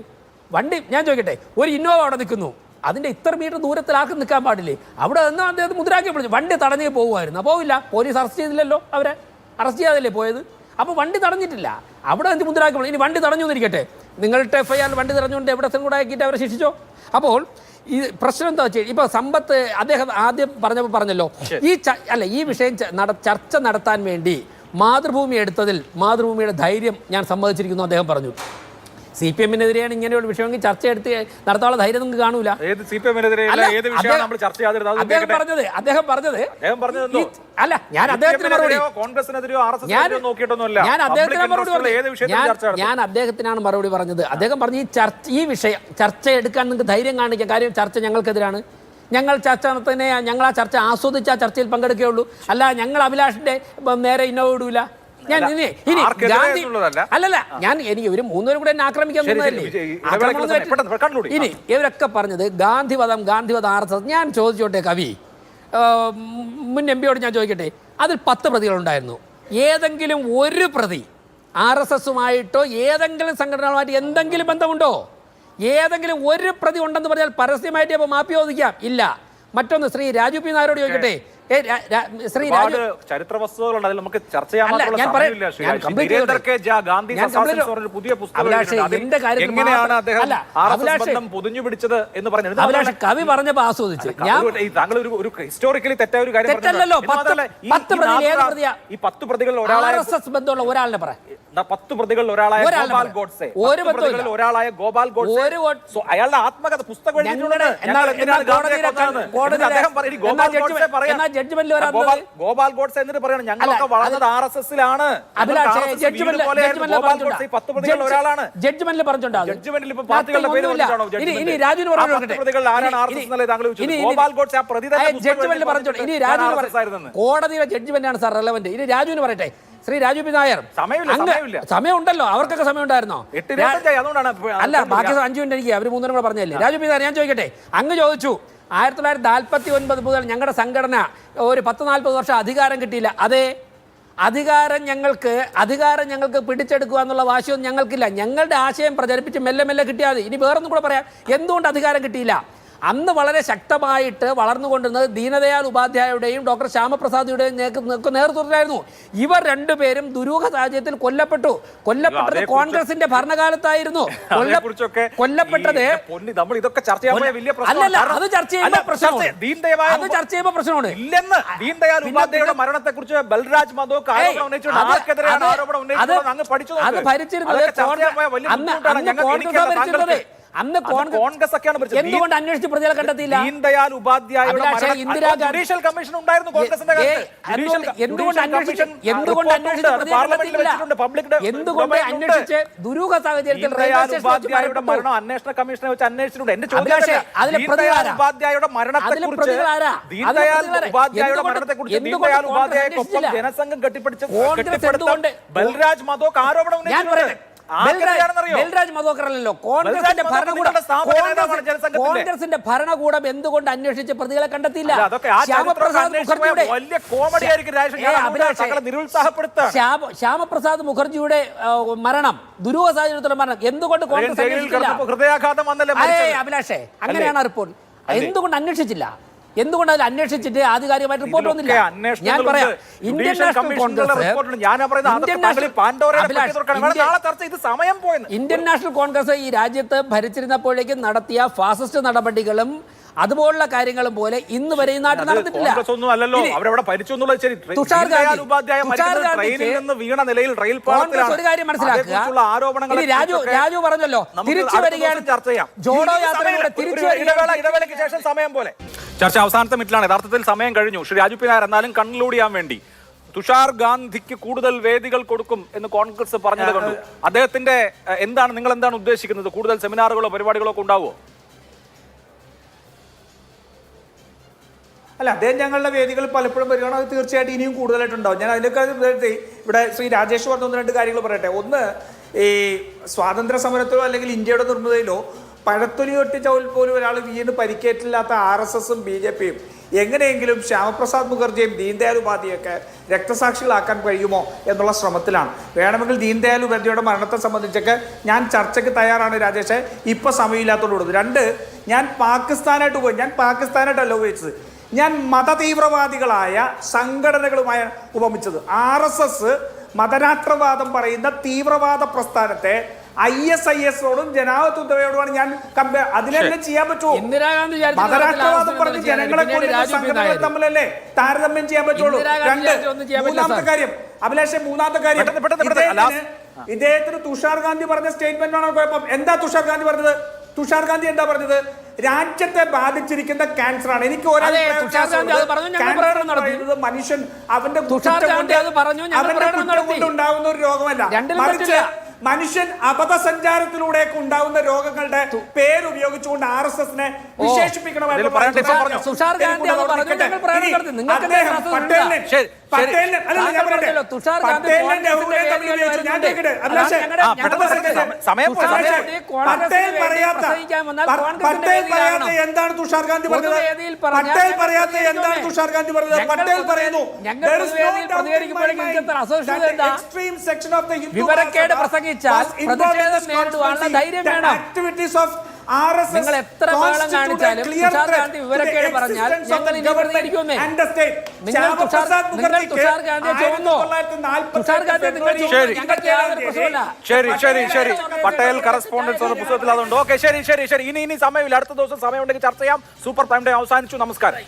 വണ്ടി ഞാൻ ചോദിക്കട്ടെ, ഒരു ഇന്നോവ അവിടെ നിൽക്കുന്നു, അതിൻ്റെ ഇത്ര മീറ്റർ ദൂരത്തിൽ ആർക്കും നിൽക്കാൻ പാടില്ലേ? അവിടെ നിന്ന് അദ്ദേഹം മുദ്രാക്കി വിളിച്ചു. വണ്ടി തടഞ്ഞേ പോകുമായിരുന്നു. പോവില്ല. പോലീസ് അറസ്റ്റ് ചെയ്തില്ലല്ലോ. അവരെ അറസ്റ്റ് ചെയ്യാതല്ലേ പോയത്. അപ്പോൾ വണ്ടി തടഞ്ഞിട്ടില്ല. അവിടെ നിന്ന് മുദ്രാക്കി വിളിച്ചു. ഇനി വണ്ടി തടഞ്ഞു എന്നിരിക്കട്ടെ, നിങ്ങളുടെ FIR വണ്ടി തടഞ്ഞുകൊണ്ട് എവിടെ കൂടെ ആക്കിയിട്ട് അവരെ ശിക്ഷിച്ചോ. അപ്പോൾ ഈ പ്രശ്നം എന്താ വെച്ചാൽ ഇപ്പോൾ സമ്പത്ത് അദ്ദേഹം ആദ്യം പറഞ്ഞല്ലോ ഈ വിഷയം ചർച്ച നടത്താൻ വേണ്ടി മാതൃഭൂമി എടുത്തതിൽ മാതൃഭൂമിയുടെ ധൈര്യം ഞാൻ സമ്മതിച്ചിരിക്കുന്നു അദ്ദേഹം പറഞ്ഞു. CPM-നെതിരെയാണ് ഇങ്ങനെയുള്ള വിഷയമെങ്കിൽ ചർച്ച എടുത്ത് നടത്താനുള്ള ധൈര്യം നിങ്ങൾക്ക് കാണൂല. അദ്ദേഹം പറഞ്ഞത് അല്ല, ഞാൻ അദ്ദേഹത്തിനാണ് മറുപടി പറഞ്ഞത്. അദ്ദേഹം പറഞ്ഞു ഈ വിഷയം ചർച്ച എടുക്കാൻ നിങ്ങൾക്ക് ധൈര്യം കാണിക്കാം. കാര്യം ചർച്ച ഞങ്ങൾക്കെതിരാണ്. ഞങ്ങൾ ചർച്ച നടത്തുന്നേ, ഞങ്ങൾ ആ ചർച്ച ആസ്വദിച്ച് ആ ചർച്ചയിൽ പങ്കെടുക്കുകയുള്ളൂ. അല്ല, ഞങ്ങൾ അഭിലാഷിന്റെ നേരെ ഇന്നോവ ഇടൂല. ഞാൻ എനിക്ക് ഒരു 3 പേരും കൂടെ എന്നെ ആക്രമിക്കാൻ ഇനി ഇവരൊക്കെ പറഞ്ഞത് ഗാന്ധിവധം RSS. ഞാൻ ചോദിച്ചോട്ടെ കവി, മുൻ MP-യോട് ഞാൻ ചോദിക്കട്ടെ, അതിൽ 10 പ്രതികളുണ്ടായിരുന്നു. ഏതെങ്കിലും ഒരു പ്രതി RSS-ഉമായിട്ടോ ഏതെങ്കിലും സംഘടനകളുമായിട്ട് എന്തെങ്കിലും ബന്ധമുണ്ടോ? ഏതെങ്കിലും ഒരു പ്രതി ഉണ്ടെന്ന് പറഞ്ഞാൽ പരസ്യമായിട്ട് അപ്പോൾ മാപ്പി ചോദിക്കാം. ഇല്ല. മറ്റൊന്ന്, ശ്രീ രാജു പി നായരോട് ചോദിക്കട്ടെ, ചരിത്ര വസ്തുതകളുണ്ട്, അതിൽ നമുക്ക് ചർച്ച ചെയ്യാൻ എങ്ങനെയാണ് അദ്ദേഹം പൊതിഞ്ഞു പിടിച്ചത് എന്ന് പറഞ്ഞത് കവി പറഞ്ഞപ്പോ ആസ്വദിച്ച് താങ്കൾ ഒരു ഹിസ്റ്റോറിക്കലി തെറ്റായ ഒരു കാര്യം തെറ്റല്ലല്ലോ. ഈ 10 പ്രതികളിൽ ഒരാളായ ബന്ധമുള്ള ഒരാളിനെ പറയാം. 10 പ്രതികളിൽ ഒരാളായ ഗോപാൽ ഗോഡ്സെ, അയാളുടെ ആത്മകഥ പുസ്തകം എഴുതിയിട്ടുണ്ട്. ഗോപാൽ ഗോഡ്സെ എന്നിട്ട് പറയണം ഞങ്ങളൊക്കെ വളർന്നത് RSS-ലാണ്. ഒരാളാണ് ജഡ്ജ്മെന്റിൽ പറഞ്ഞിട്ടുണ്ടോ? ജഡ്ജ്മെന്റിൽ ഇപ്പൊ പാർട്ടികളുടെ പേര് പറഞ്ഞിട്ടാണോ? ഗോപാൽ ഗോഡ്സെ ആ പ്രതി തന്നെ കോടതിയിലെ ജഡ്ജ്മെന്റാണ് സാർ റെലവന്റ്. ഇനി രാജുവിന് പറയട്ടെ, ശ്രീ രാജു പി നായർ സമയമില്ല. സമയമുണ്ടല്ലോ, അവർക്കൊക്കെ സമയം ഉണ്ടായിരുന്നോ? 8:25 അതുകൊണ്ടാണ് അല്ല, ബാക്കി 5 മിനിറ്റ് എനിക്ക്, അവർ 3 കൂടെ പറഞ്ഞല്ലേ. രാജു പി നായർ, ഞാൻ ചോദിക്കട്ടെ, അങ്ങ് ചോദിച്ചു 1949 മുതൽ ഞങ്ങളുടെ സംഘടന ഒരു 10-40 വർഷം അധികാരം കിട്ടിയില്ല. അതെ, അധികാരം ഞങ്ങൾക്ക് പിടിച്ചെടുക്കുക എന്നുള്ള വാശിയൊന്നും ഞങ്ങൾക്കില്ല. ഞങ്ങളുടെ ആശയം പ്രചരിപ്പിച്ച് മെല്ലെ മെല്ലെ കിട്ടിയാൽ മതി. ഇനി വേറൊന്നും കൂടെ പറയാം, എന്തുകൊണ്ട് അധികാരം കിട്ടിയില്ല. അന്ന് വളരെ ശക്തമായിട്ട് വളർന്നുകൊണ്ടിരുന്നത് ദീനദയാൽ ഉപാധ്യായുടെയും ഡോക്ടർ ശ്യാമപ്രസാദിയുടെയും നേതൃത്വത്തിലായിരുന്നു. ഇവർ രണ്ടുപേരും ദുരൂഹ സാഹചര്യത്തിൽ കൊല്ലപ്പെട്ടത് കോൺഗ്രസിന്റെ ഭരണകാലത്തായിരുന്നു. കൊല്ലപ്പെട്ടത് അല്ലല്ല, അത് ചർച്ച ചെയ്യുമ്പോൾ പ്രശ്നമാണ്. അത് ഭരിച്ചിരുന്നത് അന്ന് കോൺഗ്രസ് ഒക്കെയാണ്. എന്തുകൊണ്ട് അന്വേഷിച്ച് പ്രതികളെ കണ്ടെത്തിയില്ല? ദീൻദയാൽ ഉപാധ്യായയുടെ ജുഡീഷ്യൽ കമ്മീഷൻ ഉണ്ടായിരുന്നു കോൺഗ്രസിന്റെ കാലത്ത്. എന്തുകൊണ്ട് അന്വേഷിച്ച് ദുരൂഹ സാഹചര്യത്തിൽ മരണം അന്വേഷണ കമ്മീഷനെ വെച്ച് അന്വേഷിച്ചിട്ടുണ്ട്. എന്റെ ചോദ്യം ഉപാധ്യായയുടെ മരണത്തെക്കുറിച്ച് ജനസംഘം കെട്ടിപ്പടുത്ത ബൽരാജ് മധോക് ആരോപണം ഉന്നയിച്ചിട്ടുണ്ട്. ബൽരാജ് മധോക്കറല്ലോ, കോൺഗ്രസിന്റെ ഭരണകൂടം എന്തുകൊണ്ട് അന്വേഷിച്ച് പ്രതികളെ കണ്ടെത്തിയില്ല? ശ്യാമപ്രസാദ് മുഖർജിയുടെ മരണം, ദുരൂഹ സാഹചര്യത്തിലുള്ള മരണം, എന്തുകൊണ്ട് കോൺഗ്രസ് അഭിലാഷേ അങ്ങനെയാണ് റിപ്പോർട്ട്? എന്തുകൊണ്ട് അന്വേഷിച്ചില്ല? എന്തുകൊണ്ട് അതിൽ അന്വേഷിച്ചിട്ട് ആധികാരികമായിട്ട് റിപ്പോർട്ട് വന്നില്ല? ഞാൻ പറയാം, ഇന്ത്യൻ നാഷണൽ കോൺഗ്രസ് ഈ രാജ്യത്ത് ഭരിച്ചിരുന്നപ്പോഴേക്കും നടത്തിയ ഫാസിസ്റ്റ് നടപടികളും അതുപോലുള്ള കാര്യങ്ങളും പോലെ ഇന്ന് വരെ ഈ നാട്ടിൽ നടന്നിട്ടില്ല. ഒരു കാര്യം മനസ്സിലാക്കുക, രാജു പറഞ്ഞല്ലോ തിരിച്ചു വരികയാണ്, ജോഡോ യാത്രയിലൂടെ തിരിച്ചു ഇടവേളയ്ക്ക് ശേഷം സമയം പോലെ. ചർച്ച അവസാനത്തെ മിനിറ്റിലാണ്, യഥാർത്ഥത്തിൽ സമയം കഴിഞ്ഞു. ശ്രീ രാജു പി നായർ, എന്നാലും കൺക്ലൂഡ് ചെയ്യാൻ വേണ്ടി തുഷാർ ഗാന്ധിക്ക് കൂടുതൽ വേദികൾ കൊടുക്കും എന്ന് കോൺഗ്രസ് പറഞ്ഞത് കണ്ടു. അദ്ദേഹത്തിന്റെ നിങ്ങൾ എന്താണ് ഉദ്ദേശിക്കുന്നത്? കൂടുതൽ സെമിനാറുകളോ പരിപാടികളോ ഒക്കെ ഉണ്ടാവുമോ? അല്ല, അദ്ദേഹം ഞങ്ങളുടെ വേദികൾ പലപ്പോഴും വരികയാണ്, അത് തീർച്ചയായിട്ടും ഇനിയും കൂടുതലായിട്ടുണ്ടാവും. ഞാൻ അതിനൊക്കെ ഇവിടെ ശ്രീ രാജേഷ് പറഞ്ഞ 1-2 കാര്യങ്ങൾ പറയട്ടെ. ഒന്ന്, ഈ സ്വാതന്ത്ര്യ സമരത്തിലോ അല്ലെങ്കിൽ ഇന്ത്യയുടെ നിർമ്മിതിയിലോ പഴത്തൊലി ഒട്ടിച്ചവൽ പോലും ഒരാൾ വീണ് പരിക്കേറ്റില്ലാത്ത RSSഉം BJPയും എങ്ങനെയെങ്കിലും ശ്യാമപ്രസാദ് മുഖർജിയും ദീൻദയാൽ ഉപാധ്യായൊക്കെ രക്തസാക്ഷികളാക്കാൻ കഴിയുമോ എന്നുള്ള ശ്രമത്തിലാണ്. വേണമെങ്കിൽ ദീൻദയാൽ ഉപാധ്യായുടെ മരണത്തെ സംബന്ധിച്ചൊക്കെ ഞാൻ ചർച്ചയ്ക്ക് തയ്യാറാണ് രാജേഷ്, ഇപ്പോൾ സമയമില്ലാത്തതോടുകൂടി. 2, ഞാൻ പാകിസ്ഥാനായിട്ടല്ല ഉപയോഗിച്ചത്, ഞാൻ മതതീവ്രവാദികളായ സംഘടനകളുമായി ഉപമിച്ചത്. RSS മതരാഷ്ട്രവാദം പറയുന്ന തീവ്രവാദ പ്രസ്ഥാനത്തെ ISIS-ഓടും ജനാധിപത്യത്തോടുമാണ് ഞാൻ അതിനെല്ലാം ചെയ്യാൻ പറ്റുമോ? മതരാഷ്ട്രവാദം പറഞ്ഞ് ജനങ്ങളെ കൊല്ലുന്ന സംഘടനകൾ തമ്മിലല്ലേ താരതമ്യം ചെയ്യാൻ പറ്റുള്ളൂ. 2, മൂന്നാമത്തെ കാര്യം അഭിലാഷേ, ഇദ്ദേഹത്തിന് തുഷാർ ഗാന്ധി പറഞ്ഞ സ്റ്റേറ്റ്മെന്റ് ആണ് കുഴപ്പം. എന്താ തുഷാർ ഗാന്ധി പറഞ്ഞത്? തുഷാർ ഗാന്ധി എന്താ പറഞ്ഞത്? രാജ്യത്തെ ബാധിച്ചിരിക്കുന്ന ക്യാൻസർ ആണ്. എനിക്ക് മനുഷ്യൻ അവന്റെ ഉണ്ടാകുന്ന ഒരു രോഗമല്ല, മറിച്ച് മനുഷ്യൻ അബദ്ധസഞ്ചാരത്തിലൂടെ ഉണ്ടാകുന്ന രോഗങ്ങളുടെ പേരുപയോഗിച്ചുകൊണ്ട് RSSനെ വിശേഷിപ്പിക്കണമായിരുന്നു. എന്താണ് തുഷാർ ഗാന്ധി പറഞ്ഞത്? പട്ടേൽ പറയാത്ത എന്താണ് തുഷാർ ഗാന്ധി പറഞ്ഞത്? പട്ടേൽ പറയുന്നു നിങ്ങൾ എത്ര ബഹളം കാണിച്ചാലും തുഷാർ ഗാന്ധി വിവരക്കേട് പറഞ്ഞാൽ ഞങ്ങൾ ഇനി പ്രതികരിക്കുമെന്നേ. നിങ്ങൾ തുഷാർ ഗാന്ധിയെ ചൊവ്വോ? തുഷാർ ഗാന്ധിയെ നിങ്ങൾ ഞങ്ങൾക്ക് യാതൊരു പ്രശ്നമില്ല. ശരി, പട്ടേൽ കറസ്പോണ്ടൻസ് എന്ന പുസ്തകത്തിൽ അതുണ്ട്. ഓക്കെ, ശരി. ഇനി സമയമില്ല, അടുത്ത ദിവസം സമയമുണ്ടെങ്കിൽ ചർച്ച ചെയ്യാം. സൂപ്പർ പ്രൈം ടൈം അവസാനിച്ചു. നമസ്കാരം.